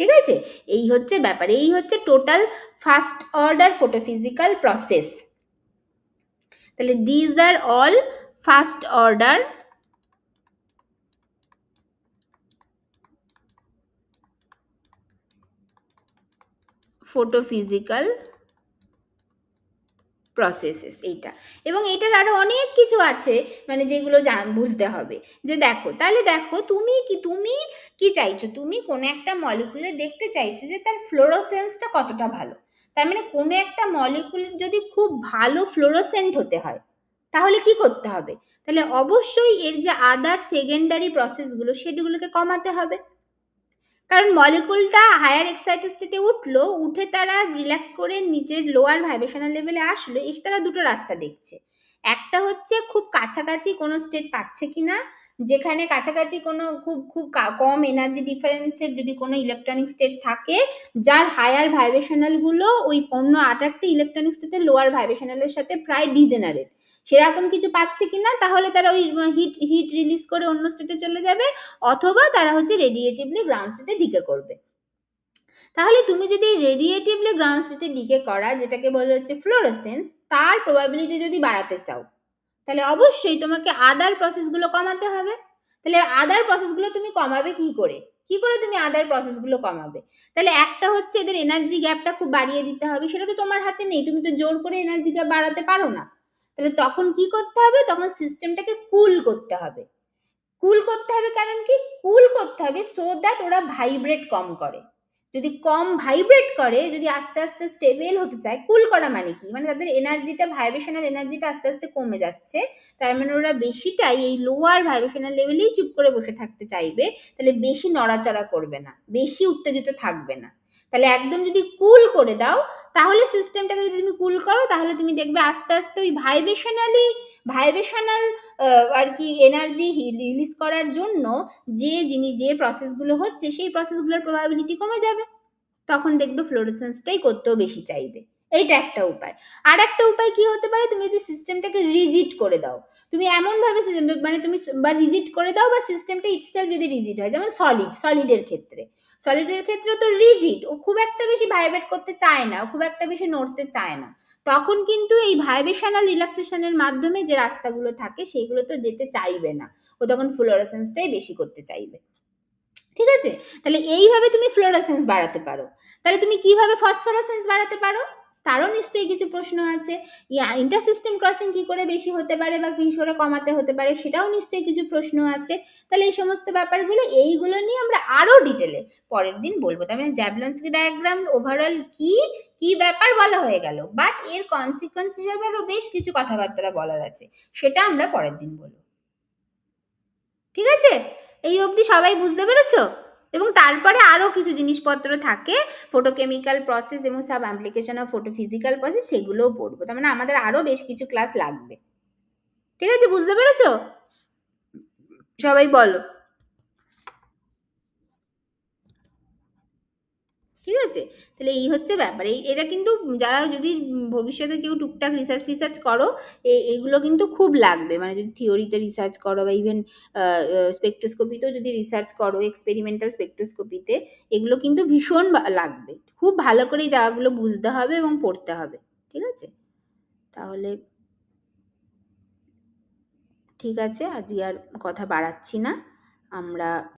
ঠিক আছে, এই হচ্ছে ব্যাপার, এই হচ্ছে total first order photophysical process. তাহলে these are all first order photophysical processes এইটা। এবং এটার আরো অনেক কিছু আছে, মানে যেগুলো বুঝতে হবে। যে দেখো, তাহলে দেখো তুমি কি চাইছো, তুমি কোন একটা মলিকুলে দেখতে চাইছো যে তার ফ্লোরোসেন্সটা কতটা ভালো। তার মানে কোন একটা মলিকুল যদি খুব ভালো ফ্লোরোসেন্ট হতে হয়, তাহলে কি করতে হবে? তাহলে অবশ্যই এর যে আদার সেকেন্ডারি প্রসেসগুলো সেগুলোকে কমাতে হবে। কারণ মলিকুলটা হায়ার এক্সাইটেড স্টেটে উঠলো, উঠে তারা রিল্যাক্স করে নিজের লোয়ার ভাইব্রেশনাল লেভেলে আসলো, এসে তারা দুটো রাস্তা দেখছে। একটা হচ্ছে খুব কাছাকাছি কোনো স্টেট পাচ্ছে কিনা, যেখানে কাছাকাছি কোনো খুব খুব কম এনার্জি ডিফারেন্সের যদি কোনো ইলেকট্রনিক স্টেট থাকে, যার হায়ার ভাইব্রেশনালগুলো ওই অন্য একটা ইলেকট্রনিক স্টেটের লোয়ার ভাইব্রেশনালের সাথে প্রায় ডিজেনারেট, সেরকম কিছু পাচ্ছে কিনা, তাহলে তারা ওই হিট রিলিজ করে অন্য স্টেটে চলে যাবে, অথবা তারা হচ্ছে রেডিয়েটিভলি গ্রাউন্ড স্টেটে ডিকে করবে। তাহলে তুমি যদি রেডিয়েটিভলি গ্রাউন্ড স্টেটে ডিকে করা, যেটাকে বলা হচ্ছে ফ্লোরোসেন্স, তার প্রবাবিলিটি যদি বাড়াতে চাও, তাহলে অবশ্যই তোমাকে আদার প্রসেসগুলো কমাতে হবে। তাহলে আদার প্রসেসগুলো তুমি কমাবে কি করে তুমি আদার প্রসেসগুলো কমাবে? তাহলে একটা হচ্ছে এদের এনার্জি গ্যাপটা খুব বাড়িয়ে দিতে হবে, সেটা তো তোমার হাতে নেই, তুমি তো জোর করে এনার্জি গ্যাপ বাড়াতে পারো না। তাহলে তখন কি করতে হবে? তখন সিস্টেমটাকে কুল করতে হবে। কারণ কি কুল করতে হবে? সো দ্যাট ওরা ভাইব্রেট কম করে। যদি কম ভাইব্রেট করে, যদি আস্তে আস্তে স্টেবল হতে চায়, কুল করা মানে কি, মানে তাদের এনার্জিটা, ভাইব্রেশনাল এনার্জিটা আস্তে আস্তে কমে যাচ্ছে, তার মানে ওরা বেশিটাই এই লোয়ার ভাইব্রেশনাল লেভেলেই চুপ করে বসে থাকতে চাইবে, তাহলে বেশি নড়াচড়া করবে না, বেশি উত্তেজিত থাকবে না। তাহলে একদম যদি কুল করে দাও, তাহলে সিস্টেমটাকে যদি তুমি কুল করো, তাহলে তুমি দেখবে আস্তে আস্তে ওই ভাইব্রেশনাল আর কি এনার্জি রিলিজ করার জন্য যে প্রসেসগুলো হচ্ছে, সেই প্রসেসগুলোর প্রবাবিলিটি কমে যাবে, তখন দেখবে ফ্লোরোসেন্সটাই করতেও বেশি চাইবে। এইটা একটা উপায়। আর একটা উপায় কি হতে পারে, তুমি যদি সিস্টেমটাকে রিজিড করে দাও, তুমি এমনভাবে মানে তুমি বা রিজিড করে দাও, বা সিস্টেমটা ইটসেলফ যদি রিজিড হয়, যেমন সলিডের ক্ষেত্রে তো রিজিড, ও খুব একটা বেশি ভাইব্রেট করতে চায় না, ও খুব একটা বেশি নড়তে চায় না, তখন কিন্তু এই ভাইব্রেশনাল রিল্যাক্সেশনের মাধ্যমে যে রাস্তাগুলো থাকে সেগুলো তো যেতে চাইবে না, ও তখন ফ্লোরোসেন্সটাই বেশি করতে চাইবে। ঠিক আছে, তাহলে এইভাবে তুমি ফ্লোরোসেন্স বাড়াতে পারো। তাহলে তুমি কিভাবে ফসফরাসেন্স বাড়াতে পারো, তারও নিশ্চয়ই কিছু প্রশ্ন আছে। ইন্টারসিস্টেম ক্রসিং কি করে বেশি হতে পারে বা কি করে কমাতে হতে পারে, সেটাও নিশ্চয়ই কিছু প্রশ্ন আছে। তাহলে এই সমস্ত ব্যাপারগুলো, এইগুলো নিয়ে আমরা আরো ডিটেলে পরের দিন বলবো। তার মানে জ্যাবলনস্কি ডায়াগ্রাম ওভারঅল কি কি ব্যাপার বলা হয়ে গেল, বাট এর কনসিকোয়েন্স হিসাবে আরো বেশ কিছু কথাবার্তা বলার আছে, সেটা আমরা পরের দিন বলবো। ঠিক আছে, এই অবধি সবাই বুঝতে পেরেছো? এবং তারপরে আরও কিছু জিনিসপত্র থাকে, ফটোকেমিক্যাল প্রসেস এবং সাব অ্যাপ্লিকেশন অফ ফটোফিজিক্যাল প্রসেস, সেগুলোও পড়বো। তার মানে আমাদের আরও বেশ কিছু ক্লাস লাগবে। ঠিক আছে, বুঝতে পেরেছো? সবাই বলো। ঠিক আছে, তাহলে এই হচ্ছে ব্যাপার। এটা কিন্তু যারা যদি ভবিষ্যতে কেউ টুকটাক রিসার্চ করো, এইগুলো কিন্তু খুব লাগবে, মানে যদি থিওরিতে রিসার্চ করো বা ইভেন স্পেকট্রোস্কোপিতেও যদি রিসার্চ করো, এক্সপেরিমেন্টাল স্পেকট্রোস্কোপিতে, এগুলো কিন্তু ভীষণ লাগবে, খুব ভালো করে এই জায়গাগুলো বুঝতে হবে এবং পড়তে হবে। ঠিক আছে, তাহলে ঠিক আছে, আজকে আর কথা বাড়াচ্ছি না, আমরা